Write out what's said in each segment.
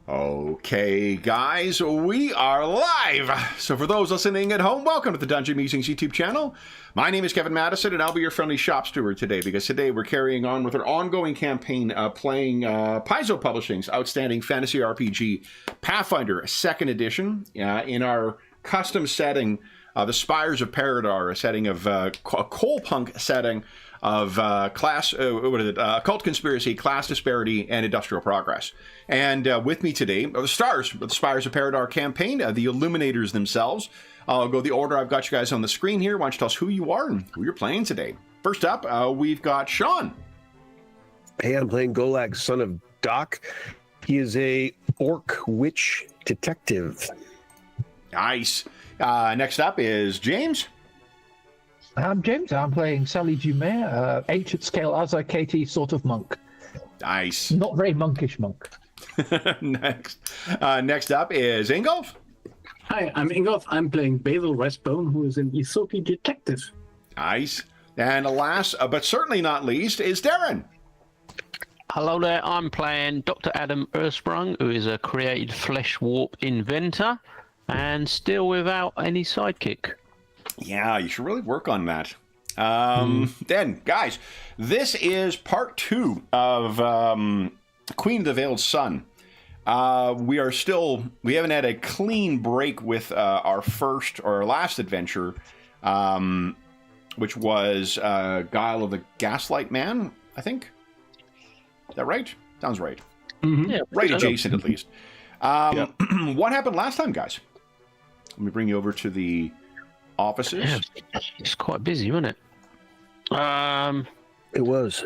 Okay, guys, we are live. So for those listening at home, welcome to the Dungeon Musings YouTube channel. My name is Kevin Madison, and I'll be your friendly shop steward today, because today we're carrying on with our ongoing campaign playing Paizo Publishing's outstanding fantasy RPG, Pathfinder 2nd Edition, in our custom setting, the Spires of Paridar, a setting of a Coalpunk setting of occult conspiracy, class disparity, and industrial progress. And with me today are the stars of the Spires of Paridar campaign, the Illuminators themselves. I'll go the order I've got you guys on the screen here. Why don't you tell us who you are and who you're playing today? First up, we've got Sean. Hey, I'm playing Golag, son of Doc. He is a orc witch detective. Nice. Next up is James. I'm James. I'm playing Sally Dumet, ancient scale as a KT sort of monk. Nice. Not very monkish monk. Next up is Ingolf. Hi, I'm Ingolf. I'm playing Basil Westbone, who is an Isoki detective. Nice. And last, but certainly not least, is Darren. Hello there, I'm playing Dr. Adam Ersprung, who is a created flesh warp inventor, and still without any sidekick. Yeah, you should really work on that. Then, guys, this is part 2 of Queen of the Veiled Sun. We haven't had a clean break with our last adventure, which was Guile of the Gaslight Man, I think. Is that right? Sounds right. Mm-hmm. Yeah, right adjacent, at least. What happened last time, guys? Let me bring you over to the offices. Yeah, it's quite busy, wasn't it? It was.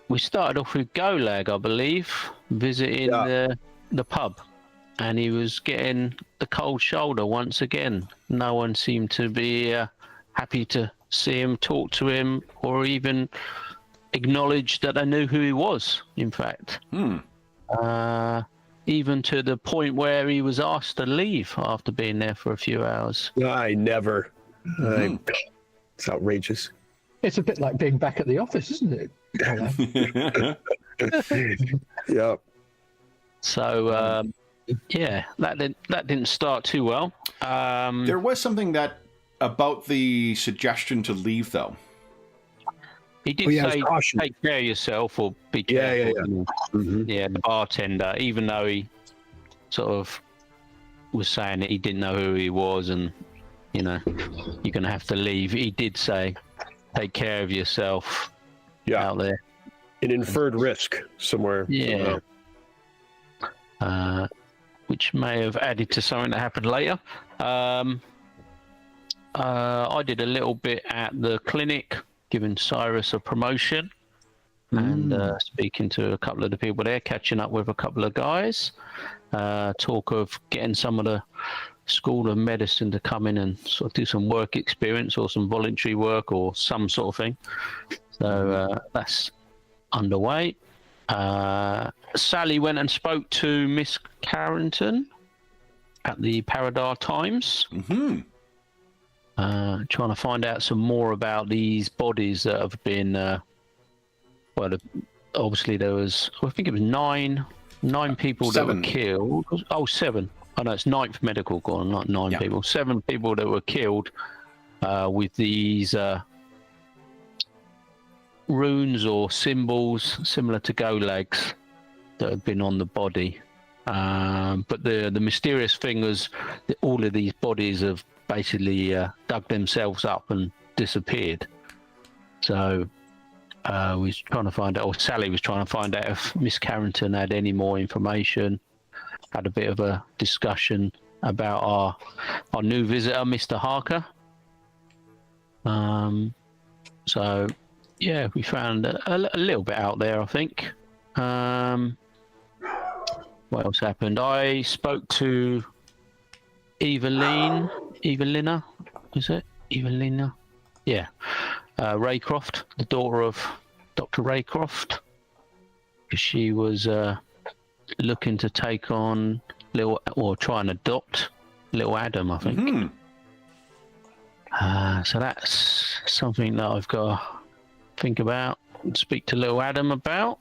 We started off with Golag, I believe, visiting the pub, and he was getting the cold shoulder once again. No one seemed to be happy to see him, talk to him, or even acknowledge that they knew who he was, in fact. Even to the point where he was asked to leave after being there for a few hours. I never. It's outrageous. It's a bit like being back at the office, isn't it? Yeah. So, that didn't start too well. There was something about the suggestion to leave, though. He did say, take care of yourself or be careful. Yeah, the bartender, even though he sort of was saying that he didn't know who he was and, you know, you're going to have to leave. He did say, take care of yourself out there. An inferred risk somewhere. Yeah. Which may have added to something that happened later. I did a little bit at the clinic, giving Cyrus a promotion and speaking to a couple of the people there, catching up with a couple of guys. Talk of getting some of the School of Medicine to come in and sort of do some work experience or some voluntary work or some sort of thing. So that's underway. Sally went and spoke to Miss Carrington at the Paridar Times. Trying to find out some more about these bodies that have been obviously there was, I think it was nine people that were killed. Oh, 7. Oh no, it's 9th medical gone, not 9 people. 7 people that were killed with these runes or symbols similar to Golags that have been on the body. But the mysterious thing was that all of these bodies have basically dug themselves up and disappeared. So we was trying to find out, or Sally was trying to find out if Miss Carrington had any more information. Had a bit of a discussion about our new visitor, Mr. Harker. So yeah, we found a little bit out there, I think. What else happened? I spoke to Evelina, is it? Evelina? Yeah. Raycroft, the daughter of Dr. Raycroft. She was looking to take on try and adopt little Adam, I think. So that's something that I've got to think about and speak to little Adam about.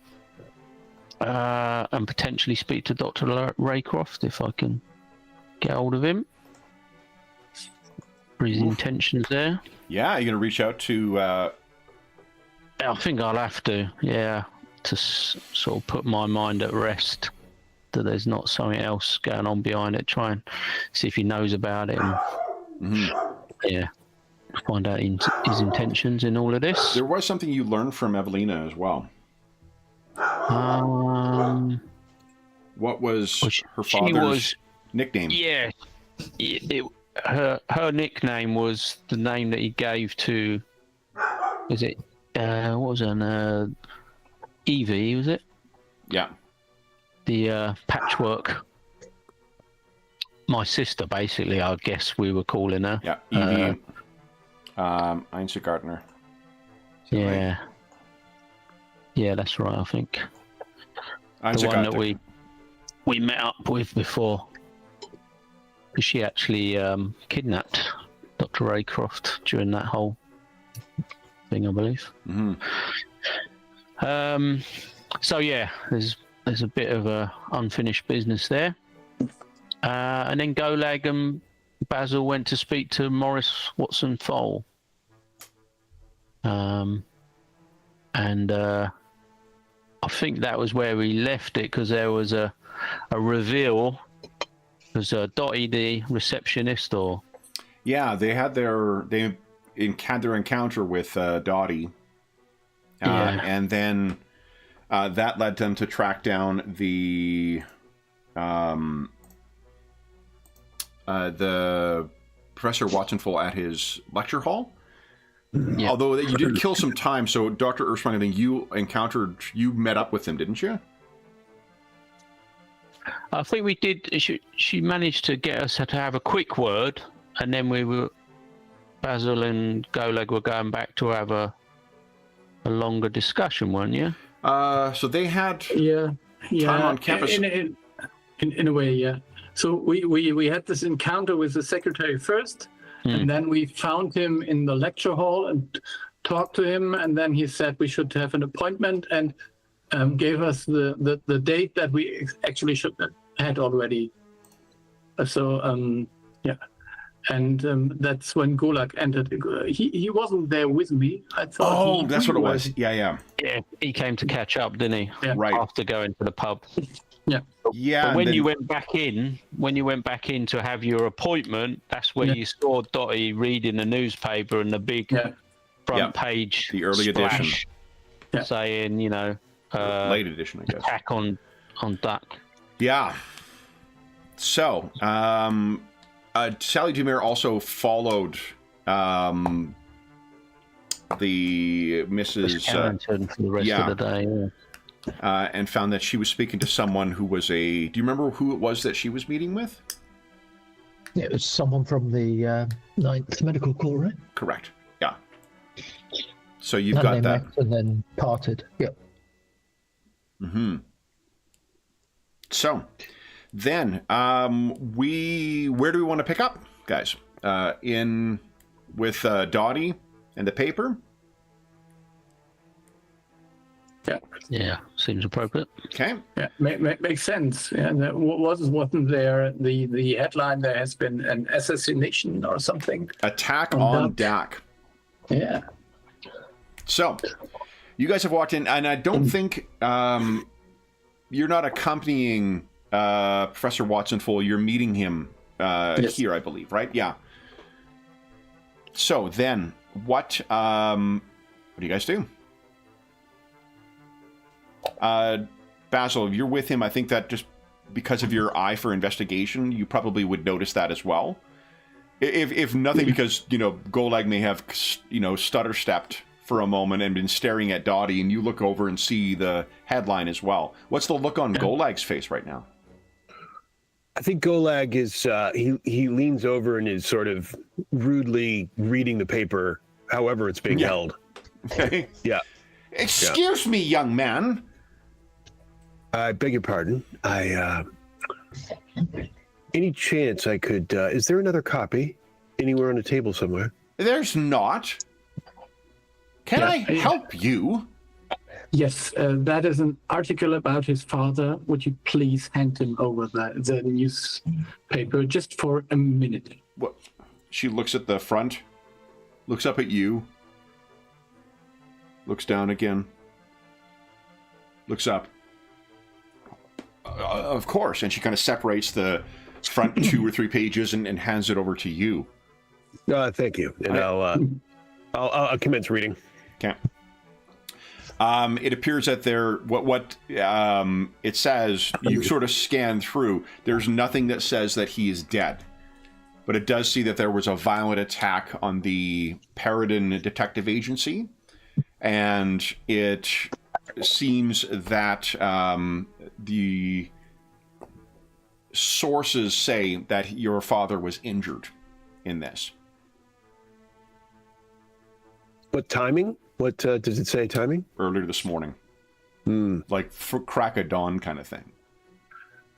and potentially speak to Dr. Raycroft if I can get hold of him. For his intentions there. Yeah, you're going to reach out to... I think I'll have to, yeah, to sort of put my mind at rest that there's not something else going on behind it. Try and see if he knows about it. And, yeah, find out his intentions in all of this. There was something you learned from Evelina as well. What was her father's nickname? Yeah, her nickname was the name that he gave to. Is it? What was her? Evie, was it? Yeah. The patchwork. My sister, basically, I guess we were calling her. Yeah, Evie. Einzelgartner. Yeah. Right? Yeah, that's right, I think. The one that we met up with before. Because she actually kidnapped Dr. Raycroft during that whole thing, I believe. So yeah, there's a bit of a unfinished business there. And then Golag and Basil went to speak to Morris Watson Fole. And I think that was where we left it, because there was a reveal. Was Dottie the receptionist, or? Yeah, they had their encounter with Dottie, and then that led them to track down the Professor Watsonful at his lecture hall. Yeah. Although you did kill some time, so Dr. Erskine, I think you met up with him, didn't you? I think we did. She managed to get us to have a quick word, and then Basil and Golag were going back to have a longer discussion, weren't you? So they had time on campus. In a way, yeah. So we had this encounter with the secretary first, and then we found him in the lecture hall and talked to him, and then he said we should have an appointment, and gave us the date that we actually should have had already. So yeah, and that's when Golag entered. He wasn't there with me. I thought. Oh, that's what it was. Yeah. Yeah, he came to catch up, didn't he? Yeah. Right. After going to the pub. Yeah. Yeah. But when you went back in to have your appointment, that's where you saw Dottie reading the newspaper and the big front page, the early edition, saying, you know, late edition, I guess. Attack on Duck. Yeah. So, Sally Dumere also followed the Mrs. Carrington for the rest of the day. Yeah. And found that she was speaking to someone who was do you remember who it was that she was meeting with? It was someone from the 9th Medical Corps, right? Correct. Yeah. So you've got that. Met and then parted. Yep. So then where do we want to pick up, guys? In with Dottie and the paper? Yeah, seems appropriate. Okay. Yeah, makes sense. Yeah, that wasn't there the headline? There has been an assassination or something. Attack on Dak. Yeah. So, you guys have walked in, and I don't think you're not accompanying Professor Watsonful. You're meeting him here, I believe, right? Yeah. So then, what do you guys do? Basil, if you're with him, I think that just because of your eye for investigation, you probably would notice that as well. If nothing, because, you know, Golag may have, you know, stutter-stepped for a moment and been staring at Dottie, and you look over and see the headline as well. What's the look on Golag's face right now? I think Golag is, he leans over and is sort of rudely reading the paper, however it's being held. Okay. Yeah. Excuse me, young man. I beg your pardon. Any chance I could, is there another copy anywhere on a table somewhere? There's not. Can I help you? Yes, that is an article about his father. Would you please hand him over the newspaper just for a minute? What? She looks at the front, looks up at you, looks down again, looks up. Of course, and she kind of separates the front 2 or 3 pages and hands it over to you. Thank you, and I'll commence reading. Okay. It appears that what it says, you sort of scan through, there's nothing that says that he is dead. But it does see that there was a violent attack on the Paridar Detective Agency. And it seems that the sources say that your father was injured in this. What timing? What does it say timing? Earlier this morning. Like for crack of dawn kind of thing.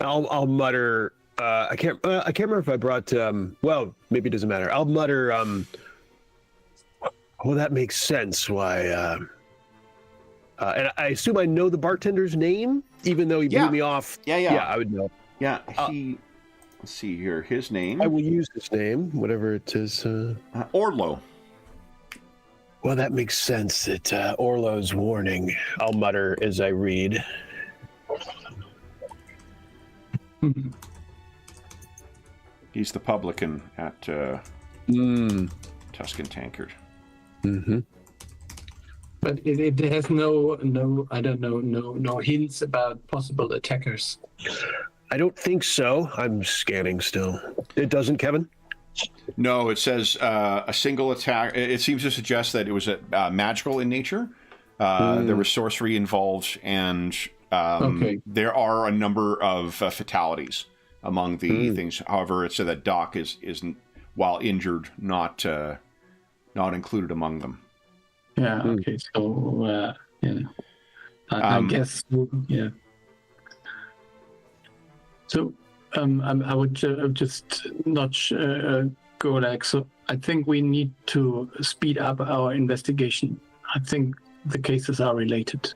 I'll mutter. I can't remember if I brought. Well, maybe it doesn't matter. I'll mutter. Well, that makes sense. Why? And I assume I know the bartender's name, even though he blew me off. Yeah, I would know. Yeah, let's see here. His name. I will use his name, whatever it is. Orlo. Well, that makes sense. That Orlo's warning. I'll mutter as I read. He's the publican at Tuscan Tankard. Mm-hmm. But it has no hints about possible attackers. I don't think so. I'm scanning still. It doesn't, Kevin? No, it says a single attack. It seems to suggest that it was magical in nature. There was sorcery involved, and there are a number of fatalities among the things. However, it said that Doc is while injured, not included among them. Yeah. Okay. So I guess yeah. So I would just notch Golak. So I think we need to speed up our investigation. I think the cases are related.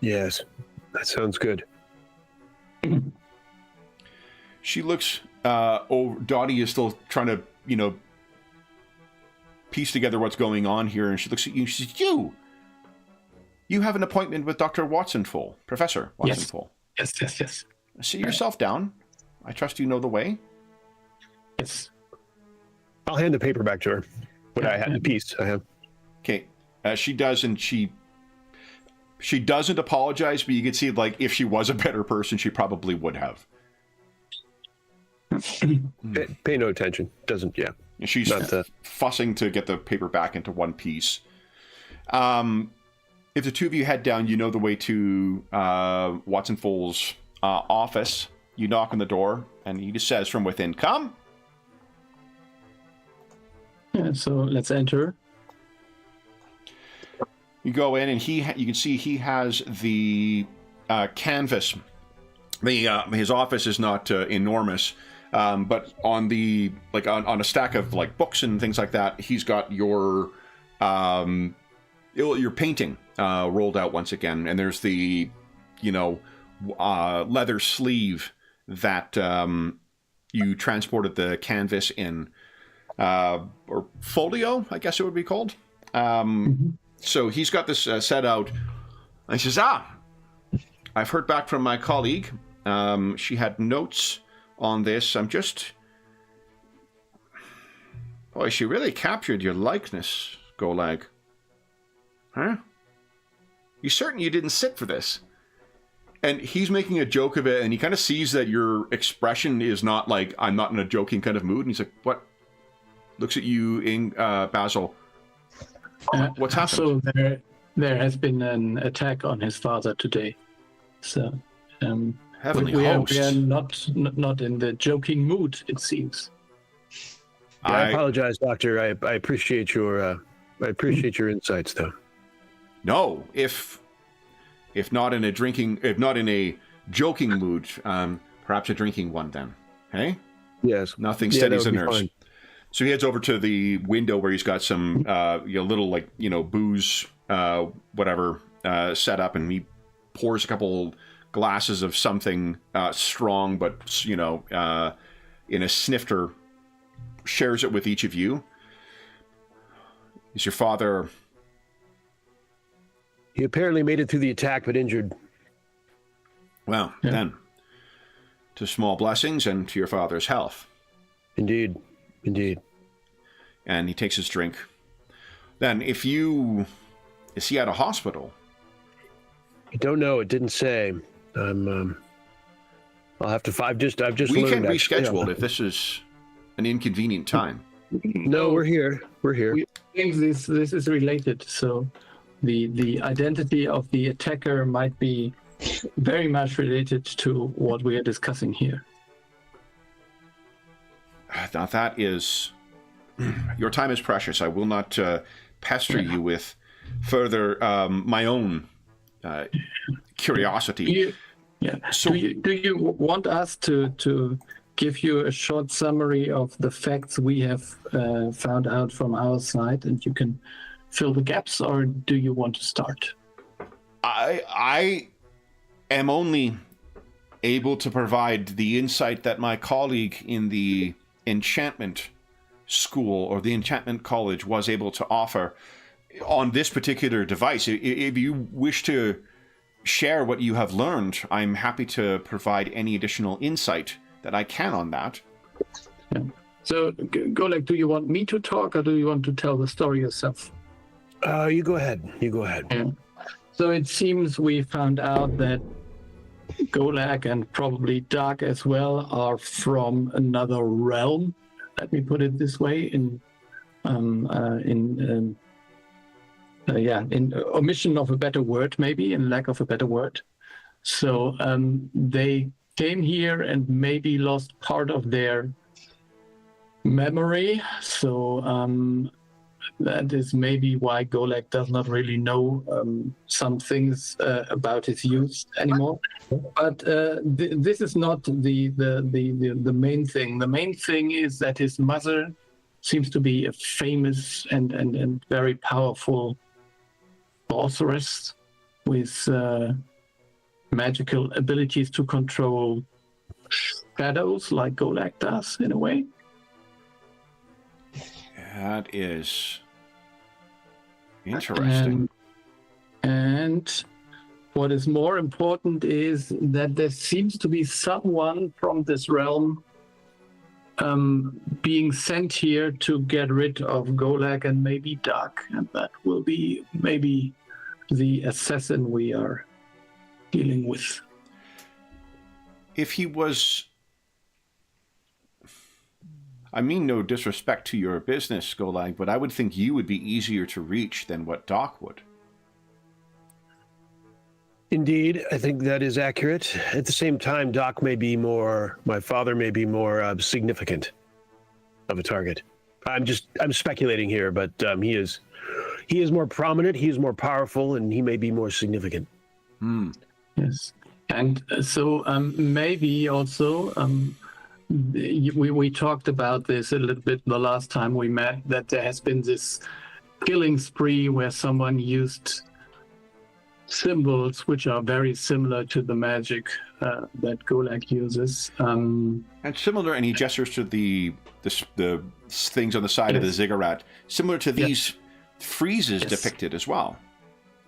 Yes, that sounds good. She looks. Dottie is still trying to, piece together what's going on here, and she looks at you. She says, "You have an appointment with Dr. Watsonful, Professor Watsonful." Yes. Sit yourself down. I trust you know the way. Yes. I'll hand the paper back to her. What I had, the piece I have. Okay. She does, and she doesn't apologize, but you can see, like, if she was a better person, she probably would have. Pay no attention. Doesn't, yeah. She's fussing to get the paper back into one piece. If the two of you head down, you know the way to Watsonful's office. You knock on the door, and he just says from within, "Come." Yeah, so let's enter. You go in, and you can see he has the canvas. His office is not enormous, but on the on a stack of books and things like that, he's got your painting rolled out once again, and there's the leather sleeve that you transported the canvas in, or folio, I guess it would be called. So he's got this set out, and he says, I've heard back from my colleague. She had notes on this. Boy, she really captured your likeness, Golag. Huh? You certain you didn't sit for this? And he's making a joke of it, and he kind of sees that your expression is not like, I'm not in a joking kind of mood, and he's like, what? Looks at you, Basil. What's happened? So there has been an attack on his father today. So Heavenly we are host. not in the joking mood, it seems. Yeah, I apologize, Doctor. I appreciate your insights, though. No, if not in a joking mood, perhaps a drinking one then. Hey? Yes. Nothing steadies the nerves. So he heads over to the window where he's got some little booze whatever set up, and he pours a couple glasses of something strong, but in a snifter, shares it with each of you. Is your father? He apparently made it through the attack, but injured. Well, then, to small blessings and to your father's health. Indeed. And he takes his drink. Then, is he at a hospital? I don't know. It didn't say. I'll have to. I've just. We learned, can actually. reschedule if this is an inconvenient time. No, we're here. I think this is related. So, the identity of the attacker might be very much related to what we are discussing here. Now that is, your time is precious. I will not pester you with further my own curiosity. So, do you want us to give you a short summary of the facts we have found out from our side, and you can fill the gaps, or do you want to start? I am only able to provide the insight that my colleague in the enchantment school or the enchantment college was able to offer on this particular device. If you wish to share what you have learned, I'm happy to provide any additional insight that I can on that. Yeah. So, Golek, do you want me to talk, or do you want to tell the story yourself? You go ahead. Yeah. So it seems we found out that Golak and probably Dark as well are from another realm. Let me put it this way: in omission of a better word, maybe in lack of a better word. So they came here and maybe lost part of their memory. So that is maybe why Golak does not really know some things about his youth anymore. But this is not the main thing. The main thing is that his mother seems to be a famous and very powerful sorceress with magical abilities to control shadows, like Golak does in a way. That is interesting. And what is more important is that there seems to be someone from this realm being sent here to get rid of Golak and maybe Dark, and that will be maybe the assassin we are dealing with. If he was... I mean no disrespect to your business, Golak, but I would think you would be easier to reach than what Doc would. Indeed, I think that is accurate. At the same time, my father may be more significant of a target. I'm speculating here, but he is more prominent, he is more powerful, and he may be more significant. Yes. And so maybe also... we talked about this a little bit the last time we met, that there has been this killing spree where someone used symbols which are very similar to the magic that Golak uses. And similar, and he gestures to the things on the side of the ziggurat, similar to these friezes depicted as well.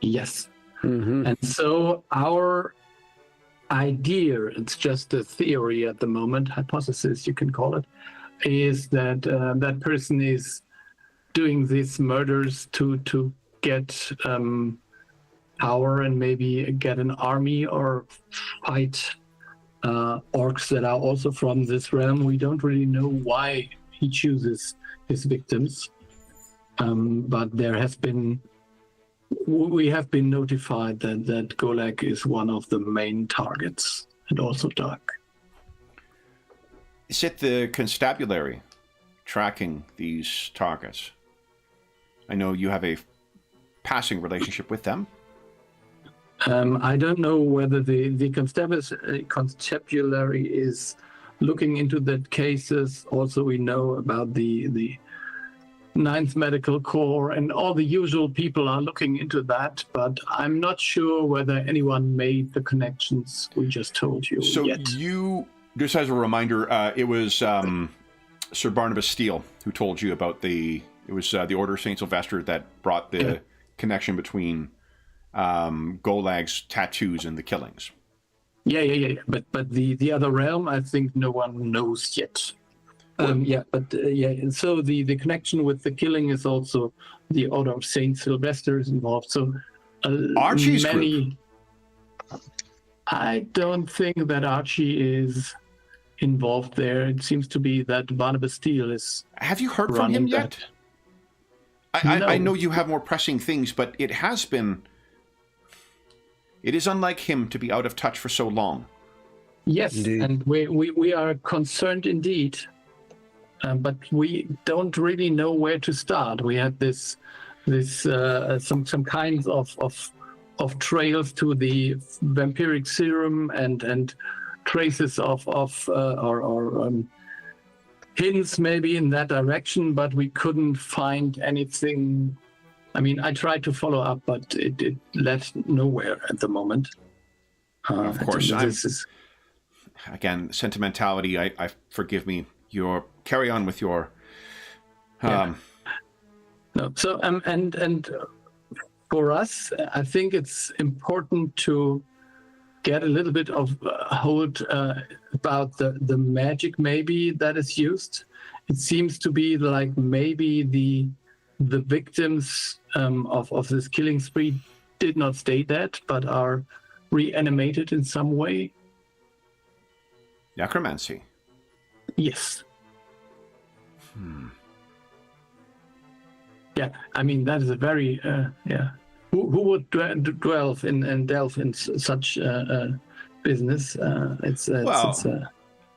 Yes. Mm-hmm. And so our idea, it's just a theory at the moment, hypothesis you can call it, is that that person is doing these murders to get power and maybe get an army or fight orcs that are also from this realm. We don't really know why he chooses his victims, but we have been notified that Golak is one of the main targets, and also Dark. Is it the constabulary tracking these targets? I know you have a passing relationship with them. I don't know whether the constabulary is looking into the cases. Also, we know about the Ninth Medical Corps, and all the usual people are looking into that, but I'm not sure whether anyone made the connections we just told you So yet. you, just as a reminder, it was Sir Barnabas Steele who told you about the Order of St. Sylvester that brought the connection between Golag's tattoos and the killings. Yeah. But the other realm, I think no one knows yet. And so the connection with the killing is also the Order of Saint Sylvester is involved. So Archie's group. I don't think that Archie is involved there. It seems to be that Barnabas Steele is. Have you heard from him yet? No. I know you have more pressing things, but it is unlike him to be out of touch for so long. Yes, Indeed. and we are concerned indeed. But we don't really know where to start. We had some kinds of trails to the vampiric serum and traces or hints maybe in that direction, but we couldn't find anything. I mean, I tried to follow up, but it led nowhere at the moment. Of course, again, sentimentality. I forgive me. Carry on with your. No. So and for us, I think it's important to get a little bit of hold about the magic maybe that is used. It seems to be like maybe the victims of this killing spree did not stay dead, but are reanimated in some way. Necromancy. Yes. Yeah, I mean that is a very Who would delve in such business?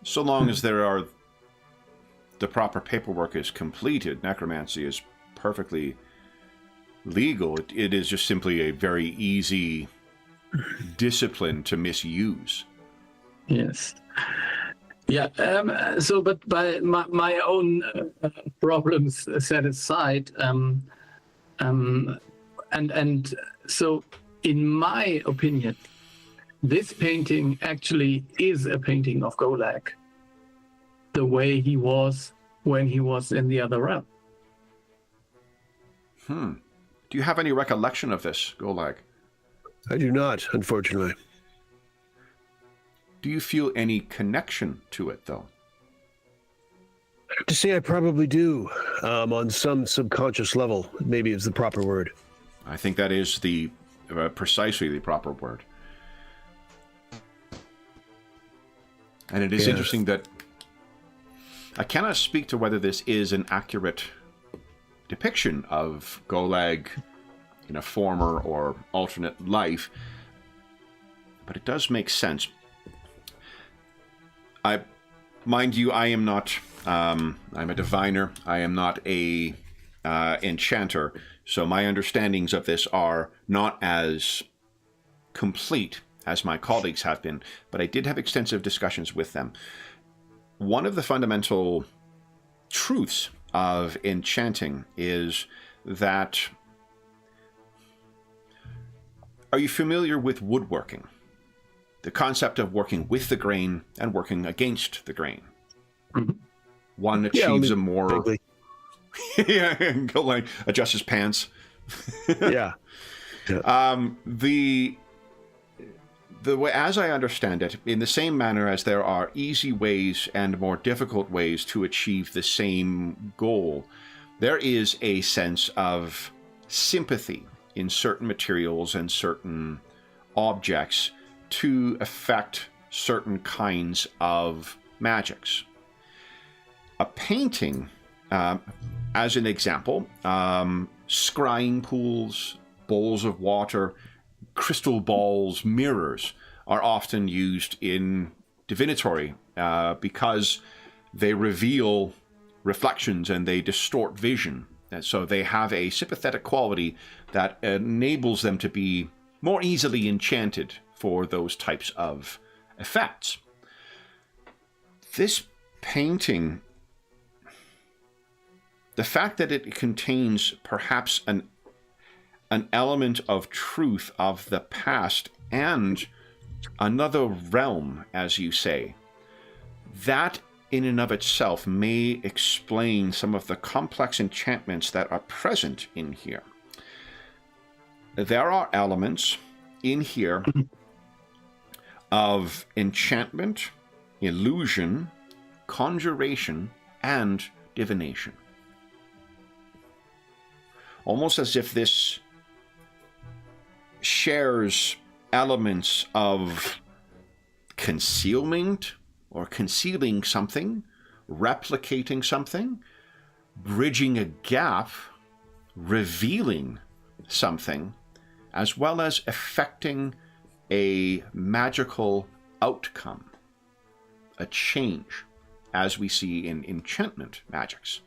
So long as the proper paperwork is completed, necromancy is perfectly legal. It is just simply a very easy discipline to misuse. Yes. Yeah. So, but by my own problems set aside, and so, in my opinion, this painting actually is a painting of Golag, the way he was when he was in the other realm. Do you have any recollection of this, Golag? I do not, unfortunately. Do you feel any connection to it, though? To say I probably do, on some subconscious level, maybe is the proper word. I think that is precisely the proper word. And it is interesting that I cannot speak to whether this is an accurate depiction of Golag in a former or alternate life, but it does make sense. Mind you, I am not. I'm a diviner. I am not a enchanter. So my understandings of this are not as complete as my colleagues have been, but I did have extensive discussions with them. One of the fundamental truths of enchanting is that. Are you familiar with woodworking? The concept of working with the grain and working against the grain. Mm-hmm. One achieves a more... Vaguely. Yeah, go like adjust his pants. Yeah. The way, as I understand it, in the same manner as there are easy ways and more difficult ways to achieve the same goal, there is a sense of sympathy in certain materials and certain objects to affect certain kinds of magics. A painting, as an example, scrying pools, bowls of water, crystal balls, mirrors are often used in divinatory because they reveal reflections and they distort vision. And so they have a sympathetic quality that enables them to be more easily enchanted for those types of effects. This painting, the fact that it contains perhaps an element of truth of the past and another realm, as you say, that in and of itself may explain some of the complex enchantments that are present in here. There are elements in here of enchantment, illusion, conjuration, and divination. Almost as if this shares elements of concealment or concealing something, replicating something, bridging a gap, revealing something, as well as affecting a magical outcome, a change, as we see in enchantment magics.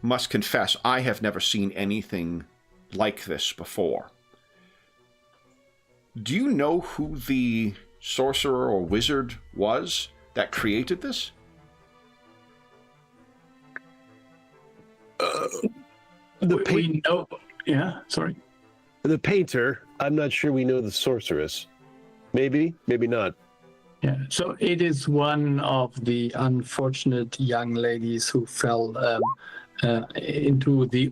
Must confess, I have never seen anything like this before. Do you know who the sorcerer or wizard was that created this? We know. Yeah, sorry. The painter. I'm not sure we know the sorceress. Maybe, maybe not. Yeah, so it is one of the unfortunate young ladies who fell into the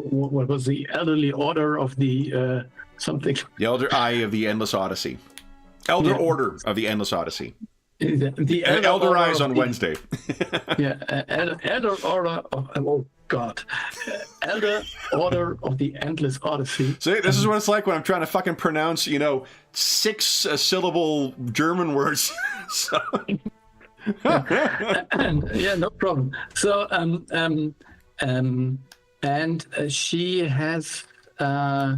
what was the elderly order of the something. The Elder Eye of the Endless Odyssey. Elder Order of the Endless Odyssey. The Elder Eyes on Wednesday. Elder Order of Elder Order of the Endless Odyssey. See, this is what it's like when I'm trying to fucking pronounce, 6-syllable German words. So. Yeah, no problem. So, and she has, I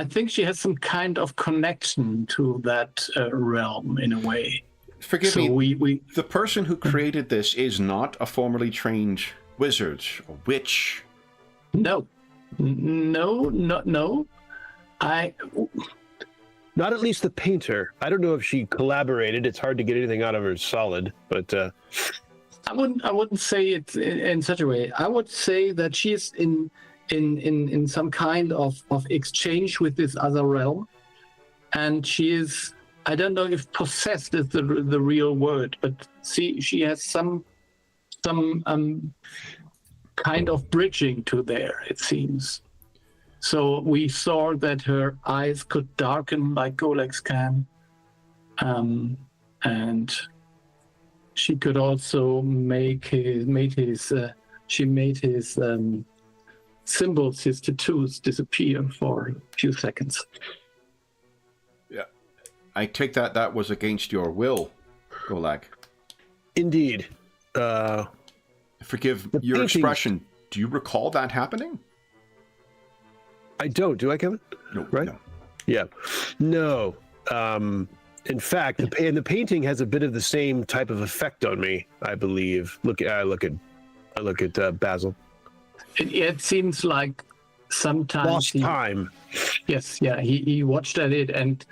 think she has some kind of connection to that realm in a way. Forgive so me, the person who created this is not a formerly trained wizard or witch. No. Not at least the painter. I don't know if she collaborated. It's hard to get anything out of her solid, but I wouldn't say it in such a way. I would say that she is in some kind of exchange with this other realm, and she is. I don't know if possessed is the real word, but she has some kind of bridging to there, it seems. So we saw that her eyes could darken like Goleks can, and she could also make his symbols, his tattoos, disappear for a few seconds. Yeah, I take that was against your will, Golag. Indeed. Forgive your expression. Do you recall that happening? I don't. Do I, Kevin? No. Right? No. Yeah. No. In fact, the painting has a bit of the same type of effect on me, I believe. I look at Basil. It seems like sometimes Lost time. Yes. Yeah. He watched at it and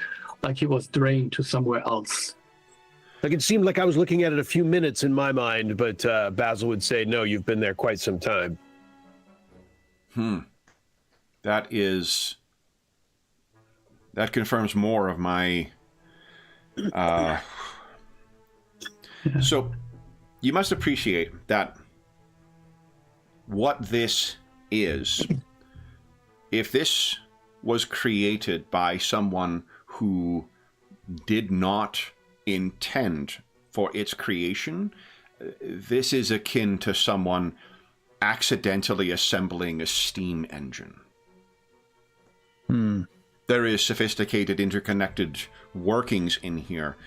like he was drained to somewhere else. Like it seemed like I was looking at it a few minutes in my mind, but Basil would say, "No, you've been there quite some time." That confirms more of my. So, you must appreciate that what this is. If this was created by someone who did not intend for its creation, this is akin to someone accidentally assembling a steam engine. There is sophisticated interconnected workings in here.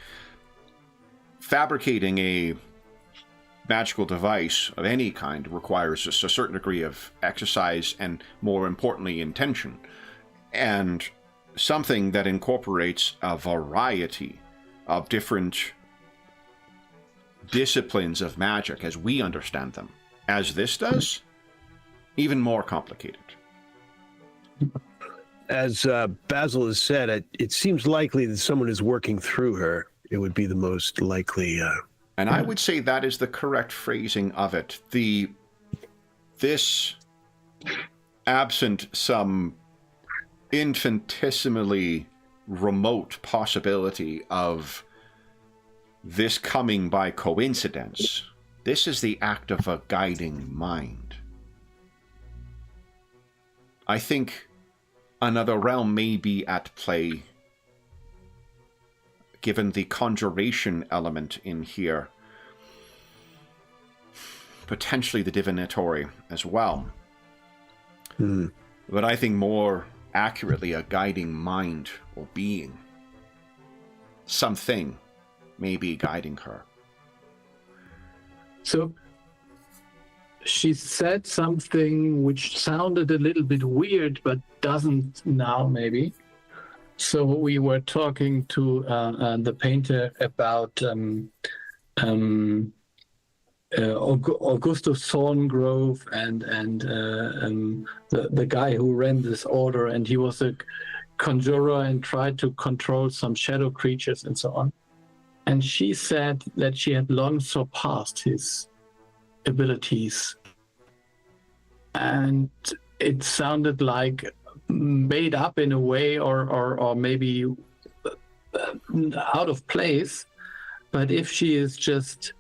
Fabricating a magical device of any kind requires a certain degree of exercise and, more importantly, intention. And something that incorporates a variety of different disciplines of magic as we understand them, as this does, even more complicated. as Basil has said, it seems likely that someone is working through her. It would be the most likely. And I would say that is the correct phrasing of it. This, absent some infinitesimally remote possibility of this coming by coincidence, this is the act of a guiding mind. I think another realm may be at play, given the conjuration element in here. Potentially the divinatory as well. But I think more accurately a guiding mind or being. Something may be guiding her. So she said something which sounded a little bit weird, but doesn't now, maybe. So we were talking to the painter about Augustus Thorngrove and the guy who ran this order, and he was a conjurer and tried to control some shadow creatures and so on. And she said that she had long surpassed his abilities, and it sounded like made up in a way, or maybe out of place. But if she is just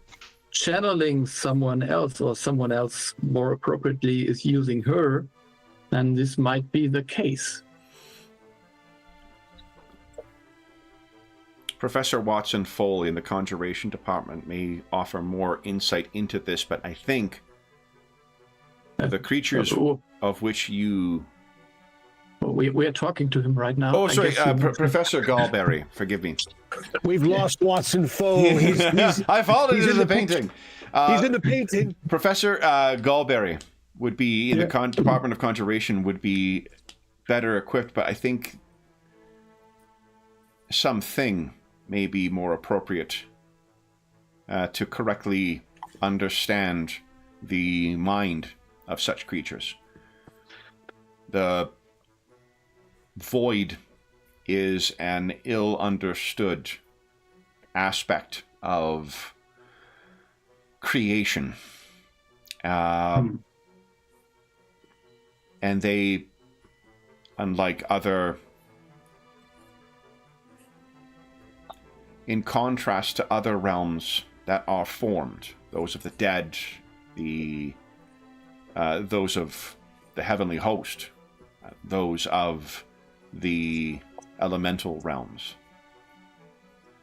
channeling someone else, or someone else more appropriately is using her, then this might be the case. Professor Watson Foley in the Conjuration Department may offer more insight into this, but I think the creatures of which you... We are talking to him right now. Oh, sorry, Professor Galberry, forgive me. We've lost Watson Foe. I followed it in the painting. He's in the painting. Professor Galberry would be in the Department of Conjuration, would be better equipped, but I think something may be more appropriate to correctly understand the mind of such creatures. The void is an ill-understood aspect of creation. And they, unlike other... in contrast to other realms that are formed, those of the dead, those of the heavenly host, those of the elemental realms,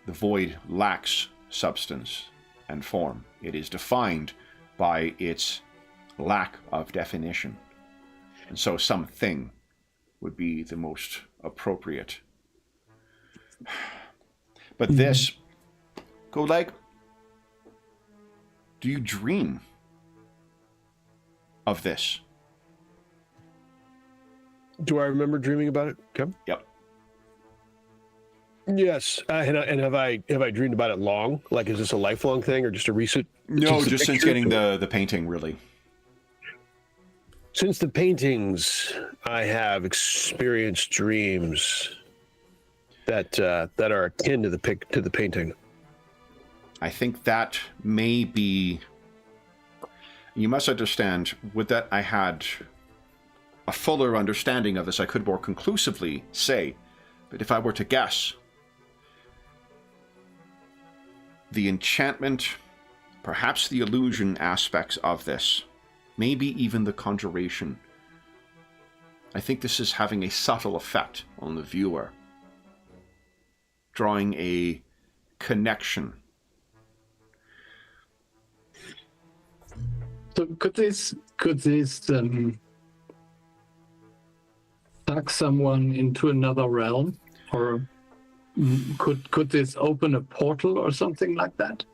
the void lacks substance and form. It is defined by its lack of definition. And so something would be the most appropriate. But this, Goleg, do you dream of this? Do I remember dreaming about it, Kevin? Yep. Yes. And have I dreamed about it long? Like, is this a lifelong thing or just a recent? No, just since getting the painting, really. Since the paintings, I have experienced dreams that are akin to the painting. I think that may be... You must understand, with that I had a fuller understanding of this, I could more conclusively say, but if I were to guess, the enchantment, perhaps the illusion aspects of this, maybe even the conjuration, I think this is having a subtle effect on the viewer, drawing a connection. So could this suck someone into another realm, or could this open a portal or something like that?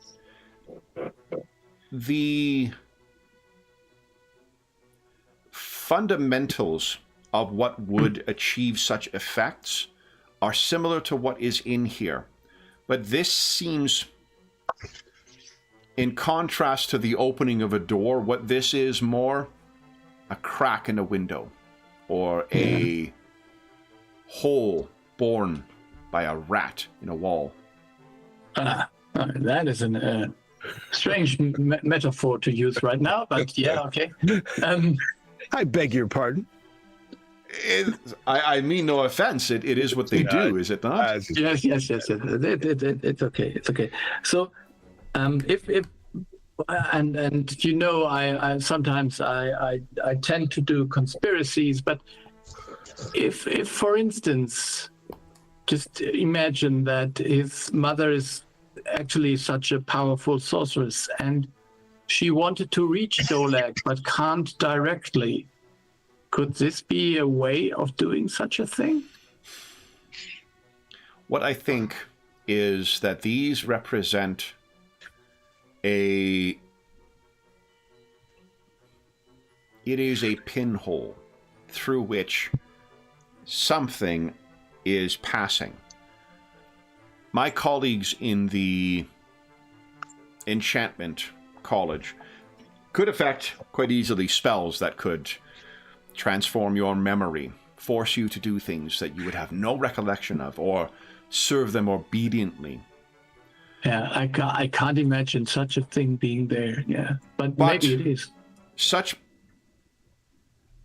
The fundamentals of what would achieve such effects are similar to what is in here, but this seems, in contrast to the opening of a door, what this is more a crack in a window, or a hole born by a rat in a wall. That is a strange metaphor to use right now, but yeah, okay. I beg your pardon. I mean no offense. It is what they do, is it not? Yes. It's okay. It's okay. So, if and you know, I sometimes I tend to do conspiracies, but if for instance, just imagine that his mother is actually such a powerful sorceress, and she wanted to reach Dolag but can't directly. Could this be a way of doing such a thing? What I think is that these represent it is a pinhole through which something is passing. My colleagues in the enchantment college could affect quite easily spells that could transform your memory, force you to do things that you would have no recollection of, or serve them obediently. Yeah, I can't imagine such a thing being there. Yeah, but maybe it is.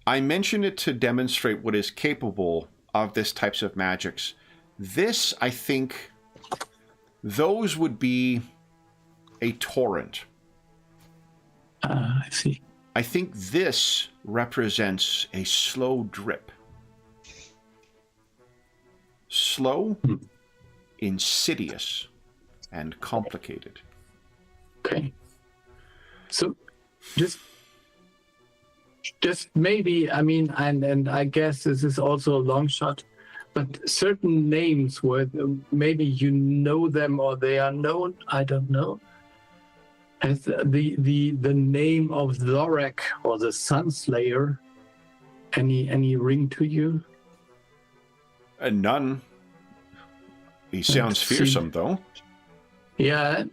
I mention it to demonstrate what is capable of this types of magics. This, I think, those would be a torrent. I see. I think this represents a slow drip. Slow, insidious, and complicated. Okay. So, just maybe, I mean, and I guess this is also a long shot, but certain names where maybe you know them or they are known, I don't know. Has the name of Zorak or the Sunslayer any ring to you? None. He sounds fearsome, though. Yeah,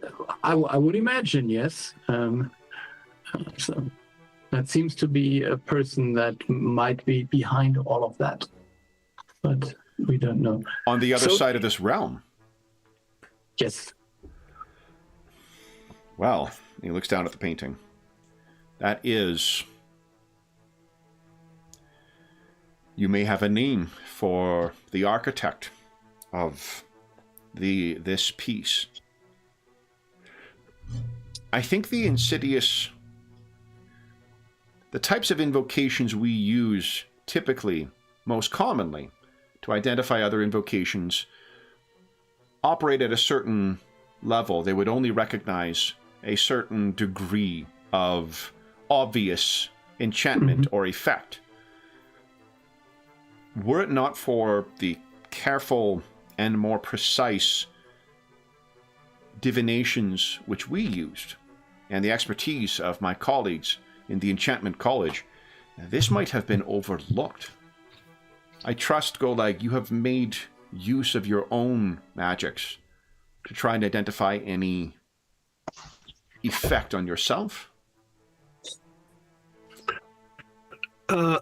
I would imagine, yes. So that seems to be a person that might be behind all of that, but we don't know. On the other side of this realm. Yes. Well, he looks down at the painting. That is... You may have a name for the architect of this piece. I think the insidious... The types of invocations we use typically, most commonly, to identify other invocations operate at a certain level. They would only recognize a certain degree of obvious enchantment or effect. Were it not for the careful and more precise divinations which we used, and the expertise of my colleagues in the Enchantment College, this might have been overlooked. I trust, Golag, you have made use of your own magics to try and identify any effect on yourself? So,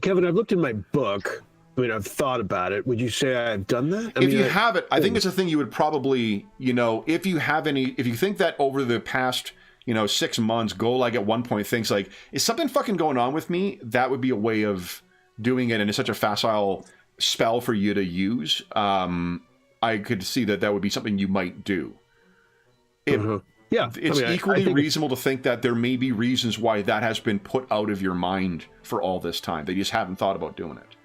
Kevin, I've looked in my book. I mean, I've thought about it. Would you say I've done that? If you have it, I think it's a thing you would probably, if you have any, if you think that over the past, 6 months, Golag at one point thinks like, is something fucking going on with me? That would be a way of doing it, and it's such a facile spell for you to use. I could see that would be something you might do. Yeah, it's equally reasonable to think that there may be reasons why that has been put out of your mind for all this time. They just haven't thought about doing it.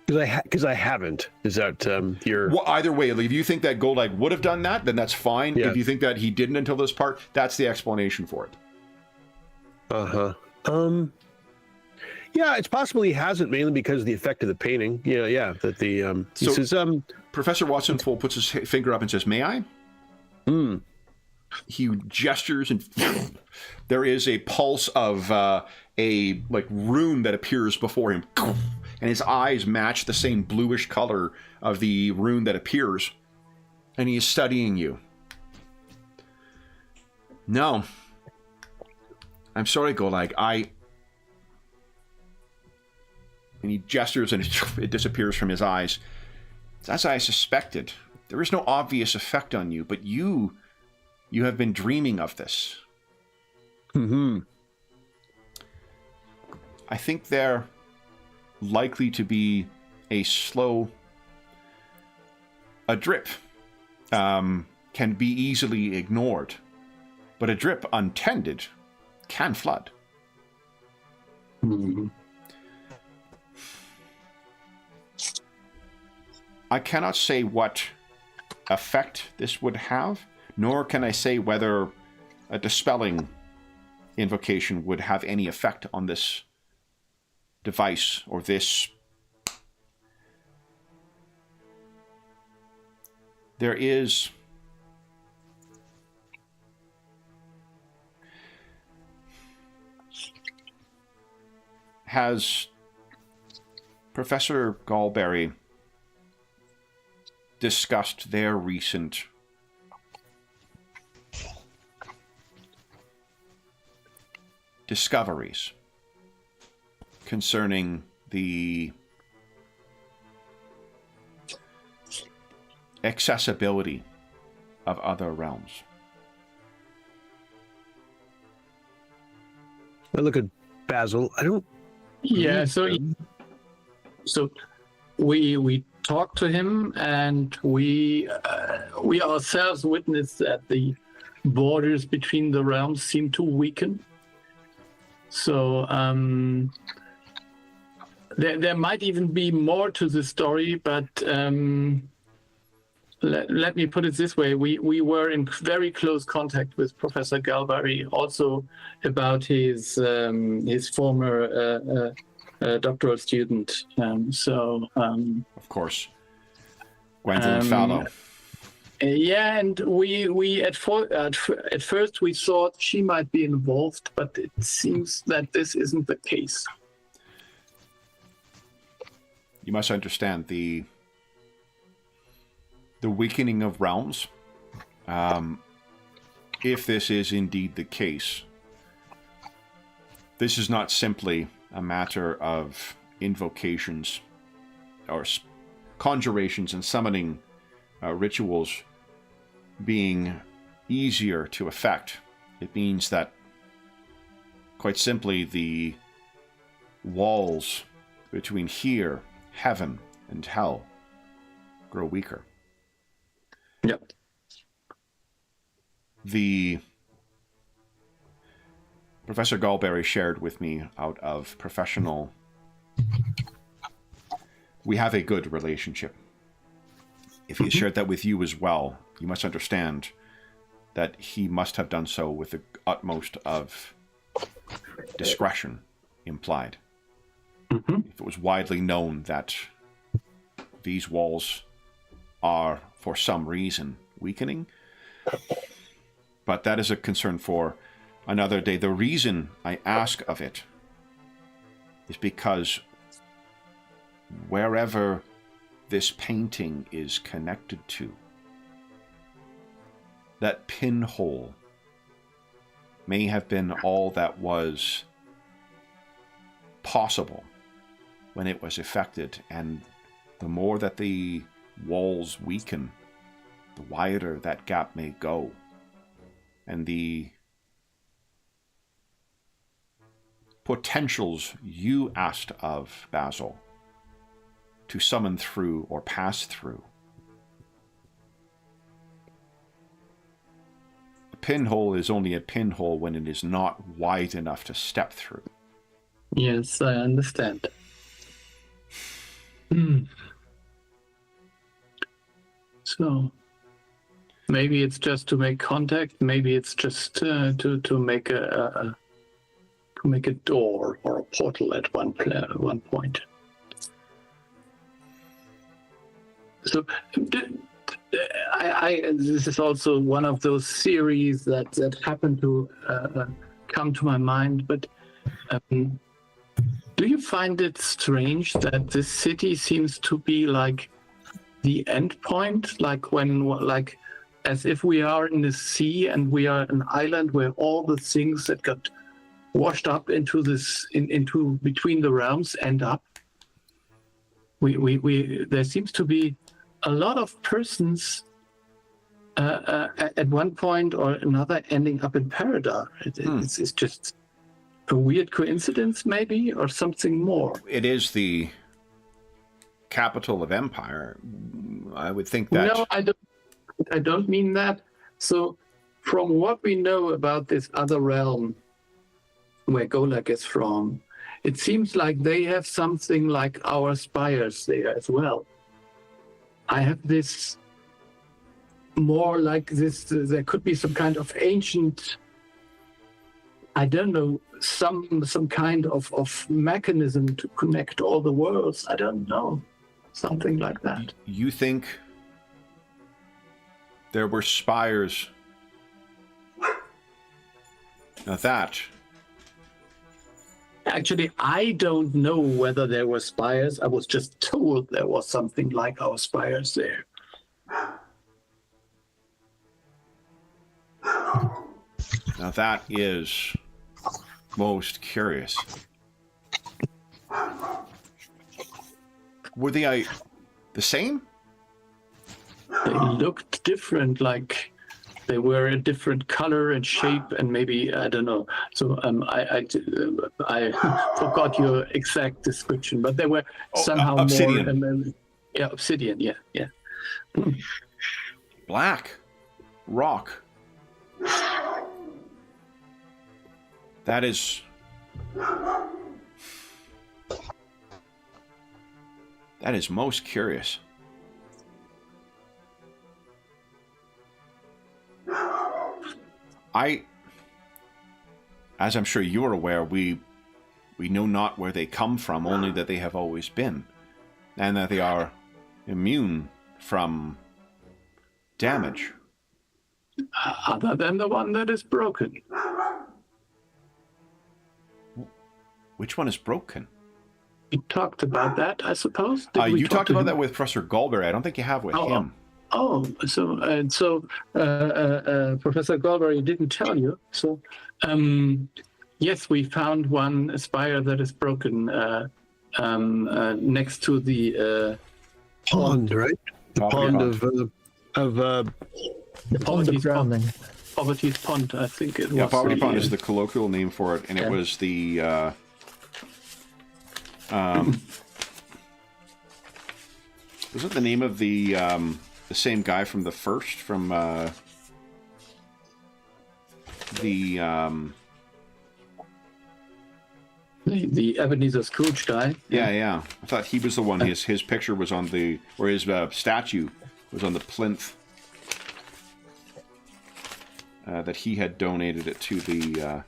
Because I haven't. Is that your... Well, either way, if you think that Golag would have done that, then that's fine. Yeah. If you think that he didn't until this part, that's the explanation for it. Yeah, it's possible he hasn't, mainly because of the effect of the painting. Yeah. That the he says, Professor Watson puts his finger up and says, "May I?" He gestures, and there is a pulse of a rune that appears before him, and his eyes match the same bluish color of the rune that appears, and he is studying you. No, I'm sorry, Golag. And he gestures and it disappears from his eyes. It's as I suspected. There is no obvious effect on you, but you have been dreaming of this. Mm-hmm. I think they're likely to be a drip can be easily ignored, but a drip untended can flood. Mm-hmm. I cannot say what effect this would have, nor can I say whether a dispelling invocation would have any effect on this device or this. There is has Professor Galberry discussed their recent discoveries concerning the accessibility of other realms. I look at Basil. I don't. Yeah, so we talked to him, and we ourselves witnessed that the borders between the realms seem to weaken. So there might even be more to the story, but let me put it this way: we were in very close contact with Professor Galbari, also about his former doctoral student. Of course, Gwendolyn Fallow. Yeah, and we at first we thought she might be involved, but it seems that this isn't the case. You must understand the weakening of realms. If this is indeed the case, this is not simply a matter of invocations or conjurations and summoning rituals being easier to effect. It means that, quite simply, the walls between here, heaven, and hell grow weaker. Yep. The Professor Galberry shared with me out of professional. We have a good relationship. If he shared that with you as well, you must understand that he must have done so with the utmost of discretion implied. Mm-hmm. If it was widely known that these walls are, for some reason, weakening, but that is a concern for another day. The reason I ask of it is because wherever this painting is connected to, that pinhole may have been all that was possible when it was effected, and the more that the walls weaken, the wider that gap may go, and the potentials you asked of, Basil, to summon through or pass through. A pinhole is only a pinhole when it is not wide enough to step through. Yes, I understand. So maybe it's just to make contact. Maybe it's just to make a door or a portal at one point. So this is also one of those theories that happen to come to my mind. But do you find it strange that this city seems to be like the end point, like as if we are in the sea and we are an island where all the things that got washed up into between the realms end up? there seems to be a lot of persons at one point or another ending up in Paridar. It's just a weird coincidence, maybe, or something more. It is the capital of Empire. I would think that. No, I don't mean that. So, from what we know about this other realm where Golak is from, it seems like they have something like our spires there as well. I have this more like this, there could be some kind of ancient, I don't know, some kind of mechanism to connect all the worlds. I don't know. Something like that. You think there were spires? Now that... Actually, I don't know whether there were spires. I was just told there was something like our spires there. Now that is most curious. Were they the same? They looked different, like they were a different color and shape, and maybe I don't know. So I forgot your exact description, but they were somehow obsidian. more. Yeah, obsidian. Yeah. Black rock. That is... That is most curious. As I'm sure you are aware, we know not where they come from, only that they have always been, and that they are immune from damage. Other than the one that is broken. Which one is broken? We talked about that, I suppose. You talked about that with Professor Galberry. I don't think you have with him. So Professor Galberry didn't tell you. So, yes, we found one spire that is broken next to the pond, right? The pond of The pond of drowning. Poverty's Pond, I think it was. Yeah, Poverty Pond is the colloquial name for it, and it was the was it the name of the same guy from the first, from the Ebenezer Scrooge guy. Yeah. I thought he was the one. His picture was on the, or his statue was on the plinth that he had donated it to the.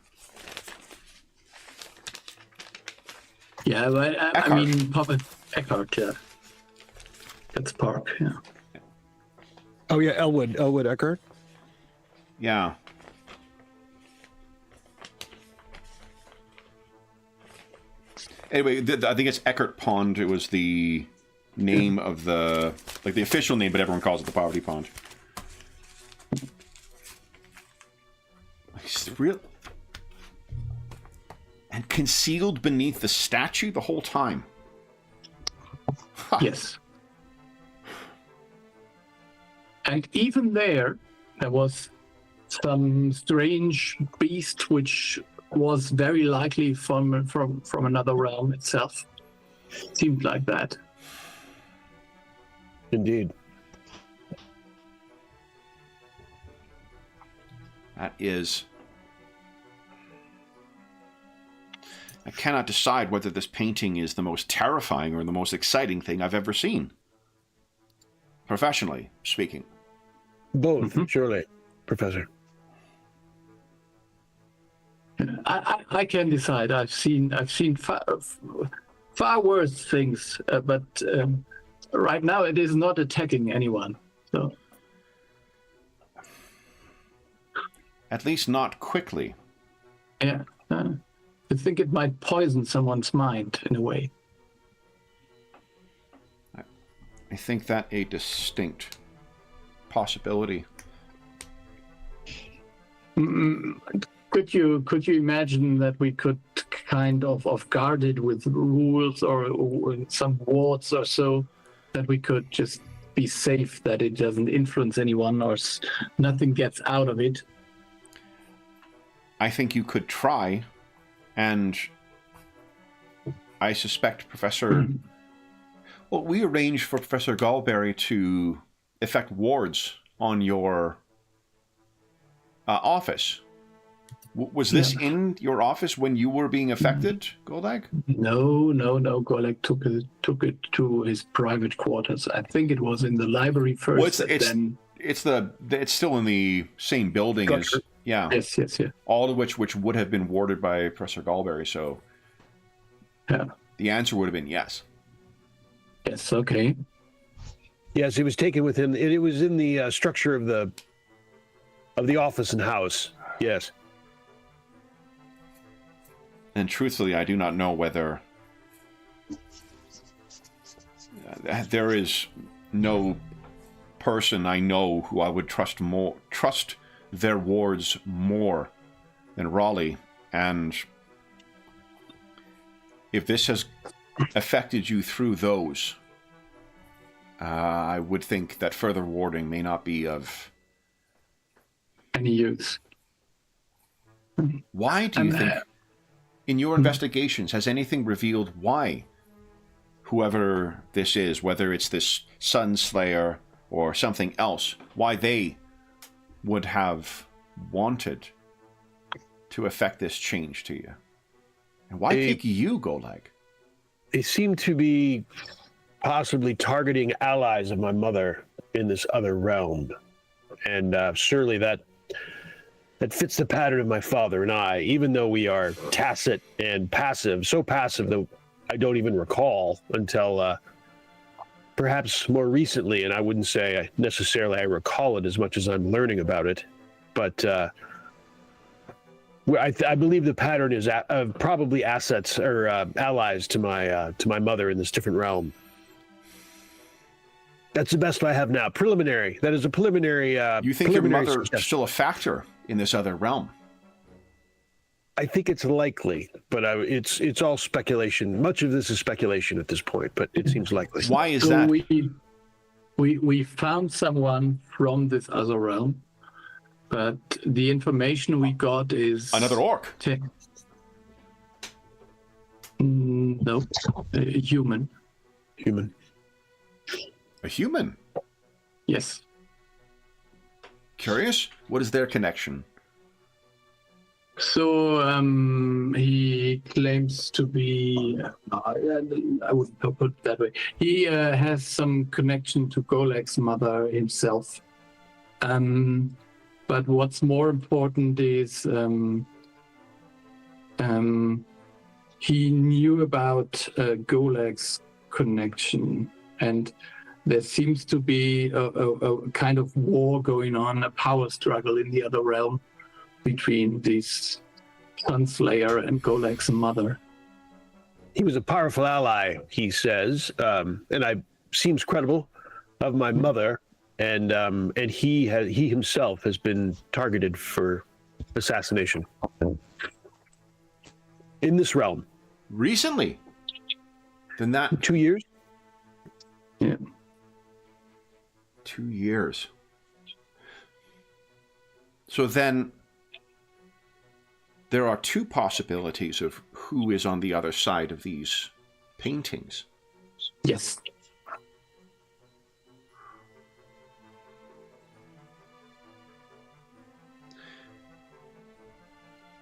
Yeah, but I mean, Papa Eckhart, yeah. That's Park, yeah. Oh yeah, Elwood Eckhart. Yeah. Anyway, I think it's Eckhart Pond. It was the name of the, like the official name, but everyone calls it the Poverty Pond. It's real. And concealed beneath the statue the whole time. Yes. And even there was some strange beast which was very likely from another realm itself. Seemed like that. Indeed. That is... I cannot decide whether this painting is the most terrifying or the most exciting thing I've ever seen. Professionally speaking. Both, surely, Professor. I can decide. I've seen far worse things, but right now it is not attacking anyone. So, at least not quickly. Yeah, I think it might poison someone's mind in a way. I think that a distinct possibility. Could you imagine that we could kind of guarded with rules or some wards or so, that we could just be safe, that it doesn't influence anyone or nothing gets out of it? I think you could try, and I suspect Professor... Well, we arranged for Professor Galberry to effect wards on your office. Was this in your office when you were being affected, Goldag? No. Golek took it to his private quarters. I think it was in the library first. It's still in the same building as Yes. all of which would have been warded by Professor Galberry. So the answer would have been yes. Yes. Okay. Yes, it was taken with him. It was in the structure of the office and house. Yes. And truthfully, I do not know whether there is no person I know who I would trust their wards more than Raleigh. And if this has affected you through those, I would think that further warding may not be of any use. Why do you think, in your investigations, has anything revealed why whoever this is, whether it's this Sunslayer or something else, why they would have wanted to effect this change to you? And why pick you, Golag? They seem to be possibly targeting allies of my mother in this other realm. And surely that fits the pattern of my father and I, even though we are tacit and passive, so passive that I don't even recall until perhaps more recently, and I wouldn't say necessarily I recall it as much as I'm learning about it, but I believe the pattern is probably assets or allies to my mother in this different realm. That's the best I have now. Preliminary. That is a preliminary. You think your mother is still a factor in this other realm? I think it's likely, but it's all speculation. Much of this is speculation at this point, but it seems likely. Why is that? We found someone from this other realm, but the information we got is another orc. No, a human. Human. A human? Yes. Curious? What is their connection? So he claims to be, I wouldn't put it that way. He has some connection to Golag's mother himself. But what's more important is he knew about Golag's connection, and there seems to be a kind of war going on, a power struggle in the other realm between this Sunslayer and Golag's mother. He was a powerful ally, he says, and seems credible, of my mother, and he himself has been targeted for assassination in this realm. Recently? Then that 2 years? Yeah. 2 years. So then there are two possibilities of who is on the other side of these paintings. Yes.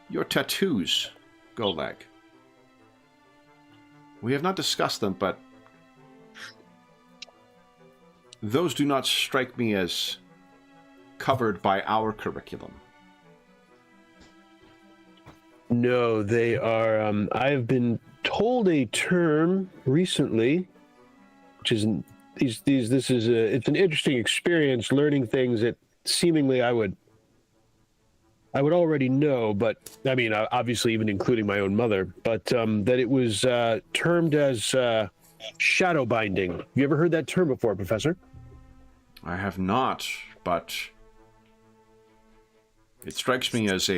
Your tattoos, Golag. We have not discussed them, but those do not strike me as covered by our curriculum. No, they are. I have been told a term recently, which is it's an interesting experience learning things that seemingly I would already know, but I mean, obviously even including my own mother, but that it was termed as shadow binding. Have you ever heard that term before, Professor? I have not, but it strikes me as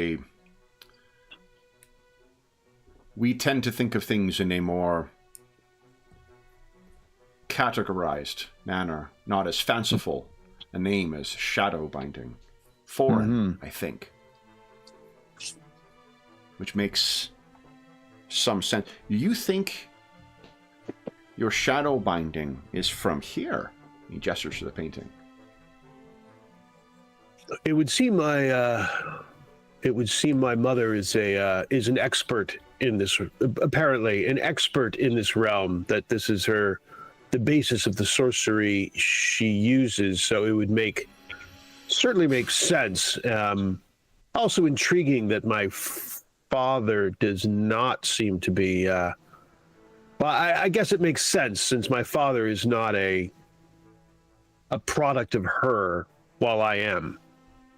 we tend to think of things in a more categorized manner, not as fanciful a name as shadow binding. Foreign, I think. Which makes some sense. You think your shadow binding is from here? He gestures to the painting. It would seem my mother is an expert in this. Apparently, an expert in this realm. That this is the basis of the sorcery she uses. So it would certainly make sense. Also intriguing that my father does not seem to be. Well, I guess it makes sense since my father is not a product of her, while I am.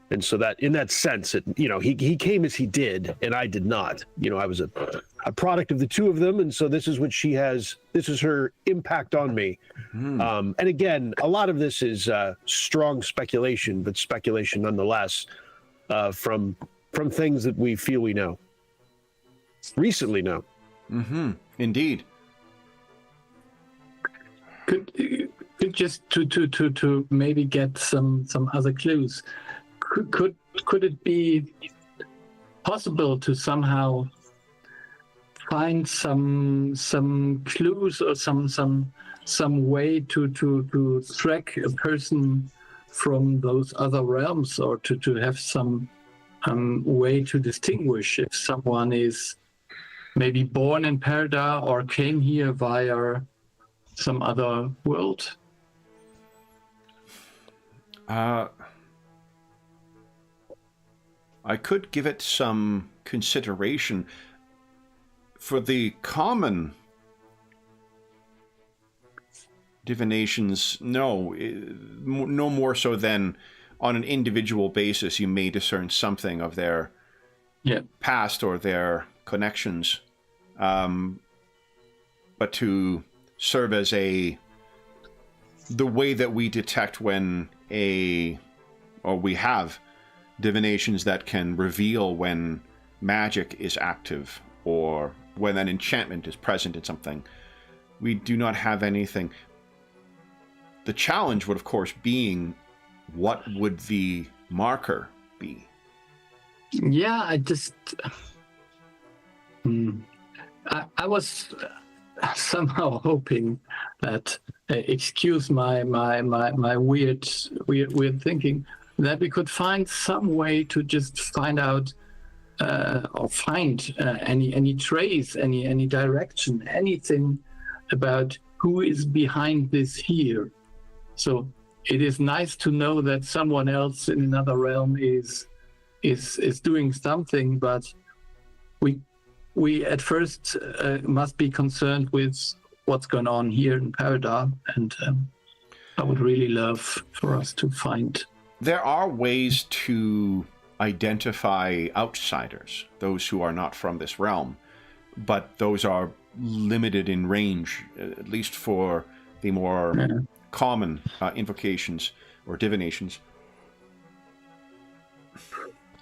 And so that, in that sense, he came as he did, and I did not. I was a product of the two of them, and so this is what she has. This is her impact on me. And again, a lot of this is strong speculation, but speculation nonetheless, from things that we feel we know, recently know. Indeed. Could just to maybe get some other clues. Could it be possible to somehow find some clues or some way to track a person from those other realms, or to have some way to distinguish if someone is maybe born in Paridar or came here via some other world? I could give it some consideration. For the common divinations, no more so than on an individual basis you may discern something of their past or their connections. But to serve as the way that we detect when we have divinations that can reveal when magic is active or when an enchantment is present in something. We do not have anything. The challenge would, of course, being what would the marker be? Yeah, I was somehow hoping that, excuse my weird thinking, that we could find some way to just find out or find any trace, any direction, anything about who is behind this here. So it is nice to know that someone else in another realm is doing something, but we at first must be concerned with what's going on here in Paridar, and I would really love for us to find. There are ways to identify outsiders, those who are not from this realm, but those are limited in range, at least for the more common invocations or divinations.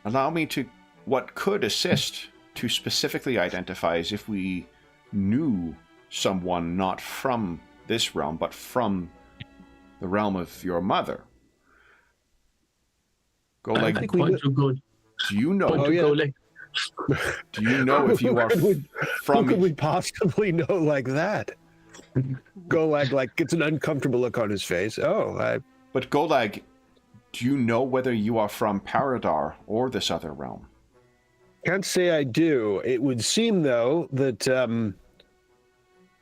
Allow me to, what could assist to specifically identify is if we knew someone not from this realm, but from the realm of your mother. Goleg, do you know? Do you know if you are from? Who could we possibly know like that? Golag gets an uncomfortable look on his face. But Goleg, do you know whether you are from Paridar or this other realm? Can't say I do. It would seem, though, that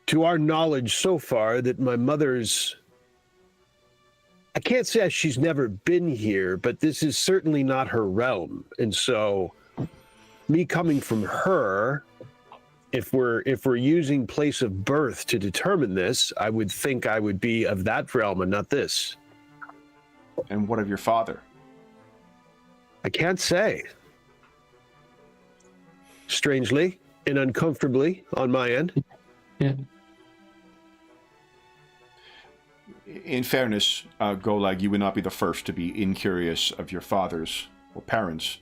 to our knowledge so far, that my mother's... I can't say she's never been here, but this is certainly not her realm. And so, me coming from her, if we're using place of birth to determine this, I would think I would be of that realm and not this. And what of your father? I can't say. Strangely and uncomfortably on my end. Yeah. In fairness, Goleg, you would not be the first to be incurious of your father's or parents'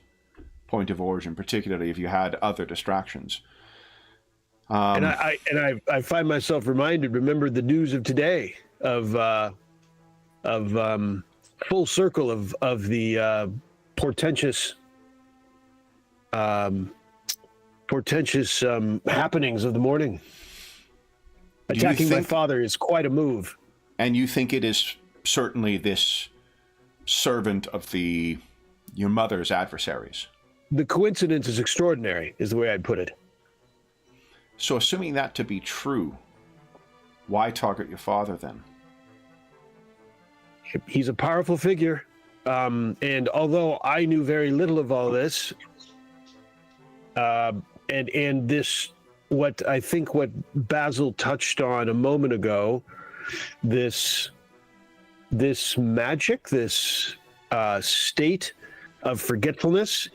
point of origin, particularly if you had other distractions. And I find myself remembered the news of today of full circle of the portentous happenings of the morning. Attacking my father is quite a move. And you think it is certainly this servant of your mother's adversaries? The coincidence is extraordinary, is the way I'd put it. So assuming that to be true, why target your father then? He's a powerful figure. And although I knew very little of all this, and this, what Basil touched on a moment ago, this magic, this state of forgetfulness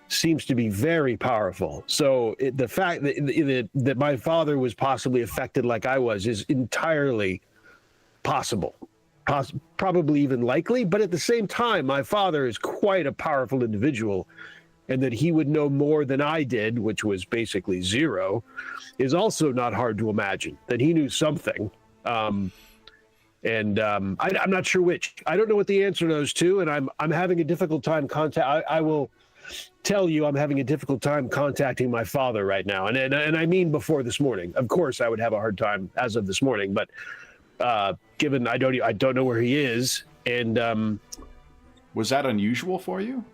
seems to be very powerful. So the fact that my father was possibly affected like I was is entirely possible. Probably even likely, but at the same time, my father is quite a powerful individual, and that he would know more than I did, which was basically zero, is also not hard to imagine. That he knew something, I'm not sure which. I don't know what the answer to those two, and I'm having a difficult time I will tell you, I'm having a difficult time contacting my father right now, and I mean before this morning. Of course, I would have a hard time as of this morning, but. Given I don't know where he is, and was that unusual for you?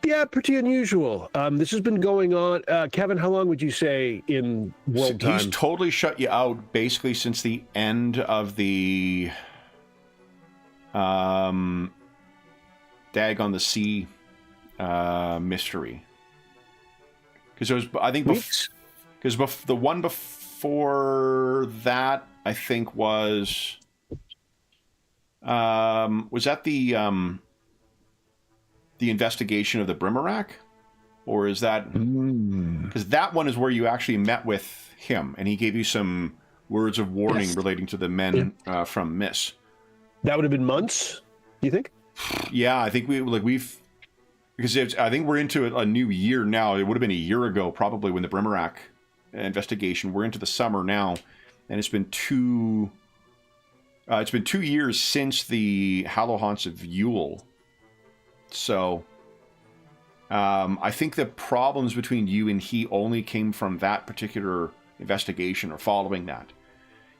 Yeah, pretty unusual. This has been going on. Kevin, how long would you say in world time? He's totally shut you out basically since the end of the Dag on the Sea mystery. Because there was, I think, because the one before that, I think was that the investigation of the Brimarack, or is that because that one is where you actually met with him and he gave you some words of warning relating to the men from Miss. That would have been months, you think? Yeah, I think I think we're into a new year now. It would have been a year ago probably when the Brimarack investigation. We're into the summer now. And it's been 2 years since the Hallow Haunts of Yule. So I think the problems between you and he only came from that particular investigation or following that.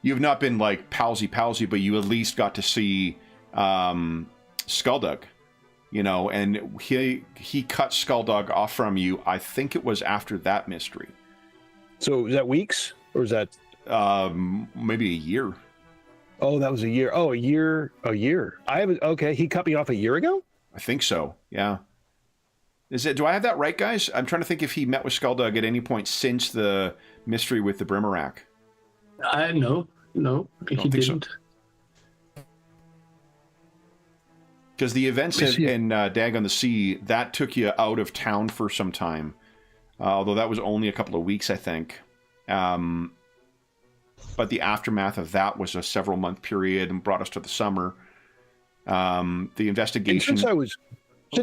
You've not been like palsy, but you at least got to see Skulldug, and he cut Skulldug off from you. I think it was after that mystery. So is that weeks or is that... maybe a year. Oh, that was a year. Oh, a year. Okay, he cut me off a year ago? I think so, yeah. Do I have that right, guys? I'm trying to think if he met with Skulldug at any point since the mystery with the Brimarack. No, he didn't. Because the events in Dag on the Sea, that took you out of town for some time. Although that was only a couple of weeks, I think. But the aftermath of that was a several-month period and brought us to the summer. The investigation... And since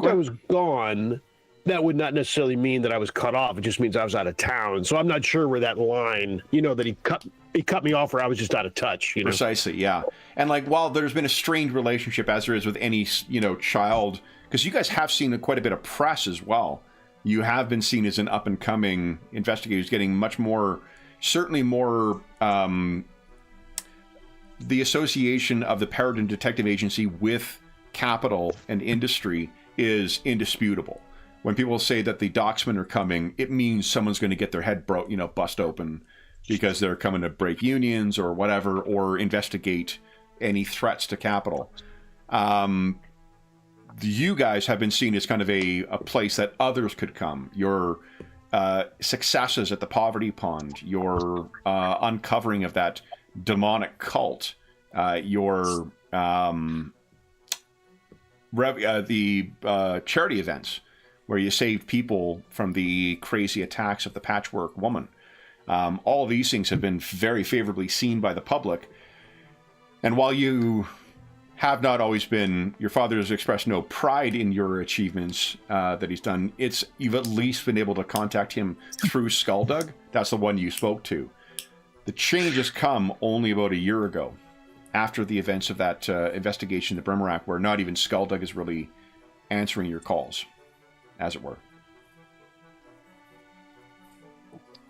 I was gone, that would not necessarily mean that I was cut off. It just means I was out of town. So I'm not sure where that line, that he cut me off where I was just out of touch. Precisely, yeah. And while there's been a strained relationship, as there is with any, child, because you guys have seen quite a bit of press as well. You have been seen as an up-and-coming investigator who's getting much more... Certainly more, the association of the Paridar Detective Agency with capital and industry is indisputable. When people say that the docksmen are coming, it means someone's going to get their head bust open because they're coming to break unions or whatever, or investigate any threats to capital. You guys have been seen as kind of a place that others could come. Your successes at the Poverty Pond, your uncovering of that demonic cult, your the charity events where you saved people from the crazy attacks of the Patchwork Woman. All these things have been very favorably seen by the public. And while you have not always been, your father has expressed no pride in your achievements that he's done. You've at least been able to contact him through Skulldug. That's the one you spoke to. The change has come only about a year ago, after the events of that investigation at Brimarack, where not even Skulldug is really answering your calls, as it were.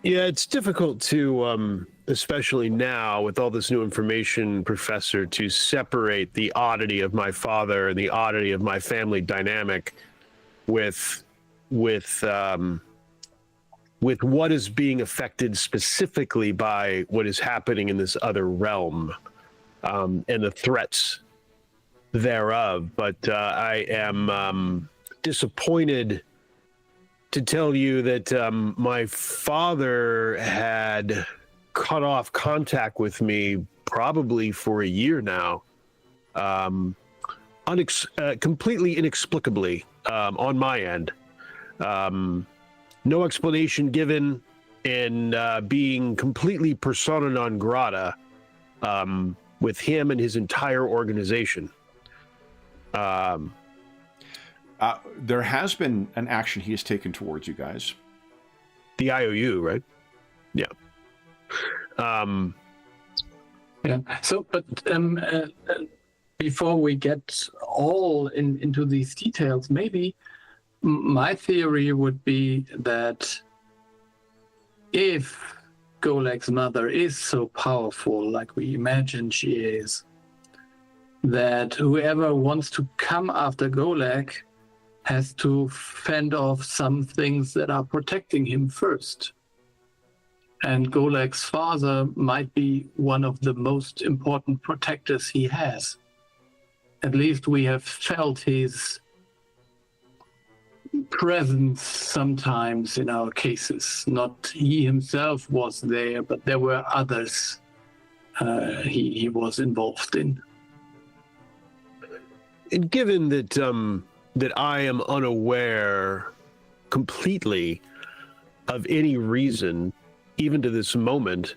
Yeah, it's difficult to, especially now with all this new information, Professor, to separate the oddity of my father and the oddity of my family dynamic with what is being affected specifically by what is happening in this other realm, and the threats thereof. But I am disappointed to tell you that my father had cut off contact with me probably for a year now, completely inexplicably, on my end. No explanation given, and being completely persona non grata with him and his entire organization. There has been an action he has taken towards you guys. The IOU, right? Yeah. Yeah. So, but before we get all into these details, maybe my theory would be that if Golek's mother is so powerful, like we imagine she is, that whoever wants to come after Golek has to fend off some things that are protecting him first. And Golek's father might be one of the most important protectors he has. At least we have felt his presence sometimes in our cases. Not he himself was there, but there were others he was involved in. And given that that I am unaware completely of any reason, even to this moment,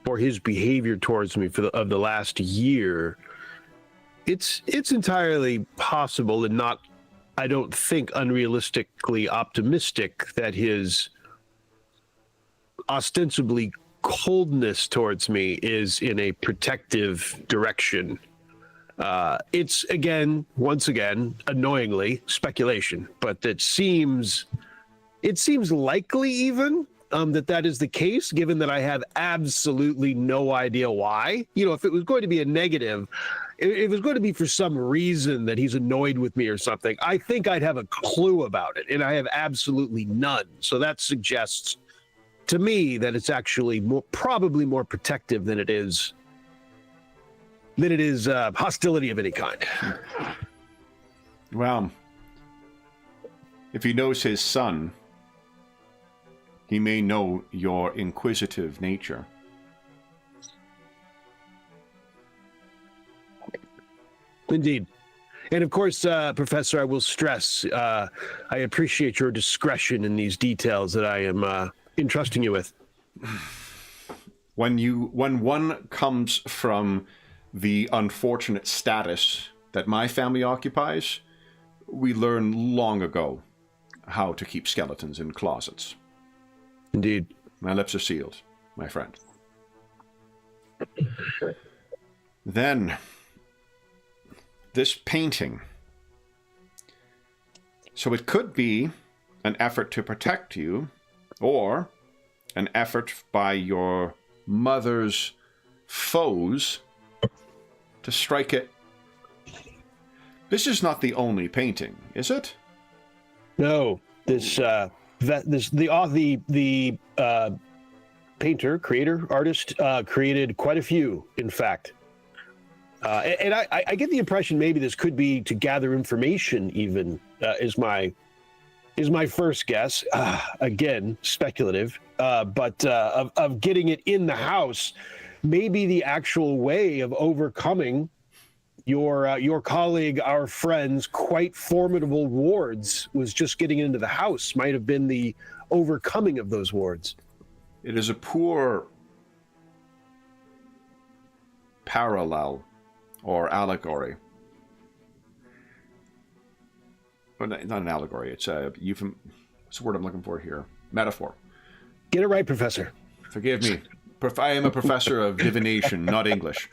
for his behavior towards me of the last year, it's entirely possible and not, I don't think, unrealistically optimistic that his ostensibly coldness towards me is in a protective direction. It's once again, annoyingly, speculation, but it seems likely even that is the case, given that I have absolutely no idea why. You know, if it was going to be a negative, if it was going to be for some reason that he's annoyed with me or something, I think I'd have a clue about it, and I have absolutely none. So that suggests to me that it's actually probably more protective than it is hostility of any kind. Well, if he knows his son, he may know your inquisitive nature. Indeed. And of course, Professor, I will stress, I appreciate your discretion in these details that I am entrusting you with. When one comes from the unfortunate status that my family occupies, we learned long ago how to keep skeletons in closets. Indeed. My lips are sealed, my friend. Then, this painting. So it could be an effort to protect you, or an effort by your mother's foes to strike it. This is not the only painting, is it? No, the painter, creator, artist created quite a few, in fact. And I get the impression maybe this could be to gather information. Even is my first guess. Again, speculative, but of getting it in the house. Maybe the actual way of overcoming your colleague, our friend's quite formidable wards was just getting into the house. Might have been the overcoming of those wards. It is a poor parallel or allegory well, not an allegory. It's a what's the word I'm looking for here? Metaphor. Get it right, Professor. Forgive me. I am a professor of divination, not English.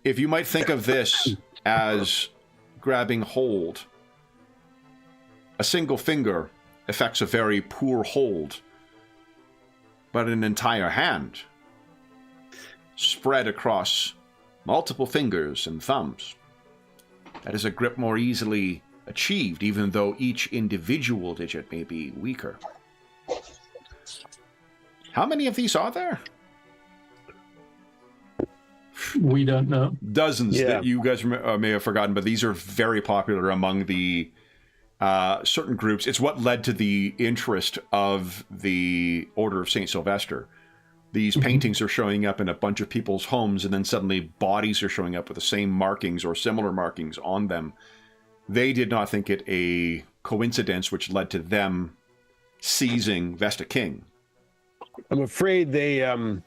If you might think of this as grabbing hold, a single finger affects a very poor hold, but an entire hand spread across multiple fingers and thumbs, that is a grip more easily achieved, even though each individual digit may be weaker. How many of these are there? We don't know. Dozens Yeah. that you guys may have forgotten, but these are very popular among the certain groups. It's what led to the interest of the Order of St. Sylvester. These paintings are showing up in a bunch of people's homes, and then suddenly bodies are showing up with the same markings or similar markings on them. They did not think it a coincidence, which led to them seizing Vesta King. I'm afraid they, the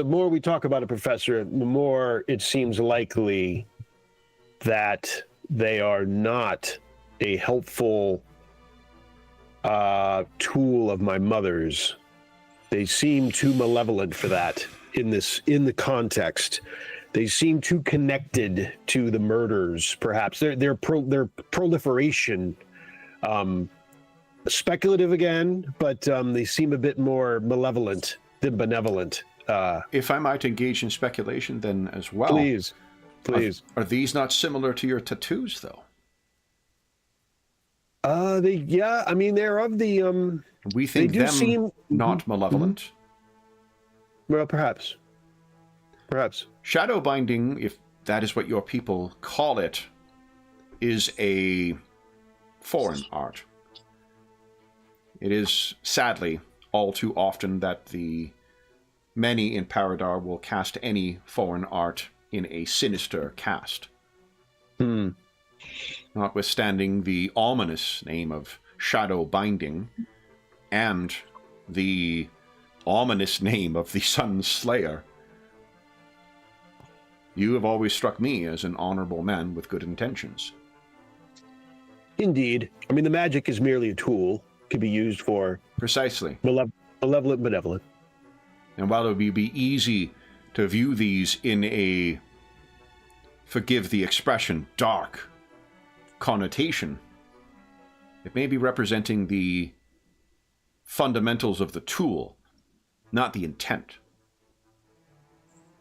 more we talk about a professor, the more it seems likely that they are not a helpful tool of my mother's. They seem too malevolent for that in the context. They seem too connected to the murders, perhaps. Their proliferation, speculative again, but they seem a bit more malevolent than benevolent. If I might engage in speculation then as well. Please. Are these not similar to your tattoos, though? They're of the We think they do them seem not malevolent. Well, perhaps. Shadow binding, if that is what your people call it, is a foreign art. It is sadly all too often that the many in Paridar will cast any foreign art in a sinister cast. Notwithstanding the ominous name of shadow binding and the ominous name of the Sun Slayer, you have always struck me as an honorable man with good intentions. Indeed. I mean, the magic is merely a tool. Could be used for Precisely. malevolent, benevolent. And while it would be easy to view these in a, forgive the expression, dark connotation, it may be representing the fundamentals of the tool, not the intent.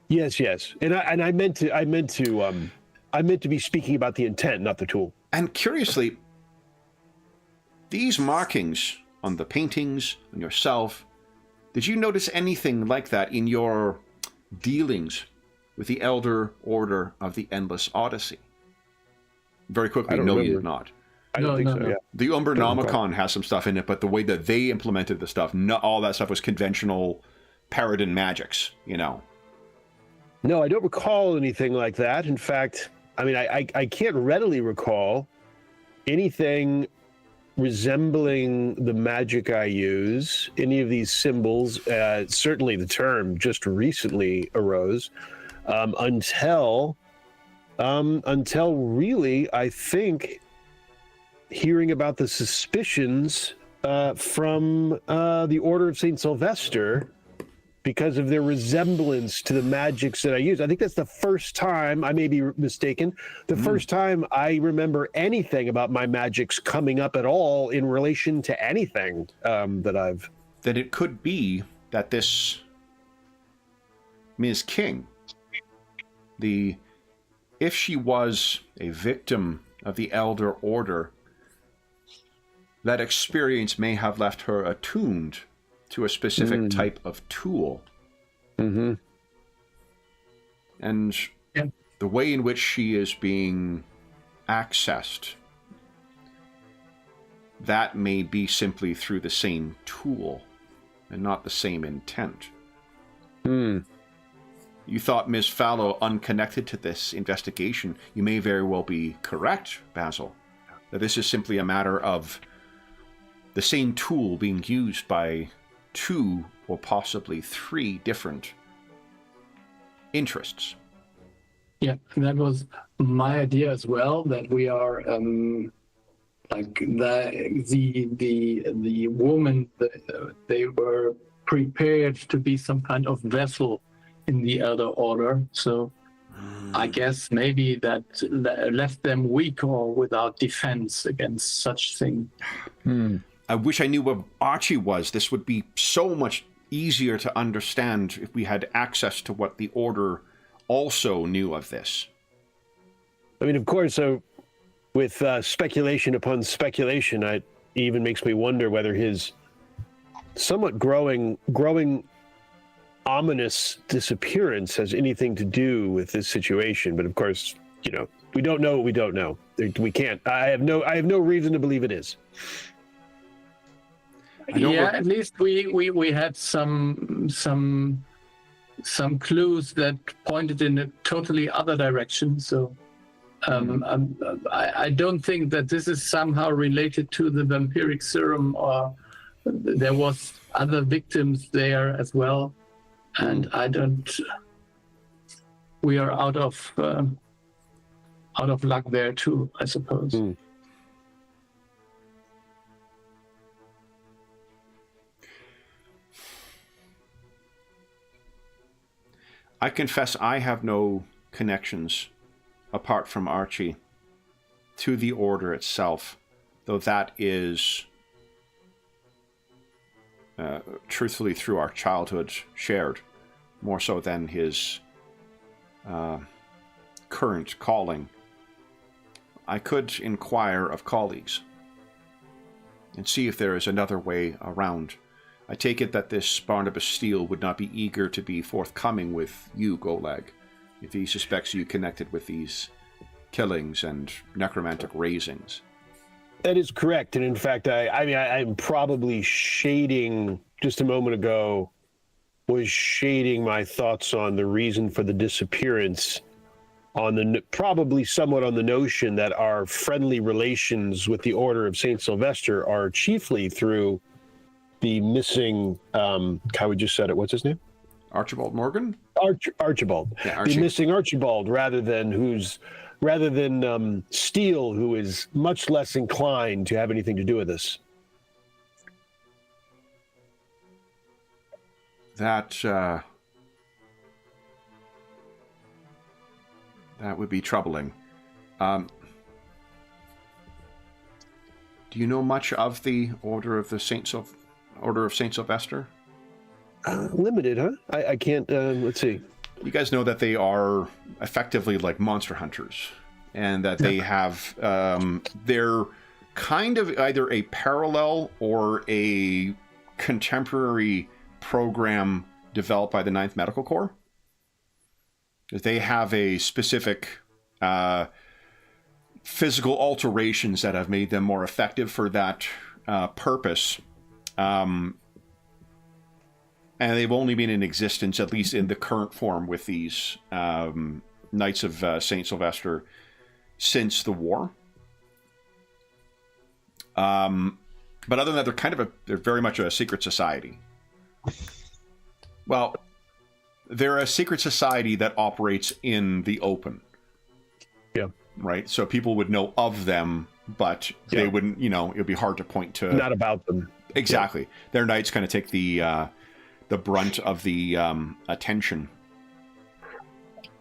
Yes. And I meant to be speaking about the intent, not the tool. And curiously, these markings on the paintings, on yourself, did you notice anything like that in your dealings with the Elder Order of the Endless Odyssey? Very quickly, no, you did not. I don't think so. no. Yeah. The Umbernomicon has some stuff in it, but the way that they implemented the stuff, all that stuff was conventional Paridar magics, you know. No, I don't recall anything like that. In fact, I mean, I can't readily recall anything resembling the magic I use, any of these symbols. Certainly the term just recently arose, until really, I think, hearing about the suspicions from the Order of St. Sylvester because of their resemblance to the magics that I use. I think that's the first time, I may be mistaken, the first time I remember anything about my magics coming up at all in relation to anything that I've... That it could be that this Ms. King, if she was a victim of the Elder Order, that experience may have left her attuned to a specific type of tool. Mm-hmm. And the way in which she is being accessed, that may be simply through the same tool and not the same intent. You thought Ms. Fallow unconnected to this investigation. You may very well be correct, Basil, that this is simply a matter of the same tool being used by 2 or possibly 3 different interests. Yeah, that was my idea as well. That we are like the woman. They were prepared to be some kind of vessel in the Elder Order. So I guess maybe that left them weak or without defense against such thing. I wish I knew what Archie was. This would be so much easier to understand if we had access to what the Order also knew of this. I mean, of course, with speculation upon speculation, it even makes me wonder whether his somewhat growing ominous disappearance has anything to do with this situation. But of course, we don't know what we don't know. We can't. I have no reason to believe it is. Yeah, at least we had some clues that pointed in a totally other direction. So I don't think that this is somehow related to the vampiric serum, or there was other victims there as well. And we are out of luck there too, I suppose. I confess I have no connections apart from Archie to the Order itself, though that is truthfully through our childhood shared, more so than his current calling. I could inquire of colleagues and see if there is another way around. I take it that this Barnabas Steele would not be eager to be forthcoming with you, Golag, if he suspects you connected with these killings and necromantic raisings. That is correct. And in fact, I'm probably shading, just a moment ago, was shading my thoughts on the reason for the disappearance, probably somewhat on the notion that our friendly relations with the Order of St. Sylvester are chiefly through the missing, how we just said it, what's his name? Archibald Morgan? Archibald. Yeah, Archie. The missing Archibald, rather than Steele, who is much less inclined to have anything to do with this. That would be troubling. Do you know much of the Order of St. Sylvester? Limited, huh? I can't. Let's see. You guys know that they are effectively like monster hunters, and that they have they're kind of either a parallel or a contemporary program developed by the 9th Medical Corps. They have a specific physical alterations that have made them more effective for that purpose. And they've only been in existence, at least in the current form, with these Knights of St. Sylvester since the war. But other than that, they're very much a secret society. Well, they're a secret society that operates in the open. Yeah. Right? So people would know of them, but they wouldn't, it would be hard to point to. Not about them. Exactly. Yeah. Their knights kind of take the brunt of the attention.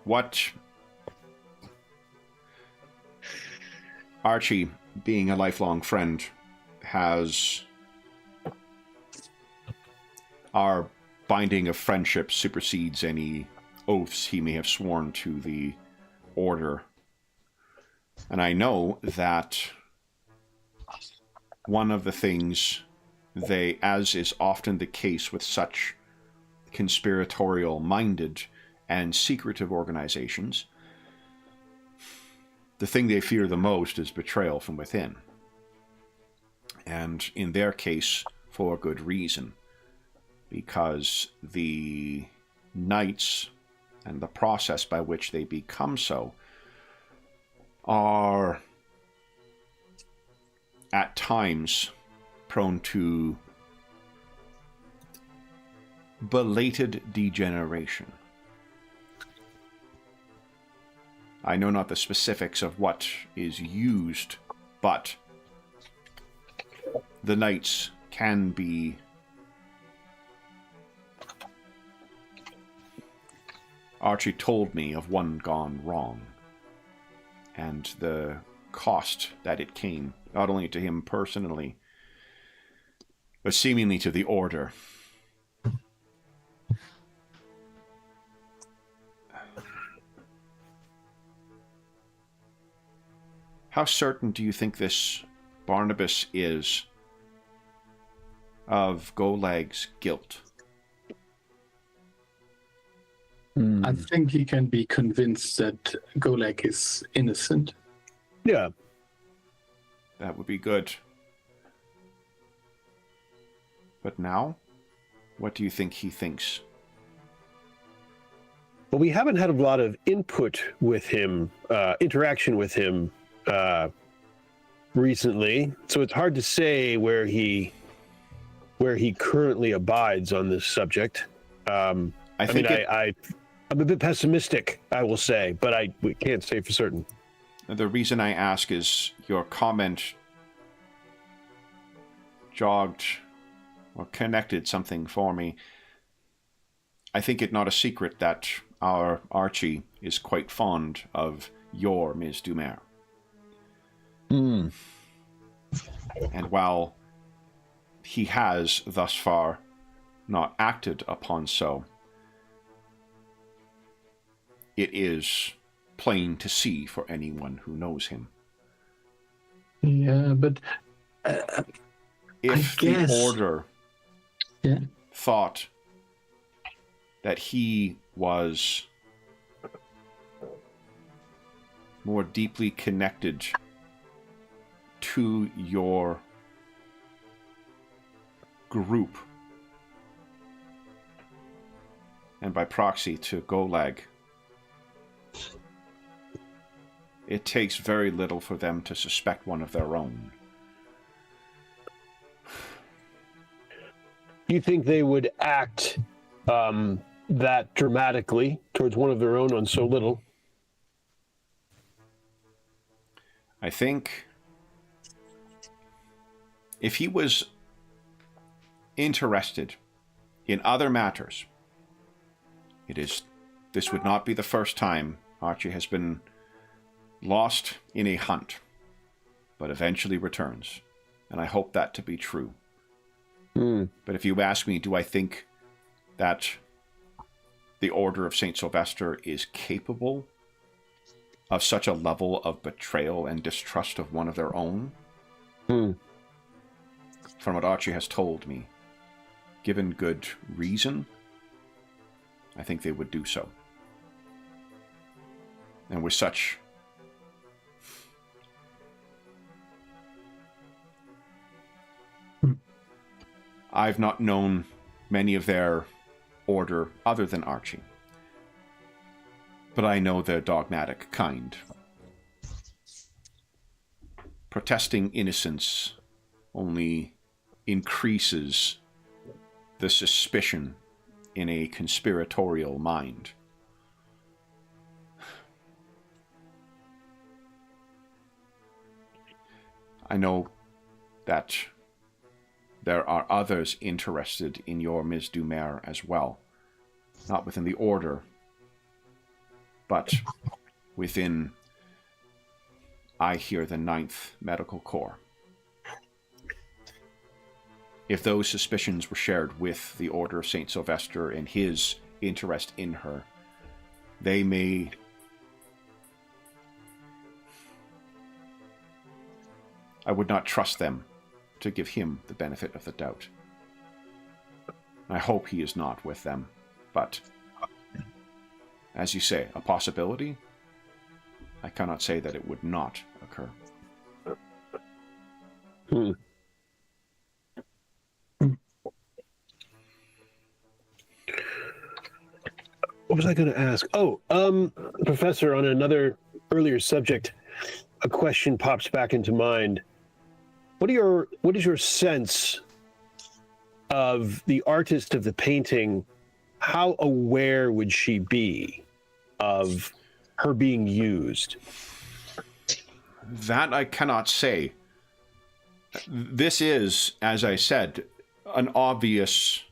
What Archie, being a lifelong friend, has our binding of friendship supersedes any oaths he may have sworn to the Order. And I know that one of the things they, as is often the case with such conspiratorial-minded and secretive organizations, the thing they fear the most is betrayal from within. And in their case, for good reason. Because the knights and the process by which they become so are at times prone to belated degeneration. I know not the specifics of what is used, but the knights can be Archie told me of one gone wrong, and the cost that it came, not only to him personally, but seemingly to the Order. How certain do you think this Barnabas is of Golag's guilt? I think he can be convinced that Golag is innocent. Yeah. That would be good. But now, what do you think he thinks? Well, we haven't had a lot of input with him, interaction with him recently, so it's hard to say where he currently abides on this subject. I'm a bit pessimistic, I will say, but we can't say for certain. The reason I ask is your comment jogged or connected something for me. I think it not a secret that our Archie is quite fond of your Ms. Dumer. And while he has thus far not acted upon so, it is plain to see for anyone who knows him. Yeah, but if I guess the Order thought that he was more deeply connected to your group, and by proxy to Golag, it takes very little for them to suspect one of their own. You think they would act that dramatically towards one of their own on so little? I think if he was interested in other matters, this would not be the first time Archie has been lost in a hunt, but eventually returns. And I hope that to be true. But if you ask me, do I think that the Order of St. Sylvester is capable of such a level of betrayal and distrust of one of their own? From what Archie has told me, given good reason, I think they would do so. And with such I've not known many of their order other than Archie, but I know their dogmatic kind. Protesting innocence only increases the suspicion in a conspiratorial mind. I know that there are others interested in your Ms. Dumer as well. Not within the Order, but within, I hear, the 9th Medical Corps. If those suspicions were shared with the Order of St. Sylvester and his interest in her, they may I would not trust them to give him the benefit of the doubt. I hope he is not with them, but as you say, a possibility, I cannot say that it would not occur. What was I going to ask? Professor, on another earlier subject, a question pops back into mind. What is your sense of the artist of the painting? How aware would she be of her being used? That I cannot say. This is, as I said, an obvious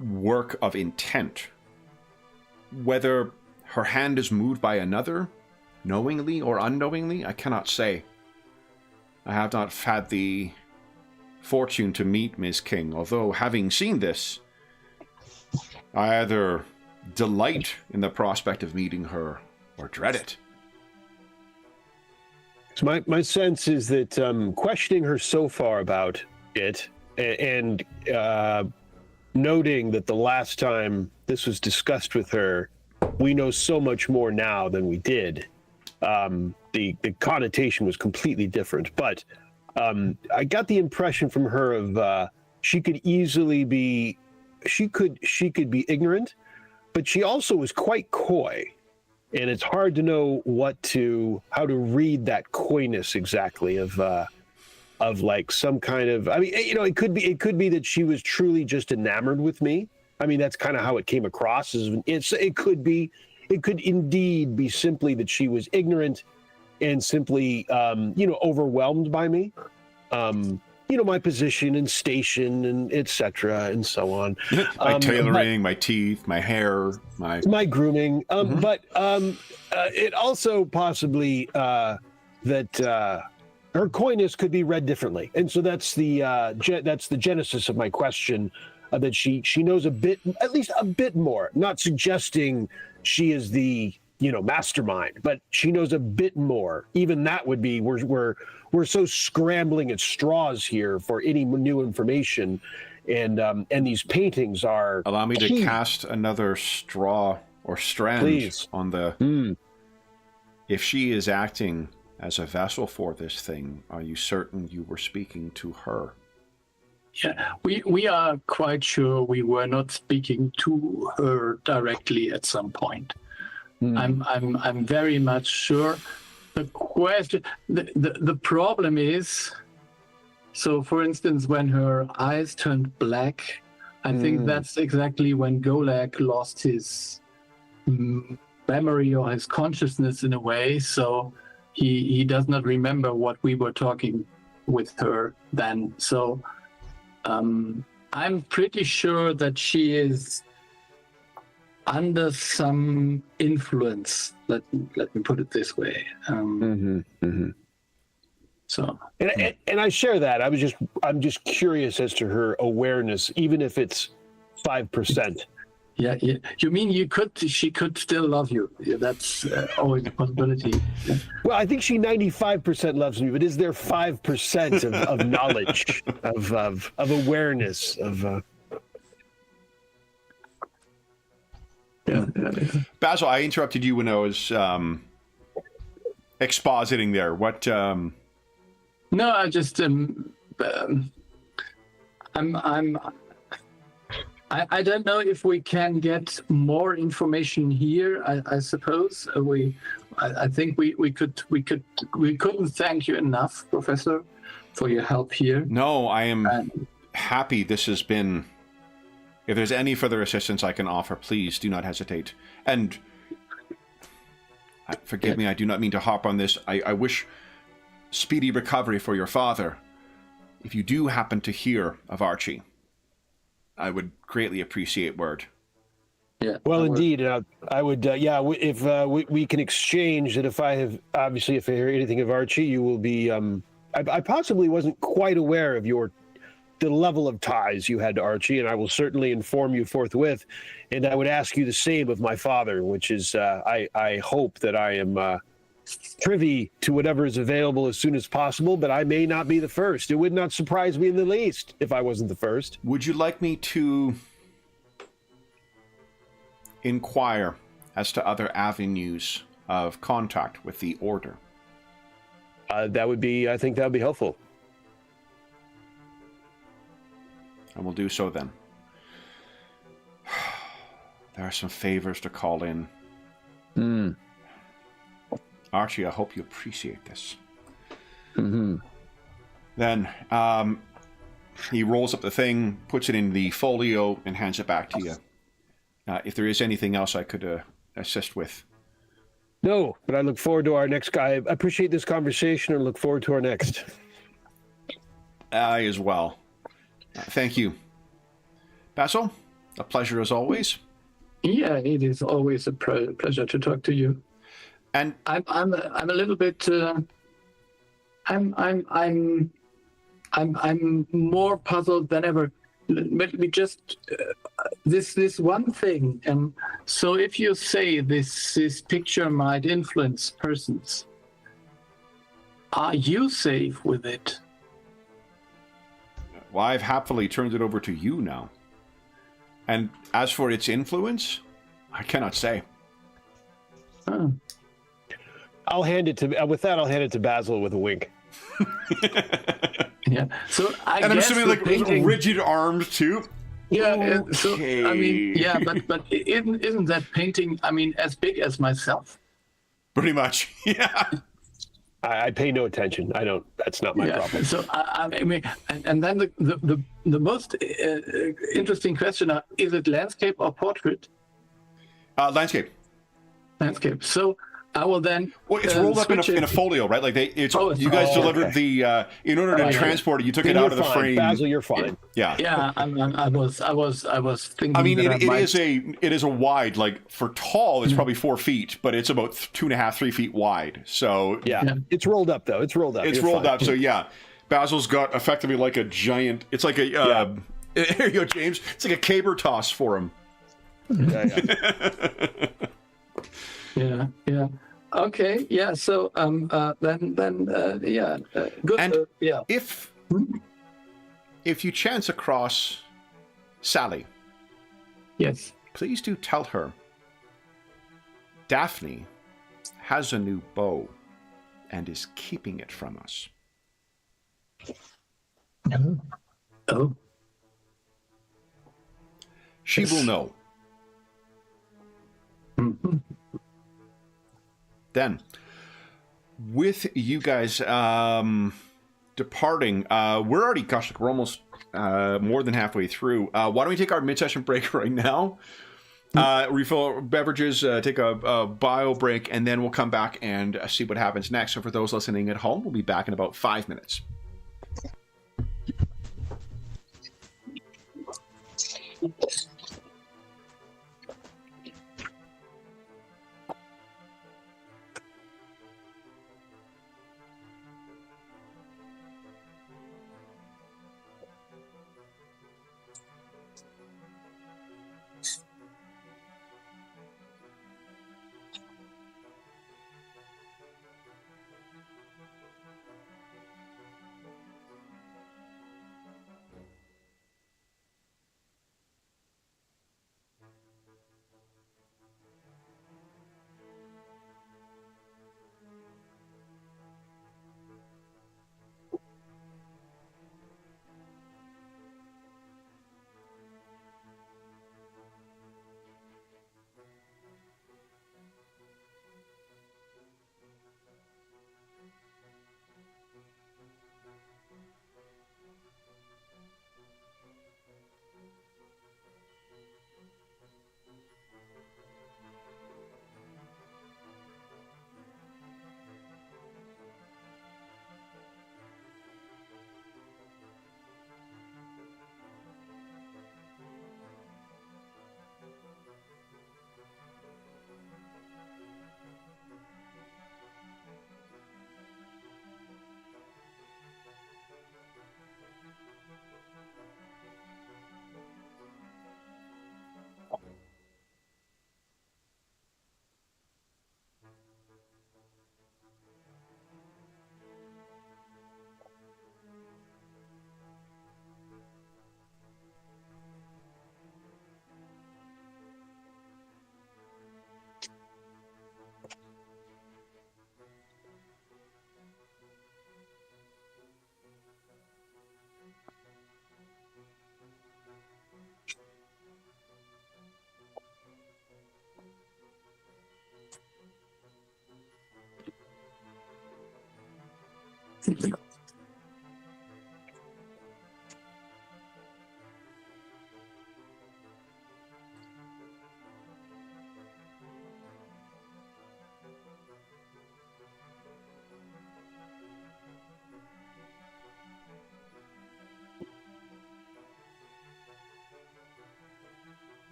work of intent. Whether her hand is moved by another, knowingly or unknowingly, I cannot say. I have not had the fortune to meet Ms. King, although having seen this, I either delight in the prospect of meeting her or dread it. So my sense is that questioning her so far about it and noting that the last time this was discussed with her, we know so much more now than we did. The connotation was completely different, but I got the impression from her of she could easily be, she could be ignorant, but she also was quite coy. And it's hard to know how to read that coyness exactly of like some kind of, I mean, you know, it could be that she was truly just enamored with me. I mean, that's kind of how it came across. It could indeed be simply that she was ignorant and simply, overwhelmed by me. My position and station and etc. and so on. My tailoring, my teeth, my hair, my grooming. But it also possibly that her coyness could be read differently, and so that's the genesis of my question. That she knows a bit, at least a bit more. Not suggesting she is the mastermind, but she knows a bit more. Even that would be we're so scrambling at straws here for any new information, and these paintings are. Allow me key. to cast another straw or strand Please. on the. If she is acting as a vessel for this thing, are you certain you were speaking to her? Yeah, we are quite sure we were not speaking to her directly at some point. I'm very much sure. The question, the problem is, so for instance, when her eyes turned black, I think that's exactly when Golak lost his memory or his consciousness in a way. So he does not remember what we were talking with her then. So I'm pretty sure that she is under some influence. Let me put it this way. So, and I share that. I'm just curious as to her awareness, even if it's 5%. Yeah. You mean she could still love you? Yeah, that's always a possibility. Yeah. Well, I think she 95% loves me, but is there 5% of knowledge, of awareness, of? Yeah. Basil, I interrupted you when I was expositing there. What? No, I just I don't know if we can get more information here. I suppose I think we couldn't thank you enough, Professor, for your help here. No, I am happy this has been. If there's any further assistance I can offer, please do not hesitate. And forgive me, I do not mean to harp on this. I wish speedy recovery for your father. If you do happen to hear of Archie, I would greatly appreciate word. Yeah. Well, indeed, I would. If we can exchange that. If I hear anything of Archie, you will be. I possibly wasn't quite aware of the level of ties you had to Archie, and I will certainly inform you forthwith. And I would ask you the same of my father, which is I hope that I am privy to whatever is available as soon as possible, but I may not be the first. It would not surprise me in the least if I wasn't the first. Would you like me to inquire as to other avenues of contact with the Order? I think that would be helpful. I will do so then. There are some favors to call in. Archie, I hope you appreciate this. Then he rolls up the thing, puts it in the folio, and hands it back to you. If there is anything else I could assist with, No, but I look forward to our next guy. I appreciate this conversation and look forward to our next. I as well. Thank you. Basil, a pleasure as always. Yeah, it is always a pleasure to talk to you. And I'm a little bit. I'm more puzzled than ever. Let me just this one thing. So if you say this picture might influence persons, are you safe with it? well, I've happily turned it over to you now. And as for its influence, I cannot say. Oh. I'll hand it to. With that, I'll hand it to Basil with a wink. Yeah. So And I'm guess assuming the like painting, rigid arms too. Yeah. So I Okay. mean, yeah, but isn't that painting? I mean, as big as myself. Pretty much. Yeah. I pay no attention. I don't. That's not my problem. So I mean, and then the most interesting question: is it landscape or portrait? Landscape. Landscape. So I will then. Well, it's rolled up in switch a it. folio, right? Like you guys oh, delivered okay. the in order to yeah. transport it, you took Then it out you're of the fine. frame. Basil, you're fine. Yeah. Yeah, I was thinking. I mean, that it is a wide, like for tall, it's probably 4 feet, but it's about 2.5, 3 feet wide. So Yeah. It's rolled up though. It's rolled up. it's You're rolled fine. up. So yeah, Basil's got effectively like a giant. It's like a. Here you go, James. It's like a caber toss for him. Yeah. Yeah. Okay. Yeah. So yeah. Good. And yeah. if you chance across Sally, Yes. please do tell her Daphne has a new bow and is keeping it from us. No. Oh. She will know. Mhm. Then, with you guys departing, we're already, gosh, we're almost more than halfway through. Why don't we take our mid-session break right now? Refill beverages, take a bio break, and then we'll come back and see what happens next. So for those listening at home, we'll be back in about 5 minutes.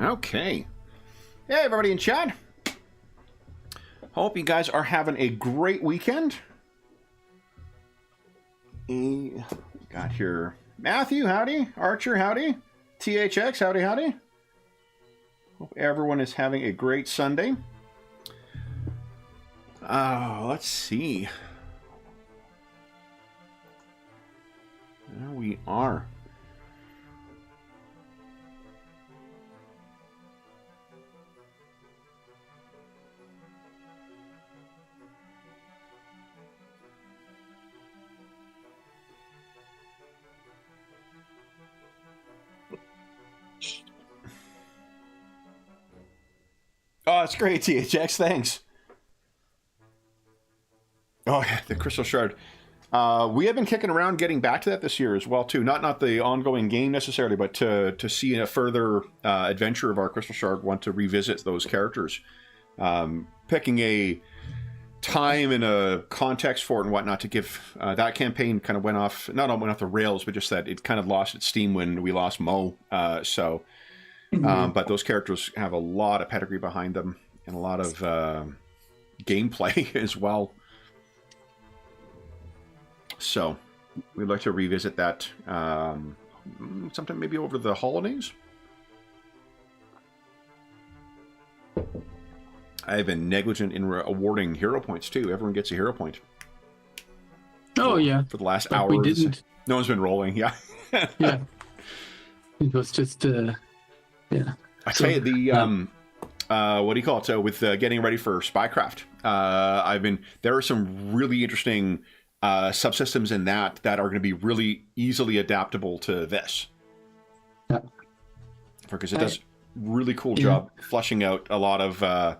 Okay. Hey, everybody in chat. Hope you guys are having a great weekend. Got here Matthew, howdy. Archer, howdy. THX, howdy, howdy. Hope everyone is having a great Sunday. Let's see. There we are. Oh, that's great, THX. Thanks. Oh, yeah, the Crystal Shard. We have been kicking around getting back to that this year as well, too. Not the ongoing game necessarily, but to see a further adventure of our Crystal Shard, want to revisit those characters. Picking a time and a context for it and whatnot to give that campaign kind of went off, not went off the rails, but just that it kind of lost its steam when we lost Mo. But those characters have a lot of pedigree behind them and a lot of gameplay as well. So we'd like to revisit that sometime maybe over the holidays. I have been negligent in awarding hero points too. Everyone gets a hero point. Oh, yeah. For the last But hour. we didn't. No one's been rolling, yeah. Yeah. It was just, yeah. I tell you, the what do you call it? With getting ready for Spycraft, there are some really interesting subsystems in that are going to be really easily adaptable to this. Yeah. Because it does really cool job fleshing out a lot of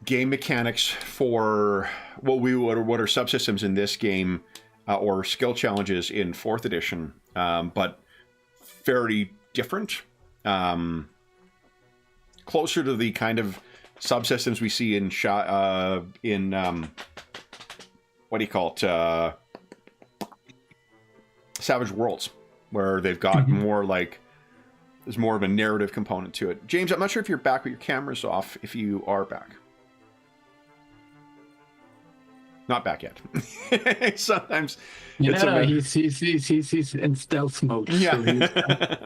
game mechanics for what are subsystems in this game or skill challenges in 4th edition, but very different. Closer to the kind of subsystems we see in what do you call it? Savage Worlds, where they've got more like there's more of a narrative component to it. James, I'm not sure if you're back, but your camera's off. If you are back, not back yet. Sometimes, he's in stealth mode. Yeah.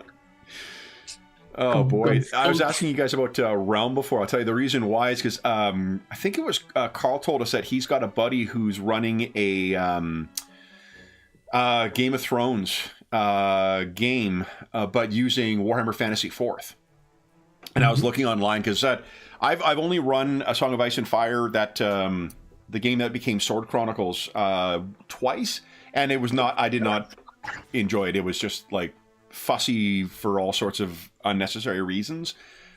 So oh boy, I was asking you guys about Realm before. I'll tell you the reason why is because I think it was Carl told us that he's got a buddy who's running a Game of Thrones game, but using Warhammer Fantasy 4th. And I was looking online because I've only run A Song of Ice and Fire, that the game that became Sword Chronicles, twice, and it was not. I did not enjoy it. It was just like fussy for all sorts of unnecessary reasons.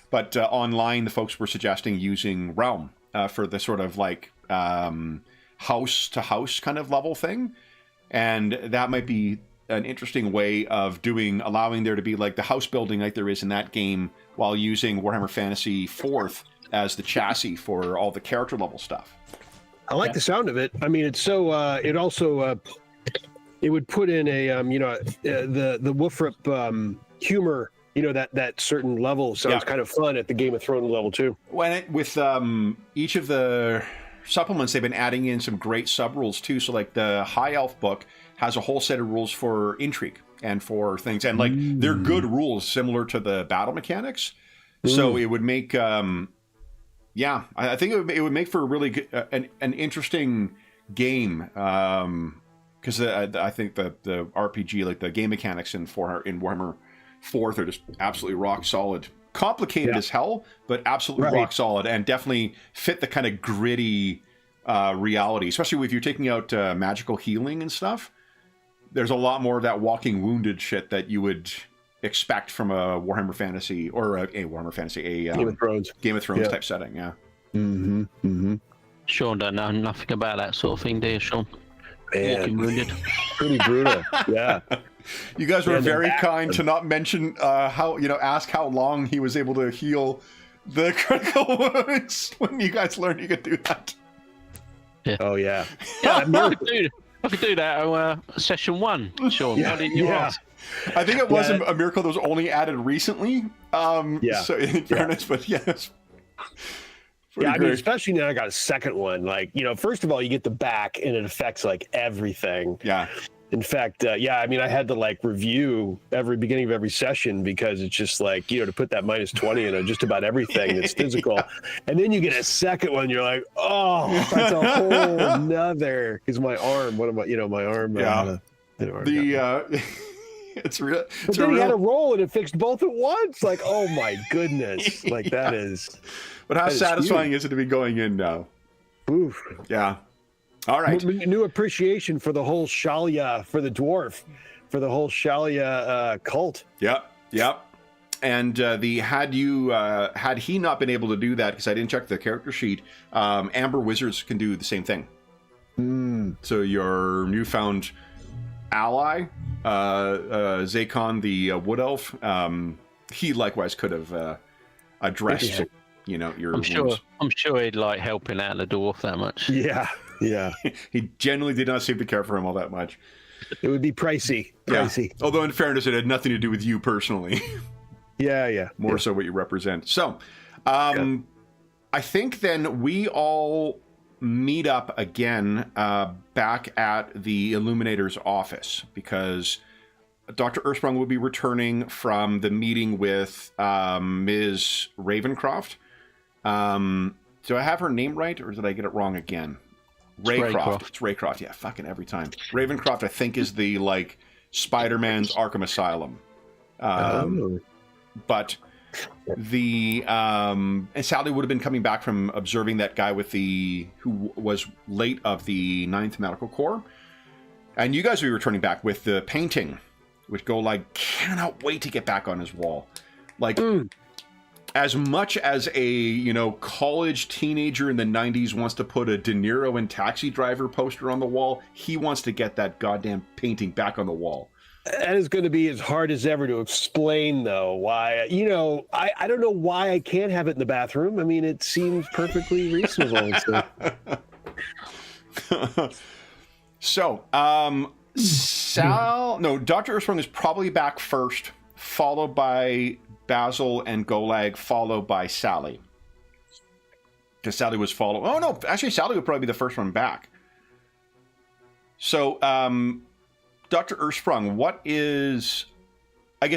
But online, the folks were suggesting using Realm for the sort of like house to house kind of level thing, and that might be an interesting way of allowing there to be like the house building like there is in that game, while using Warhammer Fantasy 4th as the chassis for all the character level stuff. I like the sound of it. I mean, it's so. It also it would put in a the Wolfrip humor. That certain level sounds kind of fun at the Game of Thrones level too. With each of the supplements, they've been adding in some great sub rules too. So like the High Elf book has a whole set of rules for intrigue and for things, and like they're good rules similar to the battle mechanics. So it would make I think it would make for a really good, an interesting game, because I think the RPG, like the game mechanics in Warhammer 4th, are just absolutely rock solid. Complicated as hell, but absolutely rock solid, and definitely fit the kind of gritty reality, especially if you're taking out magical healing and stuff. There's a lot more of that walking wounded shit that you would expect from a Warhammer Fantasy or a Warhammer Fantasy, Game of Thrones type setting. Yeah. Sean don't know nothing about that sort of thing, do you, Sean? Man, walking wounded. Pretty brutal. Yeah. You guys were very kind to not mention ask how long he was able to heal the critical wounds when you guys learned you could do that. Yeah. Oh yeah. Yeah, I could do that. Session 1, Sean. Why didn't you ask? I think it was a miracle that was only added recently. So in fairness, but yes. Yeah, I mean, especially now I got a second one. Like, first of all, you get the back and it affects like everything. Yeah. In fact, I mean, I had to like review every beginning of every session because it's just like, to put that -20 in just about everything that's physical. Yeah. And then you get a second one, you're like, oh, that's a whole nother, because my arm, my arm. Yeah. It's real. But then he had a roll and it fixed both at once. Like, oh my goodness. Like that is. But how satisfying is it to be going in now? Oof. Yeah. All right. New appreciation for the whole Shalya, for the dwarf, for the whole Shalya cult. Yep. And had he not been able to do that, because I didn't check the character sheet, Amber Wizards can do the same thing. So your newfound ally, Zakon the Wood Elf, he likewise could have addressed, your wounds. I'm sure he'd like helping out the dwarf that much. Yeah. He generally did not seem to care for him all that much. It would be pricey. Yeah. Although in fairness, it had nothing to do with you personally. Yeah. More so what you represent. So, I think then we all meet up again back at the Illuminator's office, because Dr. Earthsprung will be returning from the meeting with Ms. Ravencroft. Do I have her name right, or did I get it wrong again? Raycroft. It's Raycroft. Yeah, fucking every time. Ravencroft, I think, is the Spider-Man's Arkham Asylum. But the and Sally would have been coming back from observing that guy who was late of the 9th Medical Corps, and you guys will be returning back with the painting, which cannot wait to get back on his wall, As much as a college teenager in the 90s wants to put a De Niro and Taxi Driver poster on the wall, he wants to get that goddamn painting back on the wall. That is going to be as hard as ever to explain, though, why, I don't know why I can't have it in the bathroom. I mean, it seems perfectly reasonable. So, Dr. Earthsprung is probably back first, followed by Basil and Golag, followed by Sally. Because Sally was followed. Oh, no, actually, Sally would probably be the first one back. So, Dr. Earthsprung,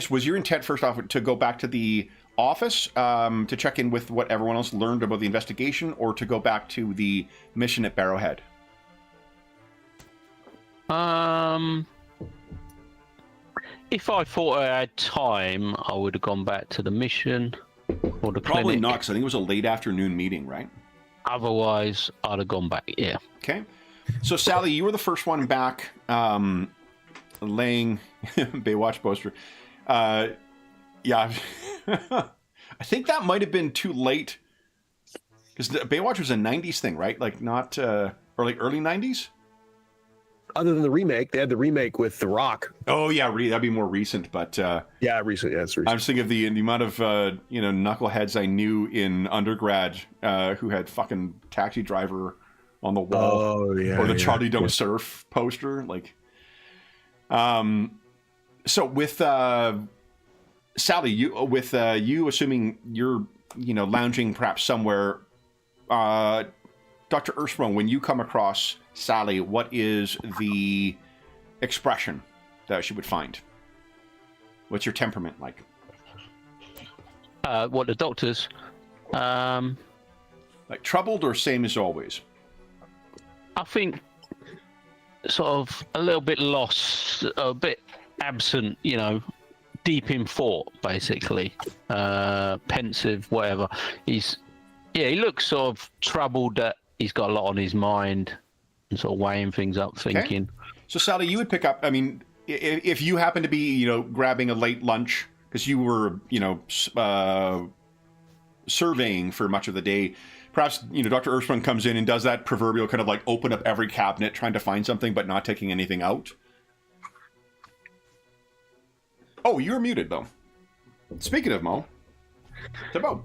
was your intent first off to go back to the office to check in with what everyone else learned about the investigation, or to go back to the mission at Barrowhead? If I thought I had time, I would have gone back to the mission or the Probably clinic. not, because I think it was a late afternoon meeting, right? Otherwise, I'd have gone back, yeah. Okay. So, Sally, you were the first one back, laying Baywatch poster. Yeah. I think that might have been too late, because Baywatch was a 90s thing, right? Not early 90s? Other than the remake, they had the remake with The Rock. Oh yeah, that'd be more recent, but recent. Yeah, it's recent. I'm just thinking of the amount of knuckleheads I knew in undergrad who had fucking Taxi Driver on the wall, or the Charlie Don't Surf poster. So with Sally, you assuming you're lounging perhaps somewhere, Dr. Earthsprung, when you come across Sally, what is the expression that she would find? What's your temperament like? What the doctors? Troubled or same as always? I think sort of a little bit lost, a bit absent, deep in thought, basically. Pensive, whatever. He looks sort of troubled that he's got a lot on his mind and sort of weighing things up, thinking. Okay. So, Sally, you would pick up, if you happen to be, grabbing a late lunch, because you were, surveying for much of the day, perhaps, Dr. Earthsprung comes in and does that proverbial kind of open up every cabinet, trying to find something, but not taking anything out. Oh, you're muted, Mo. Speaking of Mo, to Mo.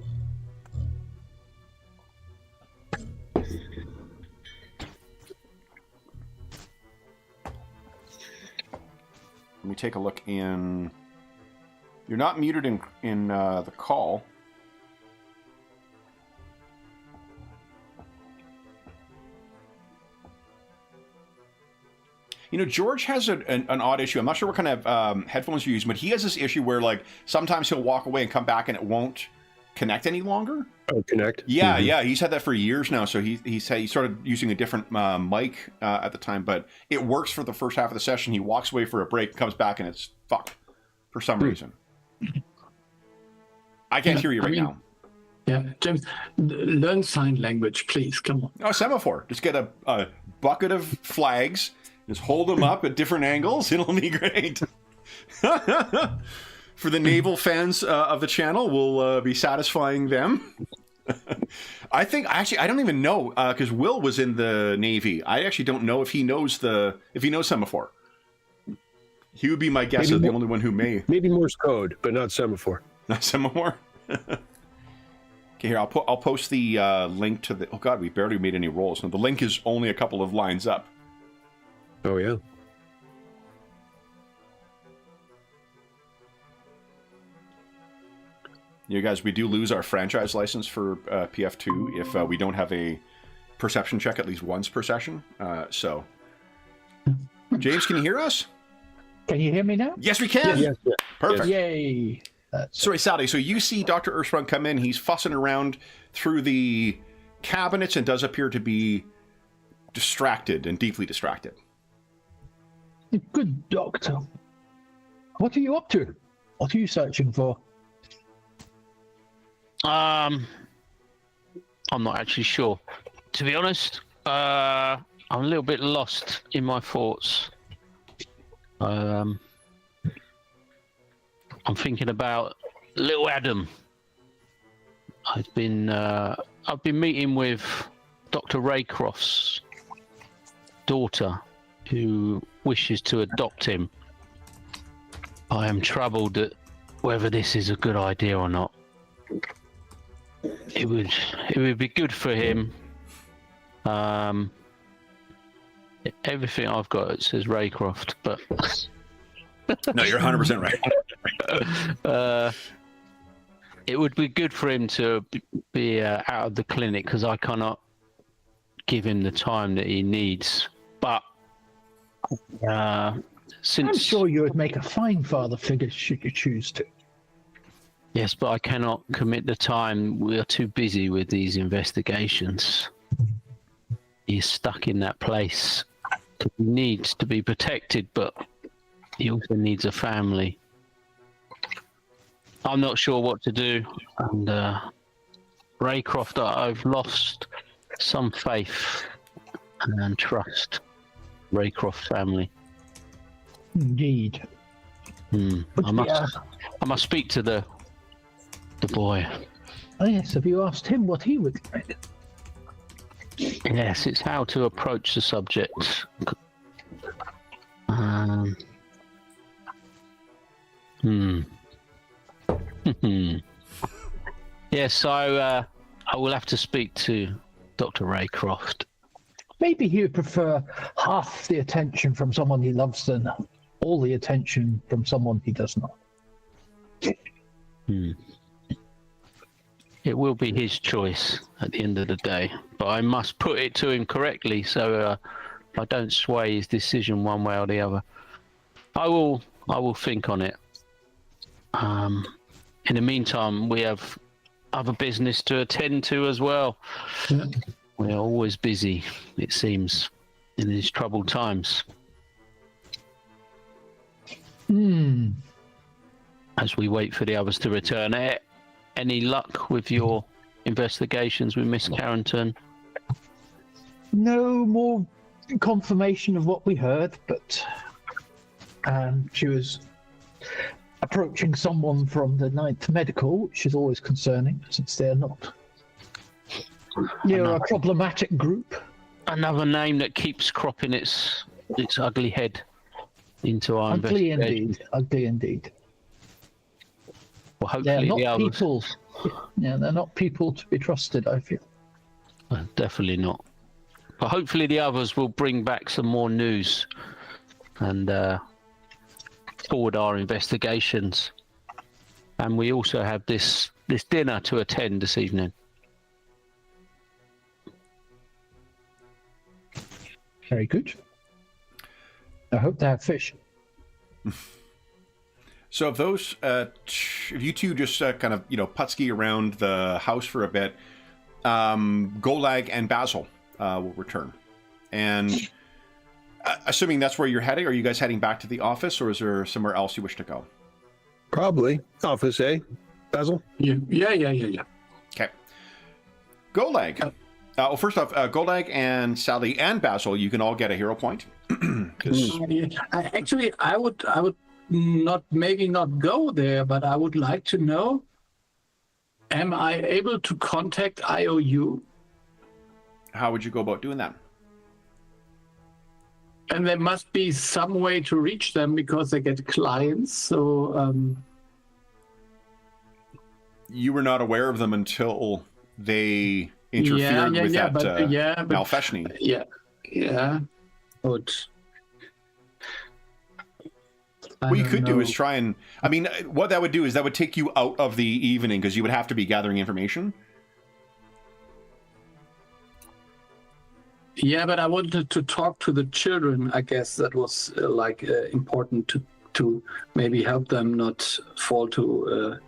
me take a look in... You're not muted in the call. You know, George has an odd issue. I'm not sure what kind of headphones you use, but he has this issue where, like, sometimes he'll walk away and come back and it won't connect any longer. Oh, connect? Yeah, yeah. He's had that for years now. So he started using a different mic at the time, but it works for the first half of the session. He walks away for a break, comes back, and it's fucked for some reason. I can't hear you right now. Yeah, James, learn sign language, please. Come on. Oh, semaphore. Just get a bucket of flags. Just hold them up at different angles. It'll be great. For the naval fans of the channel, we'll be satisfying them. I don't even know, because Will was in the Navy. I actually don't know if he knows semaphore. He would be my guess of the only one who may. Maybe Morse code, but not semaphore. Not semaphore? Okay, here, I'll post the link to the... Oh, God, we barely made any rolls. No, the link is only a couple of lines up. Oh, yeah. You guys, we do lose our franchise license for PF2 if we don't have a perception check at least once per session. So, James, can you hear us? Can you hear me now? Yes, we can. Yes. Perfect. Yay. Sorry, Sally. So you see Dr. Ursprung come in. He's fussing around through the cabinets and does appear to be distracted and deeply distracted. Good doctor. What are you up to? What are you searching for? I'm not actually sure. To be honest, I'm a little bit lost in my thoughts. I'm thinking about little Adam. I've been meeting with Dr. Raycroft's daughter, who wishes to adopt him. I am troubled at whether this is a good idea or not. It would be good for him. Everything I've got says Raycroft, but No, you're 100% right. It would be good for him to be out of the clinic, because I cannot give him the time that he needs. But since I'm sure you would make a fine father figure should you choose to. Yes, but I cannot commit the time. We are too busy with these investigations. He's stuck in that place. He needs to be protected, but he also needs a family. I'm not sure what to do. And Raycroft, I've lost some faith and trust. Raycroft family. Indeed. I must speak to the boy. Oh yes, have you asked him what he would like? Yes, it's how to approach the subject. Yes, so I will have to speak to Dr. Raycroft. Maybe he would prefer half the attention from someone he loves than all the attention from someone he does not. It will be his choice at the end of the day, but I must put it to him correctly so I don't sway his decision one way or the other. I will think on it. In the meantime, we have other business to attend to as well. Yeah. We are always busy, it seems, in these troubled times. As we wait for the others to return. Any luck with your investigations with Miss Carrington? No more confirmation of what we heard, but she was approaching someone from the 9th Medical, which is always concerning, since they're not near a problematic group. Another name that keeps cropping its ugly head into our Ugly investigation. indeed. Ugly indeed. Well, They're hopefully not the others. people. Yeah, they're not people to be trusted, I feel. Well, definitely not. But hopefully the others will bring back some more news and forward our investigations. And we also have this dinner to attend this evening. Very good. I hope they have fish. So if those, if you two just kind of, putski around the house for a bit, Golag and Basil will return. And assuming that's where you're heading, are you guys heading back to the office, or is there somewhere else you wish to go? Probably office, eh, Basil? Yeah. Okay. Golag. Well, first off, Golag and Sally and Basil, you can all get a hero point. Actually, I would not go there, but I would like to know: am I able to contact IOU? How would you go about doing that? And there must be some way to reach them because they get clients. So you were not aware of them until they interfered with that Malfeshny. Yeah. But what you could do is try and, what that would do is that would take you out of the evening because you would have to be gathering information. Yeah, but I wanted to talk to the children. I guess that was important to maybe help them not fall to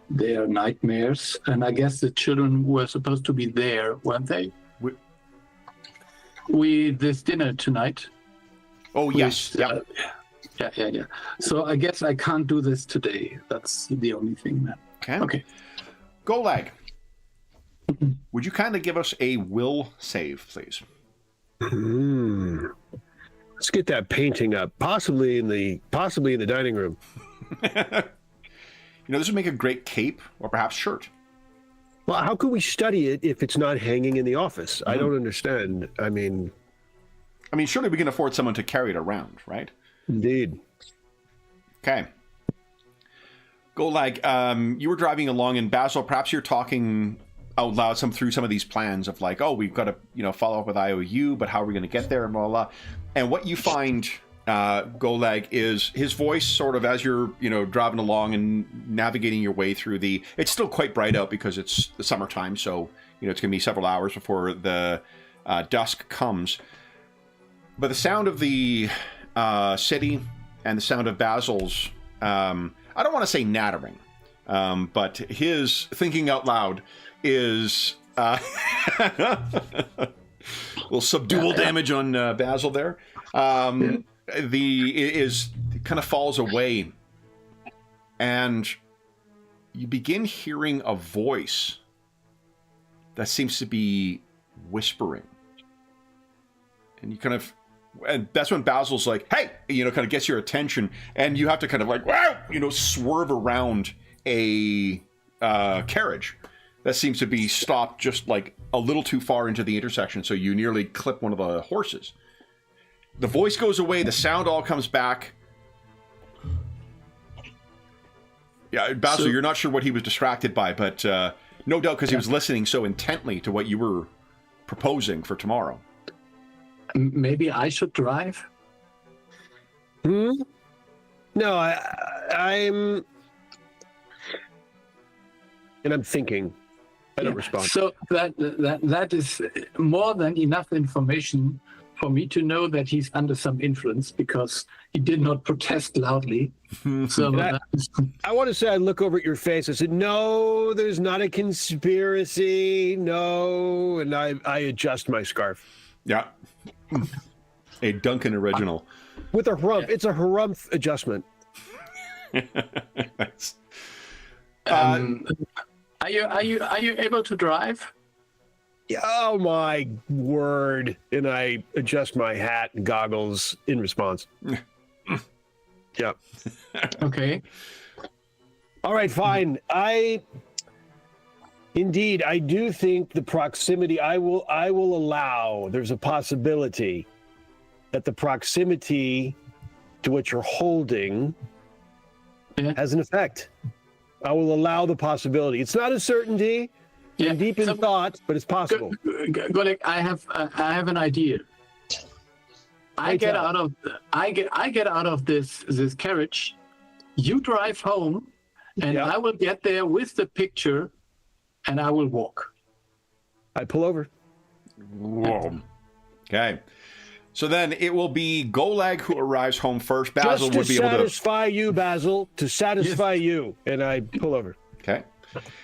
their nightmares. And I guess the children were supposed to be there, weren't they? This dinner tonight. Oh, yes. Yeah. So I guess I can't do this today. That's the only thing, man. Okay. Golag, would you kindly give us a will save, please? Let's get that painting up, possibly in the dining room. This would make a great cape or perhaps shirt. Well, how could we study it if it's not hanging in the office? I don't understand. I mean, surely we can afford someone to carry it around, right? Indeed. Okay. Golag, you were driving along, and Basil, perhaps you're talking out loud through some of these plans of we've got to follow up with IOU, but how are we going to get there, and blah, blah, blah. And what you find, Golag, is his voice sort of as you're driving along and navigating your way through it's still quite bright out because it's the summertime, so it's going to be several hours before the dusk comes. But the sound of the city and the sound of Basil's I don't want to say nattering, but his thinking out loud is little subdual damage on Basil there. It kind of falls away, and you begin hearing a voice that seems to be whispering, and that's when Basil's like, "Hey!" kind of gets your attention, and you have to kind of wow, swerve around a carriage that seems to be stopped just a little too far into the intersection, so you nearly clip one of the horses. The voice goes away, the sound all comes back. Yeah, Basil, you're not sure what he was distracted by, but no doubt because he was listening so intently to what you were proposing for tomorrow. Maybe I should drive? No, I'm thinking. I don't respond. So that is more than enough information for me to know that he's under some influence because he did not protest loudly. So I want to say I look over at your face. I said, "No, there's not a conspiracy. No," and I adjust my scarf. Yeah, a Duncan original with a harumph. Yeah. It's a harumph adjustment. Nice. Are you able to drive? Oh my word! And I adjust my hat and goggles in response. Yep. Okay. All right, fine. I do think the proximity. I will allow. There's a possibility that the proximity to what you're holding has an effect. I will allow the possibility. It's not a certainty. I'm deep in thought, but it's possible. Golek, I have an idea. I get out of this carriage You drive home, and Yeah. I will get there with the picture, and I will walk. I pull over. Whoa. Okay. So then it will be Golag who arrives home first. Basil Just to would be able to. satisfy you, Basil. To satisfy you, and I pull over. Okay.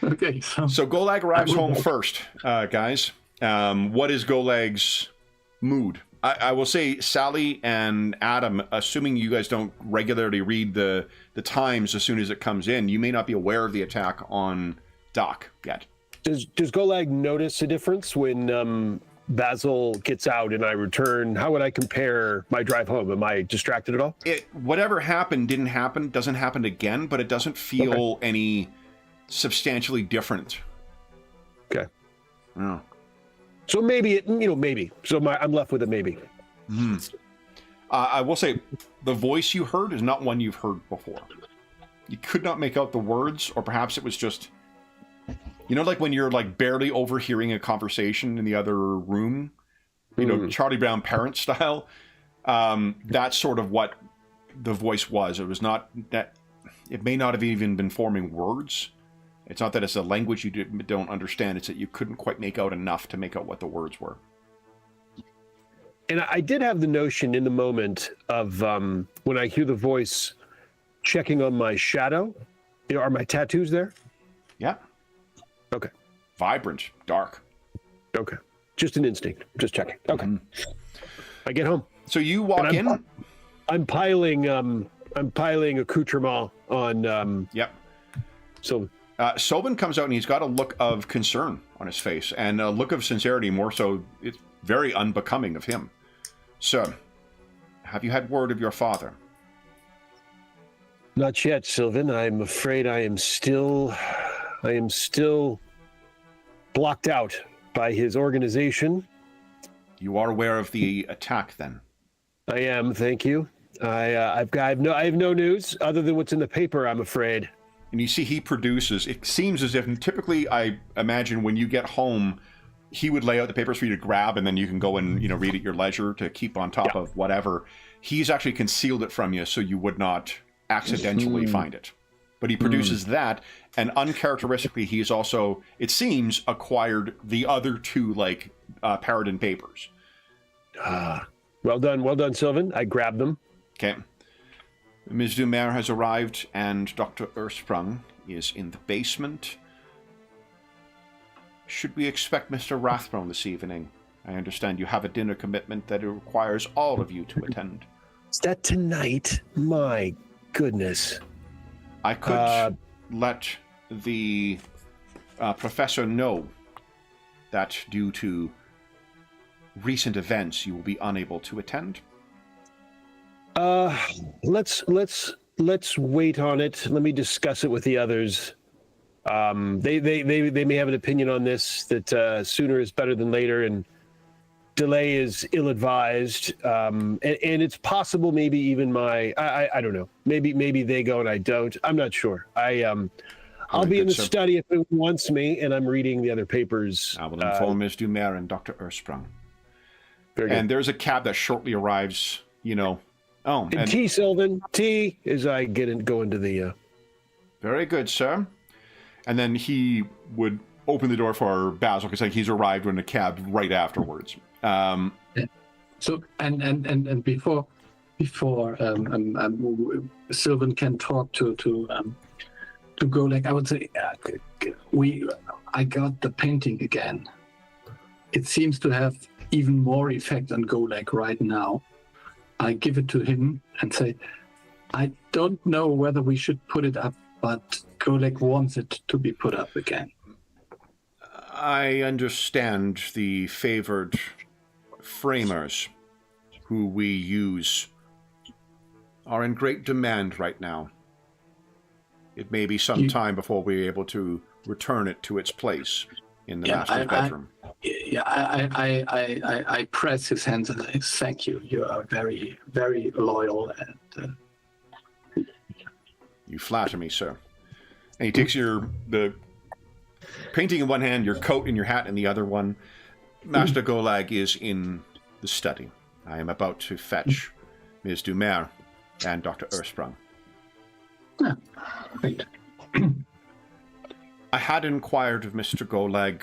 Okay, So Golag arrives home first, guys. What is Golag's mood? I will say Sally and Adam, assuming you guys don't regularly read the Times as soon as it comes in, you may not be aware of the attack on Doc yet. Does Golag notice a difference when Basil gets out and I return? How would I compare my drive home? Am I distracted at all? Whatever happened didn't happen, doesn't happen again, but it doesn't feel any substantially different. Okay. Oh. So maybe maybe. So I'm left with a maybe. I will say, the voice you heard is not one you've heard before. You could not make out the words, or perhaps it was just, like when you're like barely overhearing a conversation in the other room, Charlie Brown parent style. That's sort of what the voice was. It was not that. It may not have even been forming words. It's not that it's a language you don't understand. It's that you couldn't quite make out enough to make out what the words were. And I did have the notion in the moment of when I hear the voice checking on my shadow. Are my tattoos there? Yeah. Okay. Vibrant, dark. Okay. Just an instinct. Just checking. Okay. I get home. So you walk in. I'm piling accoutrement on. Yep. So. Sylvan comes out and he's got a look of concern on his face and a look of sincerity, more so it's very unbecoming of him. Sir, have you had word of your father? Not yet, Sylvan. I'm afraid I am still blocked out by his organization. You are aware of the attack then? I am, thank you. I have no news other than what's in the paper, I'm afraid. And you see he produces, it seems as if, and typically I imagine when you get home, he would lay out the papers for you to grab and then you can go and, read at your leisure to keep on top of whatever. He's actually concealed it from you so you would not accidentally find it. But he produces that, and uncharacteristically, he's also, it seems, acquired the other two, Paridar papers. Well done, Sylvan. I grabbed them. Okay. Ms. Dumer has arrived, and Dr. Ersprung is in the basement. Should we expect Mr. Rathbone this evening? I understand you have a dinner commitment that it requires all of you to attend. Is that tonight? My goodness. I could let the professor know that due to recent events, you will be unable to attend. Let's wait on it. Let me discuss it with the others. They may have an opinion on this that sooner is better than later, and delay is ill-advised. And it's possible maybe even I don't know. Maybe they go and I don't. I'm not sure. I'll be in the study if it wants me, and I'm reading the other papers. I will inform Ms. Dumer and Dr. Ersprung. Very good. And there's a cab that shortly arrives, Oh, and tea, Sylvan. Tea, as I go into the... Very good, sir. And then he would open the door for Basil, because he's arrived in a cab right afterwards. So, and before Sylvan can talk to Golag, I would say, I got the painting again. It seems to have even more effect on Golag right now. I give it to him and say, I don't know whether we should put it up, but Golag wants it to be put up again. I understand the favored framers who we use are in great demand right now. It may be some time before we're able to return it to its place in the master's bedroom. I press his hands and I say, thank you. You are very, very loyal. And you flatter me, sir. And he takes the painting in one hand, your coat and your hat in the other one. Master Golag is in the study. I am about to fetch Ms. Dumer and Dr. Ersprung. Right. I had inquired of Master Golag,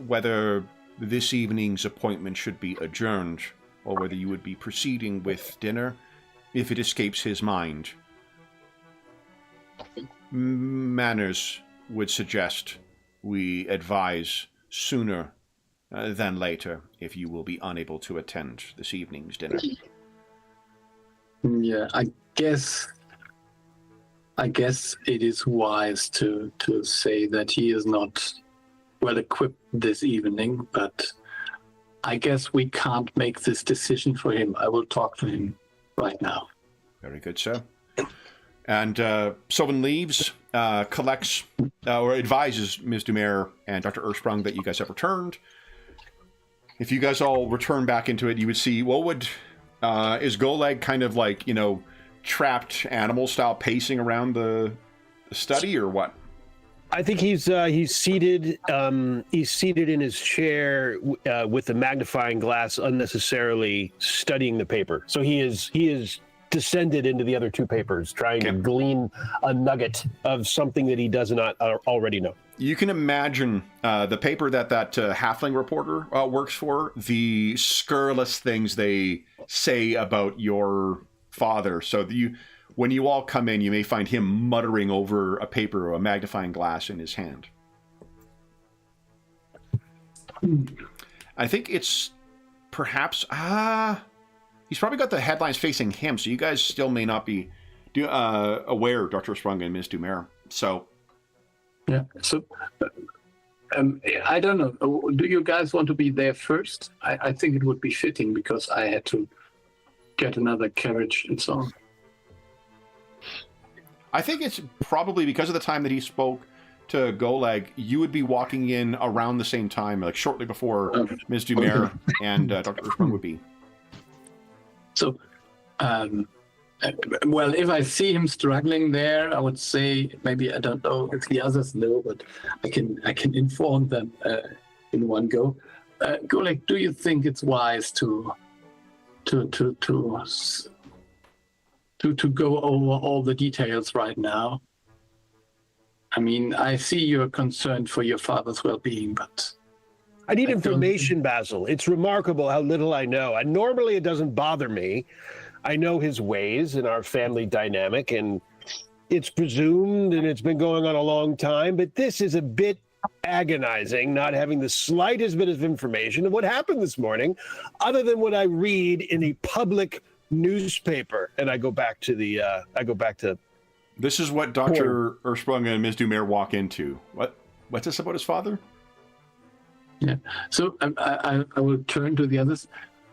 whether this evening's appointment should be adjourned, or whether you would be proceeding with dinner if it escapes his mind. Manners would suggest we advise sooner than later if you will be unable to attend this evening's dinner. Yeah, I guess it is wise to say that he is not well equipped this evening, but I guess we can't make this decision for him. I will talk to him right now. Very good, sir. And Sylvan leaves, collects, or advises Ms. Dumer and Dr. Ursprung that you guys have returned. If you guys all return back into it, you would see, is Golag kind of like, trapped animal style pacing around the study, or what? I think he's seated. He's seated in his chair with the magnifying glass, unnecessarily studying the paper. So he is descended into the other two papers, trying to glean a nugget of something that he does not already know. You can imagine the paper that halfling reporter works for, the scurrilous things they say about your father. So when you all come in, you may find him muttering over a paper or a magnifying glass in his hand. I think it's perhaps... he's probably got the headlines facing him, so you guys still may not be aware, Dr. Sprung and Ms. Dumer. So... Yeah, so... I don't know. Do you guys want to be there first? I think it would be fitting, because I had to get another carriage and so on. I think it's probably because of the time that he spoke to Golag, you would be walking in around the same time, like shortly before Ms. Dumer and Dr. Ursprung would be. So, well, if I see him struggling there, I would say, maybe, I don't know if the others know, but I can inform them in one go. Golag, do you think it's wise to go over all the details right now? I mean, I see you're concerned for your father's well-being, but... I need information, Basil. It's remarkable how little I know. And normally it doesn't bother me. I know his ways and our family dynamic, and it's presumed, and it's been going on a long time, but this is a bit agonizing, not having the slightest bit of information of what happened this morning, other than what I read in a public newspaper. And I go back to this is what Dr. Ursprung and Ms. Dumer walk into. What's this about his father? Yeah, so I will turn to the others.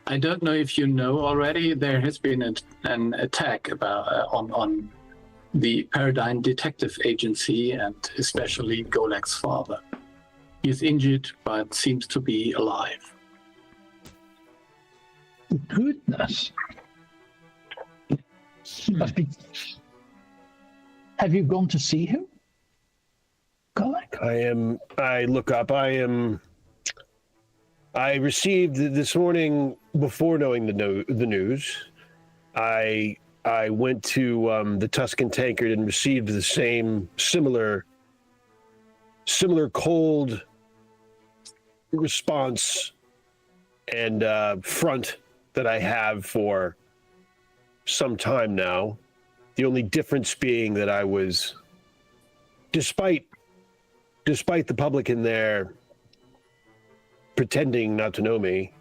I don't know if you know already, there has been an attack on the Paridar Detective Agency, and especially Golag's father. He is injured, but seems to be alive. Goodness. Must be... Have you gone to see him, Golag? I look up. I received this morning, before knowing the news, I went to the Tuscan Tankard and received the same similar cold response and front that I have for some time now. The only difference being that I was, despite the public in there pretending not to know me,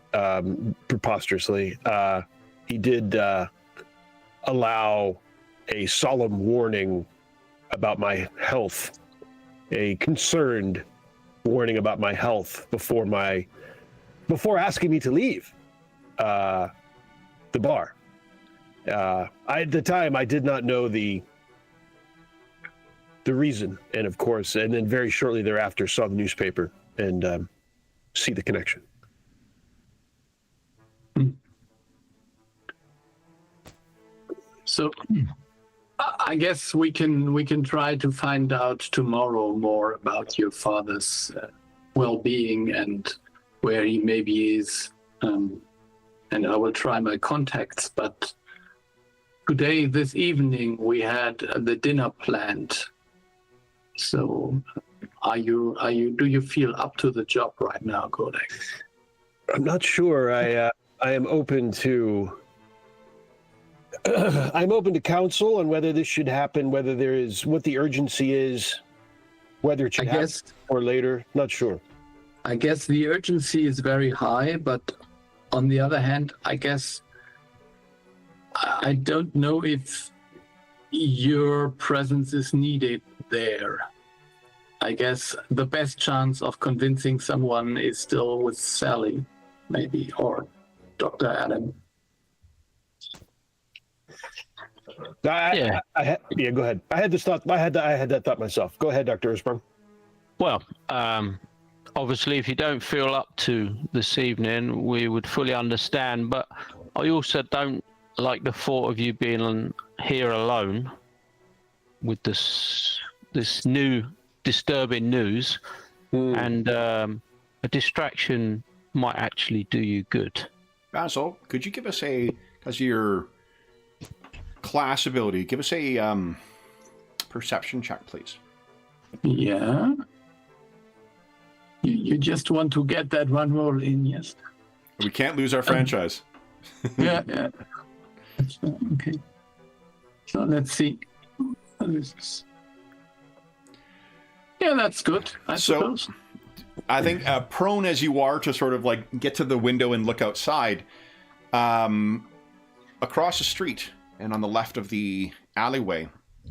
preposterously, he did allow a solemn warning about my health, a concerned warning about my health before asking me to leave the bar. At the time, I did not know the reason, and of course, and then very shortly thereafter saw the newspaper and see the connection. So, I guess we can try to find out tomorrow more about your father's well-being and where he maybe is, and I will try my contacts. But today, this evening, we had the dinner planned. So, do you feel up to the job right now, Kodak? I'm not sure. I am open to. I'm open to counsel on whether this should happen, whether there is what the urgency is, whether it should happen or later. Not sure. I guess the urgency is very high, but on the other hand, I guess I don't know if your presence is needed there. I guess the best chance of convincing someone is still with Sally, maybe, or Dr. Adam. Go ahead. I had this thought. I had that thought myself. Go ahead, Dr. Ersprung. Well, obviously, if you don't feel up to this evening, we would fully understand. But I also don't like the thought of you being here alone with this new disturbing news, and a distraction might actually do you good. Basil, could you give us because your class ability, give us a perception check, please? Yeah. You just want to get that one roll in, yes? We can't lose our franchise. Yeah. Okay. So let's see. Yeah, that's good, I suppose. I think prone as you are to sort of like get to the window and look outside, across the street and on the left of the alleyway,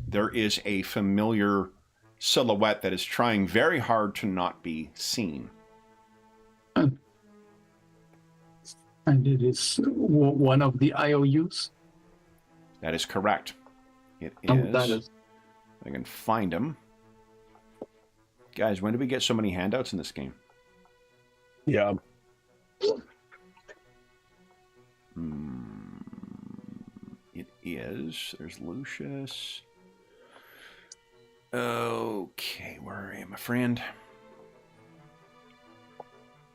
there is a familiar silhouette that is trying very hard to not be seen. And it is one of the IOUs? That is correct. It is. Oh, that is. I can find him. Guys, when did we get so many handouts in this game? Yeah. It is. There's Lucius. Okay, where are you, my friend?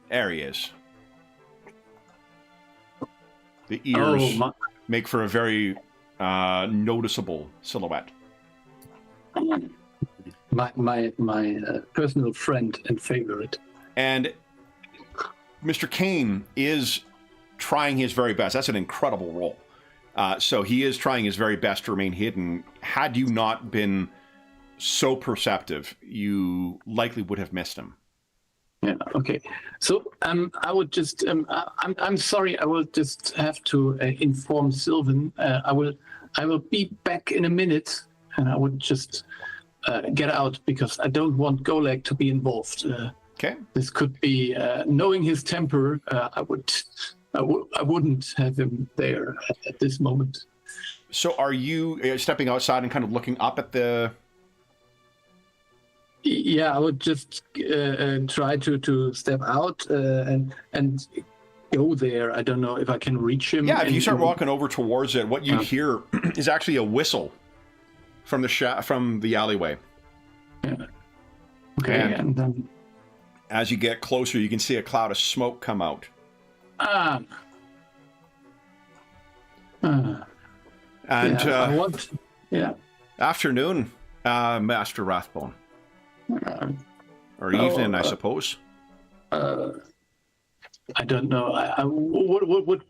There he is. The ears make for a very noticeable silhouette. My personal friend and favorite. And Mr. Kane is trying his very best. That's an incredible roll. So he is trying his very best to remain hidden. Had you not been so perceptive, you likely would have missed him. Yeah. Okay. So I would just I'm sorry. I will just have to inform Sylvan. I will be back in a minute, and I would just get out because I don't want Golek to be involved. Okay. This could be knowing his temper. I wouldn't have him there at this moment. So are you stepping outside and kind of looking up at the... Yeah, I would just try to step out and go there. I don't know if I can reach him. Yeah, if you start walking over towards it, what you hear is actually a whistle from the alleyway. Yeah. Okay, and then as you get closer, you can see a cloud of smoke come out. Afternoon, Master Rathbone. Or evening, I suppose. I don't know. What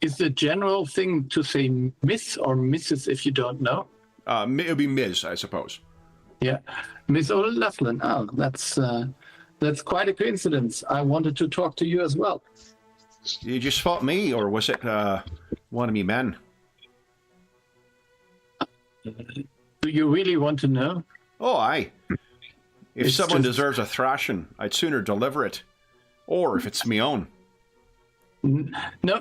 is the general thing to say, Miss or Mrs. if you don't know? It would be Ms., I suppose. Yeah, Miss O'Loughlin. Oh, that's quite a coincidence. I wanted to talk to you as well. You just fought me, or was it one of me men? Do you really want to know? Oh, aye. If someone deserves a thrashing, I'd sooner deliver it. Or if it's me own. No,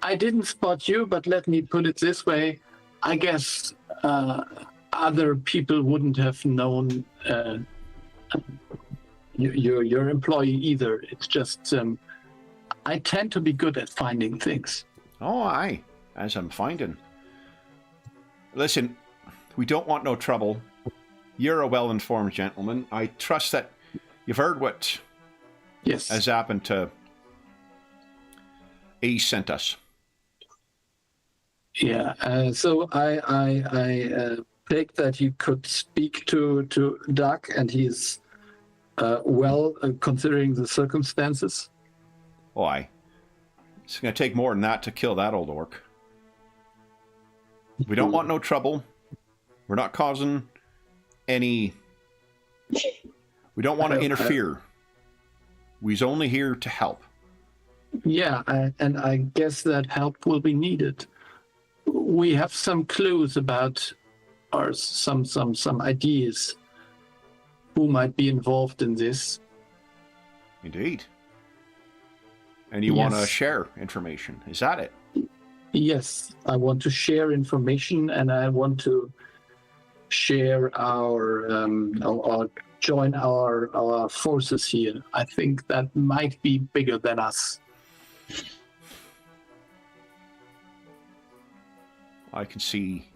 I didn't spot you, but let me put it this way. I guess other people wouldn't have known your employee either. It's just I tend to be good at finding things. Oh, aye, as I'm finding. Listen, we don't want no trouble. You're a well-informed gentleman. I trust that you've heard what has happened to Ace sent us. Yeah. So I take that you could speak to Doc, and he's well considering the circumstances. Why? It's going to take more than that to kill that old orc. We don't want no trouble. We're not causing any... We don't want to interfere. We's only here to help. Yeah, and I guess that help will be needed. We have some clues about, or some ideas who might be involved in this. Indeed. And you want to share information. Is that it? Yes, I want to share information, and I want to share our or join our forces here. I think that might be bigger than us. I can see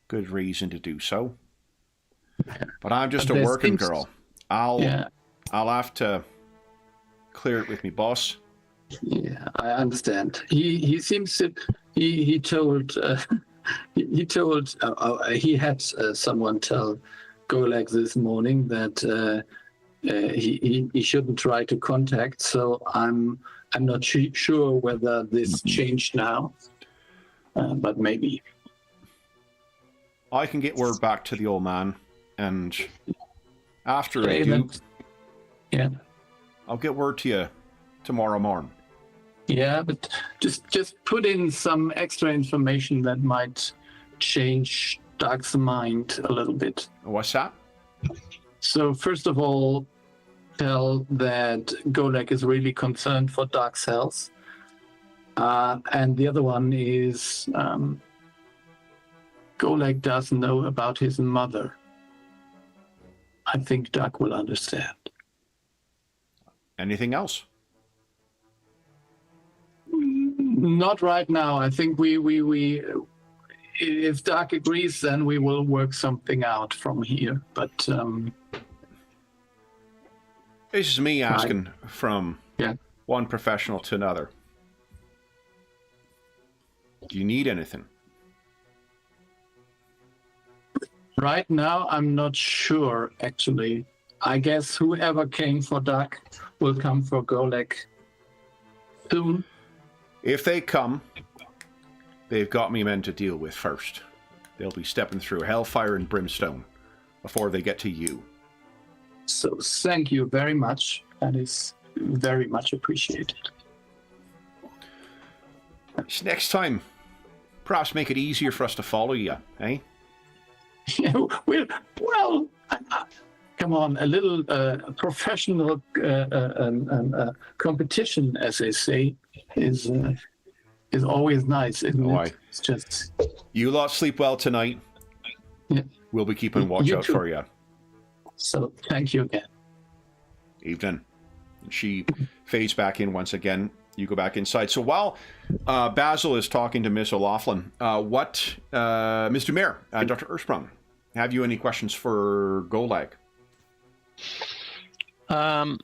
good reason to do so. But I'm just a There working seems- girl. I'll have to clear it with me boss. Yeah, I understand. He seems to he told he had someone tell Golag this morning that he shouldn't try to contact. So I'm not sure whether this changed now, but maybe. I can get word back to the old man, and after I Okay, do, yeah. I'll get word to you tomorrow morning. Yeah, but just put in some extra information that might change Doc's mind a little bit. What's that? So first of all, tell that Golek is really concerned for Doc's health. And the other one is Golek does know about his mother. I think Doc will understand. Anything else? Not right now. I think we if Doc agrees, then we will work something out from here. But This is me asking from yeah. one professional to another. Do you need anything? Right now, I'm not sure, actually. I guess whoever came for Doc will come for Golek soon. If they come, they've got me men to deal with first. They'll be stepping through hellfire and brimstone before they get to you. So thank you very much. That is very much appreciated. Next time, perhaps make it easier for us to follow you, eh? Well, come on, a little professional competition, as they say, is always nice, isn't Why? it? It's just You lot sleep well tonight. Yeah. We'll be keeping watch You out too. for you. so. Thank you again. Evening. And she fades back in once again. You go back inside. So while Basil is talking to Miss O'Loughlin, Mr. Mayor, Dr. Ersprung, have you any questions for Golag? I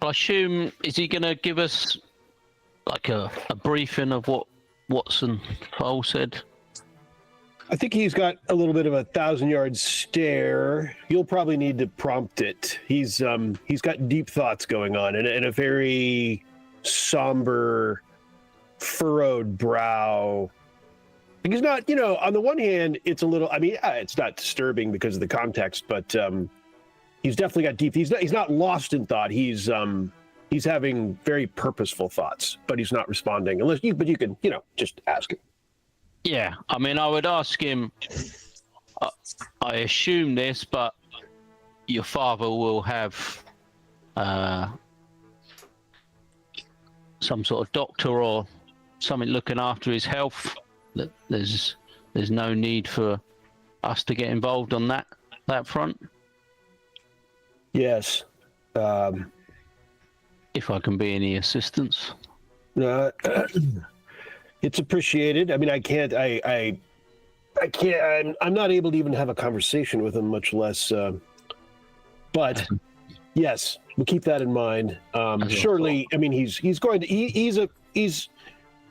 assume, is he going to give us like a briefing of what Watson Cole said? I think he's got a little bit of a 1,000-yard stare. You'll probably need to prompt it. He's got deep thoughts going on and a very somber, furrowed brow. He's not, on the one hand, it's a little, it's not disturbing because of the context, but he's definitely got deep, he's not lost in thought. He's having very purposeful thoughts, but he's not responding but you can, just ask him. Yeah, I would ask him, I assume this, but your father will have some sort of doctor or something looking after his health. There's no need for us to get involved on that front. Yes. If I can be any assistance. It's appreciated. I'm not able to even have a conversation with him, much less. But yes, we'll keep that in mind. Surely, he's going to. He's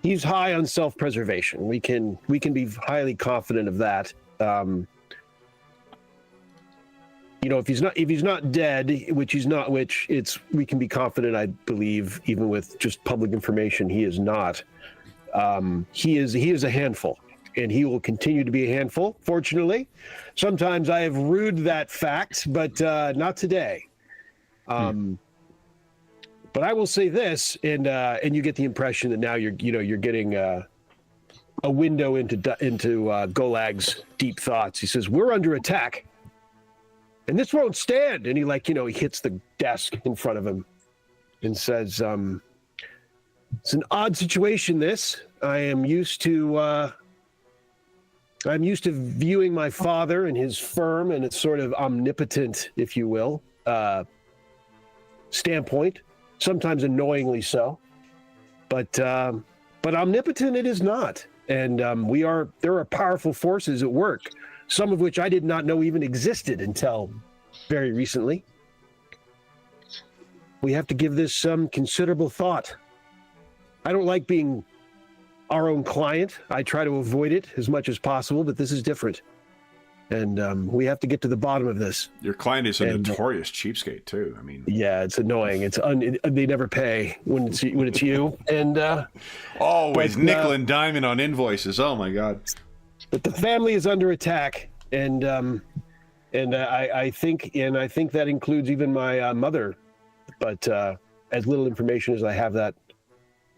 he's high on self-preservation. We can be highly confident of that. You know, if he's not dead, which he's not, we can be confident, I believe, even with just public information, he is not. He is a handful, and he will continue to be a handful. Fortunately, sometimes I have rued that fact, but not today. But I will say this, and you get the impression that now you're getting a window into Golag's deep thoughts. He says, "We're under attack, and this won't stand." And he he hits the desk in front of him and says, "It's an odd situation. This I am used to. I'm used to viewing my father and his firm and its sort of omnipotent, if you will, standpoint. Sometimes annoyingly so, but omnipotent it is not. And there are powerful forces at work, some of which I did not know even existed until very recently. We have to give this some considerable thought. I don't like being our own client. I try to avoid it as much as possible, but this is different. And we have to get to the bottom of this. Your client is a notorious cheapskate too. I mean, yeah, it's annoying. They never pay when it's you, and always nickel and diamond on invoices. Oh my God! But the family is under attack, and I think that includes even my mother. But as little information as I have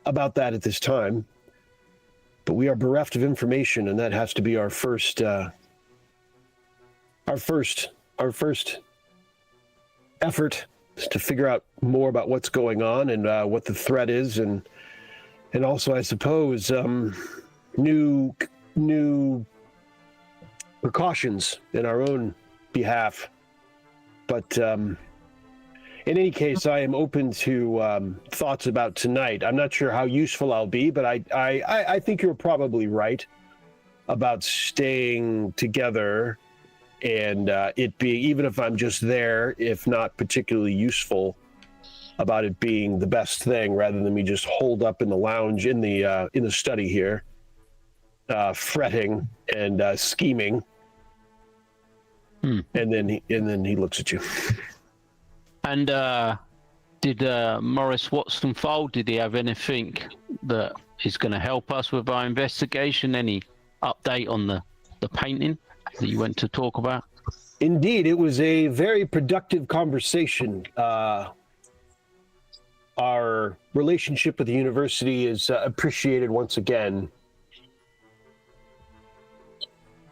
about that at this time. But we are bereft of information, and that has to be our first. Our first effort is to figure out more about what's going on and what the threat is, and also, I suppose, new precautions in our own behalf. But in any case, I am open to thoughts about tonight. I'm not sure how useful I'll be, but I think you're probably right about staying together. And it being, even if I'm just there, if not particularly useful, about it being the best thing rather than me just holed up in the lounge in the study here, fretting and scheming. And then he looks at you. And did Morris Watson fold? Did he have anything that is going to help us with our investigation? Any update on the painting that you went to talk about? Indeed, it was a very productive conversation. Our relationship with the university is appreciated once again.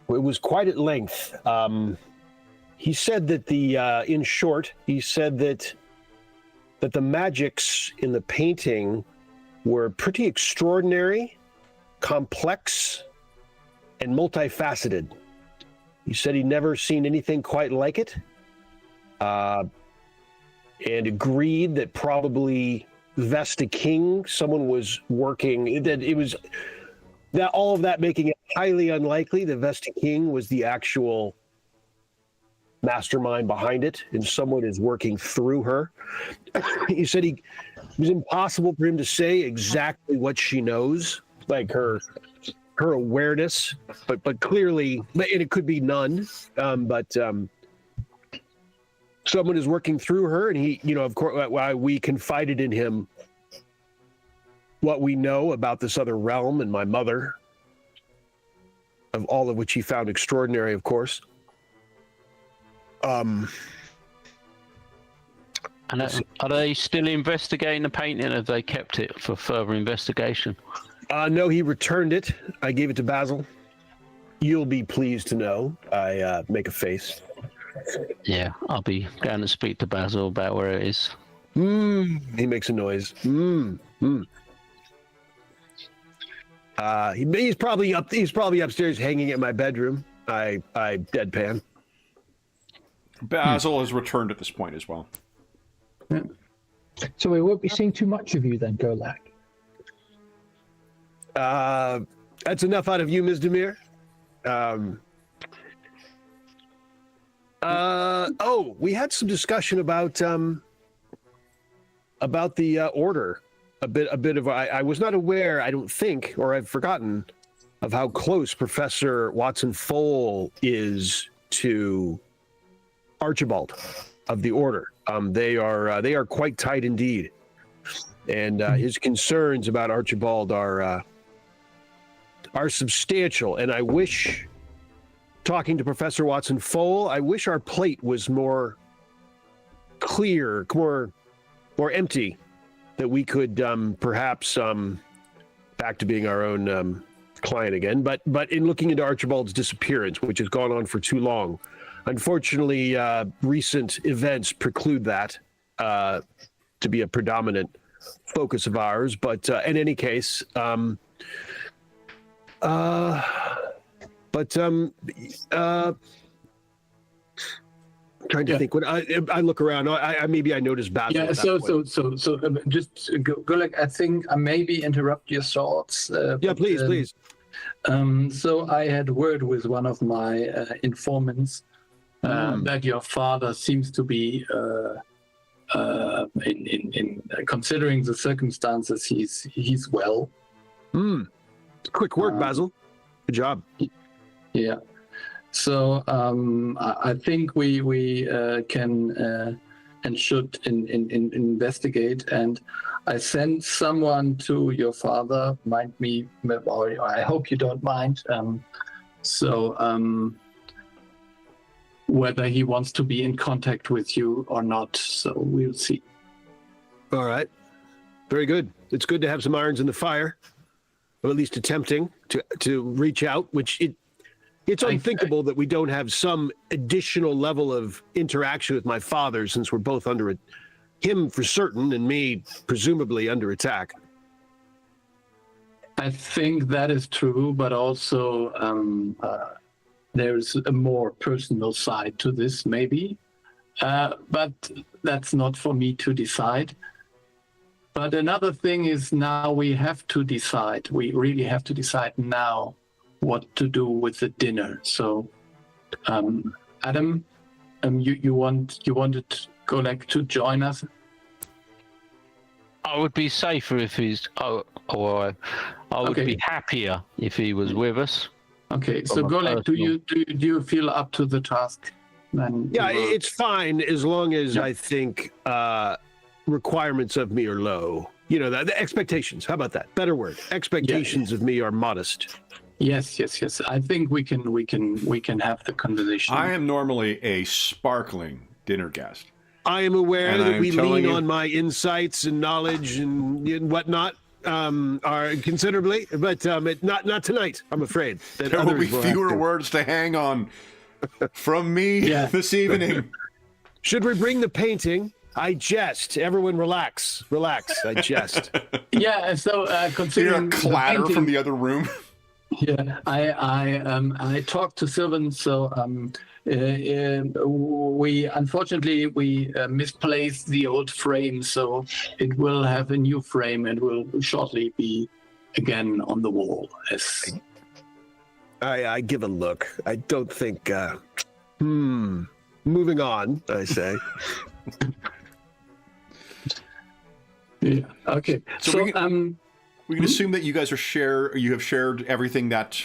It was quite at length. He said that in short, he said that the magics in the painting were pretty extraordinary, complex, and multifaceted. He said he'd never seen anything quite like it, and agreed that probably Vesta King, someone was working, that it was, that all of that making it highly unlikely that Vesta King was the actual mastermind behind it, and someone is working through her. He said it was impossible for him to say exactly what she knows, like her awareness, but clearly, and it could be none, but someone is working through her, and he, of course, why we confided in him what we know about this other realm and my mother, of all of which he found extraordinary, of course. And are they still investigating the painting, or have they kept it for further investigation? No, he returned it. I gave it to Basil. You'll be pleased to know. I make a face. Yeah, I'll be going to speak to Basil about where it is. He makes a noise. He's probably upstairs hanging at my bedroom. I deadpan. Basil has returned at this point as well. So we won't be seeing too much of you then, Golag. That's enough out of you, Ms. Demir. We had some discussion about the order I was not aware, I don't think, or I've forgotten, of how close Professor Watson Fole is to Archibald of the Order. They are quite tight indeed, and his concerns about Archibald are substantial. And I wish, talking to Professor Watson Fole, I wish our plate was more clear, more empty, that we could perhaps back to being our own client again. But in looking into Archibald's disappearance, which has gone on for too long, unfortunately, recent events preclude that to be a predominant focus of ours. But in any case, trying to think. When I look around, I maybe I notice Basil. Yeah. So just go like, I think I maybe interrupt your thoughts. Yeah, please. So I had word with one of my informants that your father seems to be, in considering the circumstances, he's well. Quick work, Basil. Good job. Yeah. So I think we can and should investigate. And I sent someone to your father. Mind me, or I hope you don't mind. Whether he wants to be in contact with you or not, so we'll see. All right. Very good. It's good to have some irons in the fire, or at least attempting to reach out, which it's unthinkable that we don't have some additional level of interaction with my father, since we're both under him for certain and me presumably under attack. I think that is true, but also there's a more personal side to this, maybe. But that's not for me to decide. But another thing is, now we have to decide. We really have to decide now what to do with the dinner. So, Adam, you wanted Golek to join us? I would be safer if he's. I would be happier if he was with us. Okay, so Golek, do you feel up to the task? Then yeah, it's fine as long as I think requirements of me are low. You know, the expectations. How about that? Better word. Expectations of me are modest. Yes. I think we can have the conversation. I am normally a sparkling dinner guest. I am aware that we lean on my insights and knowledge and whatnot are considerably, but not tonight. I'm afraid that there will be fewer words to hang on from me this evening. Should we bring the painting? I jest. Everyone relax. I jest. Yeah. So considering a clatter from the other room. Yeah, I talked to Sylvan, so we unfortunately misplaced the old frame, so it will have a new frame and will shortly be again on the wall. Yes. I give a look. I don't think. Moving on, I say. Yeah. Okay. So we can assume that you guys you have shared everything that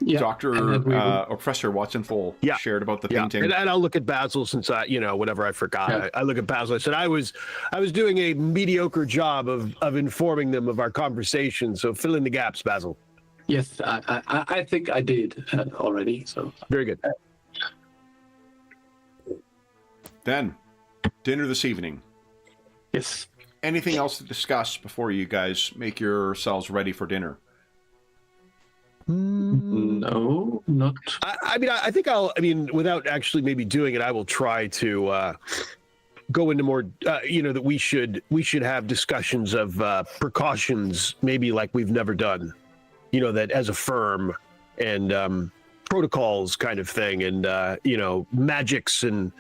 Dr. or Professor Watson Fole shared about the painting. And I'll look at Basil, since whatever I forgot. Yeah. I look at Basil. I said I was doing a mediocre job of informing them of our conversation. So fill in the gaps, Basil. Yes, I think I did already. So very good. Then, dinner this evening. Yes. Anything else to discuss before you guys make yourselves ready for dinner? No, not. I think without actually maybe doing it, I will try to go into more. That we should have discussions of precautions, maybe like we've never done. That as a firm, and protocols kind of thing, and magics and.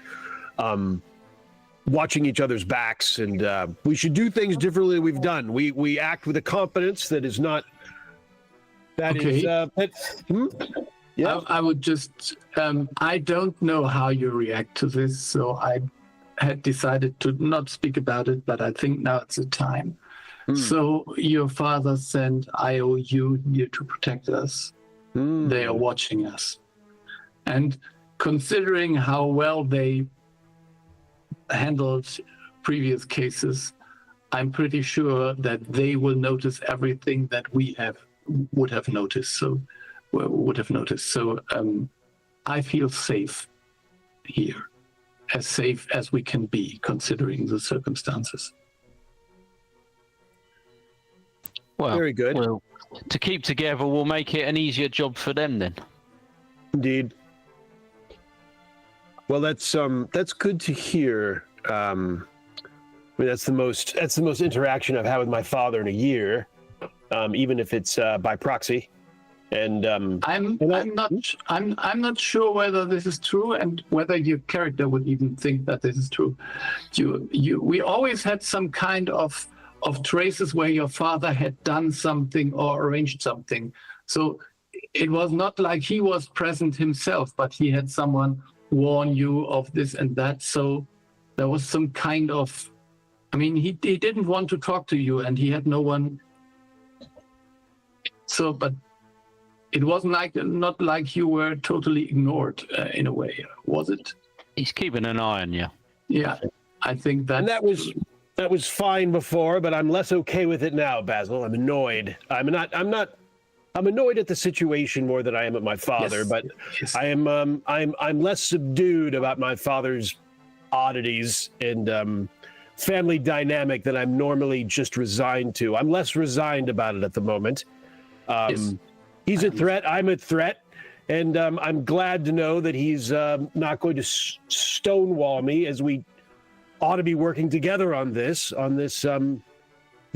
Watching each other's backs, and we should do things differently than we've done. We act with a confidence that is not. That okay. I would just. I don't know how you react to this, so I had decided to not speak about it. But I think now it's the time. So your father sent IOU here to protect us. They are watching us. And considering how well they handled previous cases, I'm pretty sure that they will notice everything that we would have noticed. So I feel safe here, as safe as we can be considering the circumstances. Well, Very good. Well, to keep together will make it an easier job for them then. Indeed. Well, that's good to hear. I mean, that's the most interaction I've had with my father in a year, even if it's by proxy. And I'm not sure whether this is true and whether your character would even think that this is true. We always had some kind of traces where your father had done something or arranged something. So it was not like he was present himself, but he had someone warn you of this and that. So there was some kind of, I mean, he didn't want to talk to you and he had no one. So, but it wasn't not like you were totally ignored in a way, was it? He's keeping an eye on you. Yeah, I think that. And that was fine before, but I'm less okay with it now, Basil. I'm annoyed. I'm annoyed at the situation more than I am at my father, Yes, but yes. I'm less subdued about my father's oddities and family dynamic than I'm normally just resigned to. I'm less resigned about it at the moment. Yes. He's a threat. I'm a threat. And I'm glad to know that he's not going to stonewall me, as we ought to be working together on this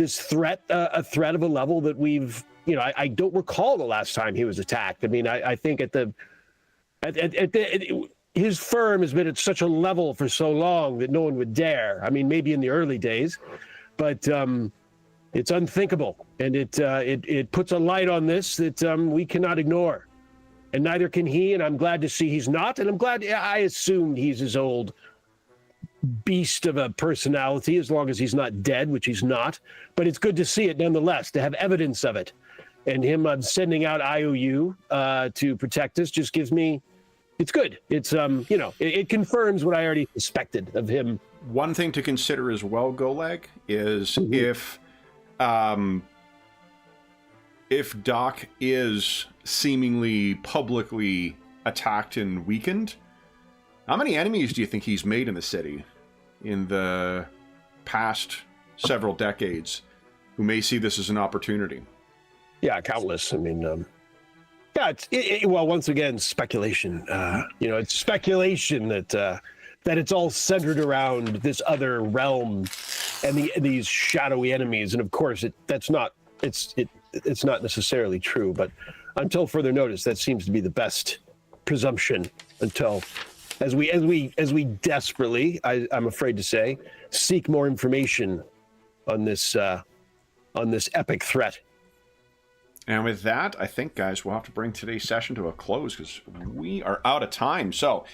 threat, a threat of a level that we've, I don't recall the last time he was attacked. I mean, I think his firm has been at such a level for so long that no one would dare. I mean, maybe in the early days, but it's unthinkable, and it puts a light on this that we cannot ignore, and neither can he. And I'm glad to see he's not. And I'm glad. I assumed he's his old beast of a personality, as long as he's not dead, which he's not. But it's good to see it nonetheless, to have evidence of it, and him sending out IOU to protect us just gives me. It's good. It's it confirms what I already suspected of him. One thing to consider as well, Golag, is if Doc is seemingly publicly attacked and weakened, how many enemies do you think he's made in the city in the past several decades who may see this as an opportunity? Yeah, countless. I mean, well, once again, speculation. It's speculation that it's all centered around this other realm and these shadowy enemies. And of course, it's not necessarily true. But until further notice, that seems to be the best presumption. Until, as we desperately, I'm afraid to say, seek more information on this epic threat. And with that, I think, guys, we'll have to bring today's session to a close because we are out of time. So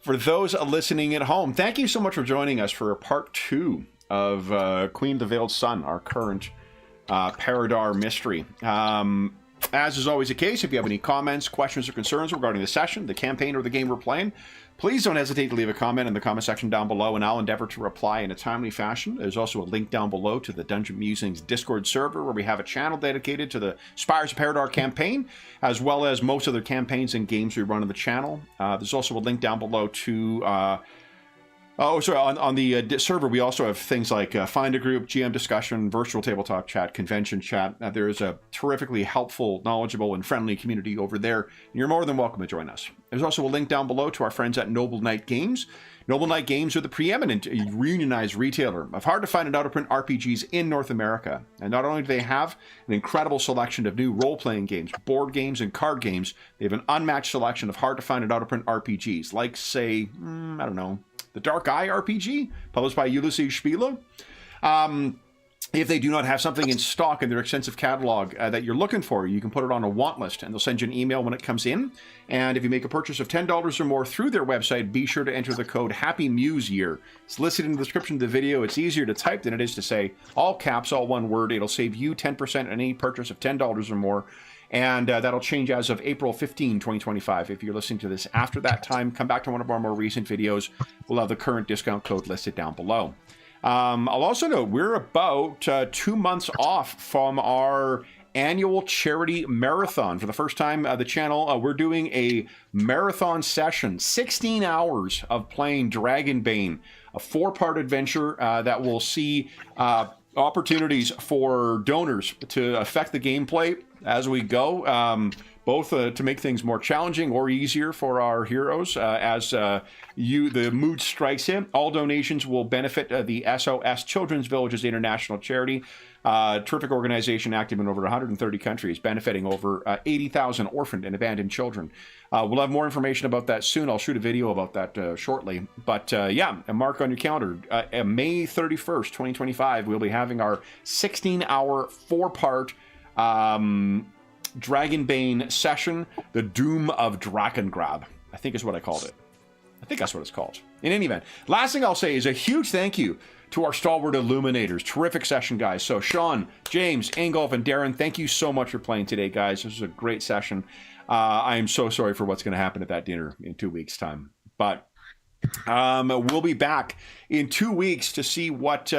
for those listening at home, thank you so much for joining us for part 2 of Queen of the Veiled Sun, our current Paridar mystery. As is always the case, if you have any comments, questions, or concerns regarding the session, the campaign, or the game we're playing, please don't hesitate to leave a comment in the comment section down below, and I'll endeavor to reply in a timely fashion. There's also a link down below to the Dungeon Musings Discord server, where we have a channel dedicated to the Spires of Paridar campaign, as well as most other campaigns and games we run on the channel. There's also a link down below to... on the server, we also have things like Find a Group, GM Discussion, Virtual Tabletop Chat, Convention Chat. There is a terrifically helpful, knowledgeable, and friendly community over there, and you're more than welcome to join us. There's also a link down below to our friends at Noble Knight Games. Noble Knight Games are the preeminent unionized retailer of hard-to-find and out-of-print RPGs in North America. And not only do they have an incredible selection of new role-playing games, board games, and card games, they have an unmatched selection of hard-to-find and out-of-print RPGs, like, say, the Dark Eye RPG, published by Ulysses Spieler. if they do not have something in stock in their extensive catalog that you're looking for, you can put it on a want list, and they'll send you an email when it comes in. And if you make a purchase of $10 or more through their website, be sure to enter the code Happy Muse Year. It's listed in the description of the video. It's easier to type than it is to say. All caps, all one word. It'll save you 10% on any purchase of $10 or more. And that'll change as of April 15, 2025. If you're listening to this after that time, come back to one of our more recent videos. We'll have the current discount code listed down below. I'll also note we're about 2 months off from our annual charity marathon. For the first time, the channel, we're doing a marathon session, 16 hours of playing Dragonbane, a 4-part adventure that will see opportunities for donors to affect the gameplay as we go, both to make things more challenging or easier for our heroes as the mood strikes in. All donations will benefit the SOS Children's Villages International Charity, terrific organization active in over 130 countries, benefiting over 80,000 orphaned and abandoned children. We'll have more information about that soon. I'll shoot a video about that shortly. But yeah, and mark on your calendar, May 31st, 2025, we'll be having our 16-hour, 4-part Dragonbane session, the Doom of Drakengard, I think is what I called it. I think that's what it's called. In any event, last thing I'll say is a huge thank you to our stalwart illuminators. Terrific session, guys. So Sean, James, Ingolf, and Darren, thank you so much for playing today, guys. This was a great session. I am so sorry for what's going to happen at that dinner in 2 weeks' time. But we'll be back in 2 weeks to see what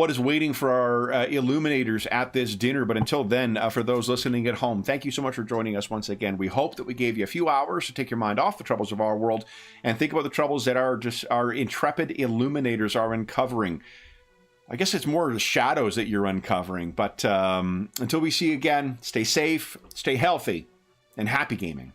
is waiting for our illuminators at this dinner. But until then, for those listening at home, thank you so much for joining us once again. We hope that we gave you a few hours to take your mind off the troubles of our world and think about the troubles that our intrepid illuminators are uncovering. I guess it's more the shadows that you're uncovering. But until we see you again, stay safe, stay healthy, and happy gaming.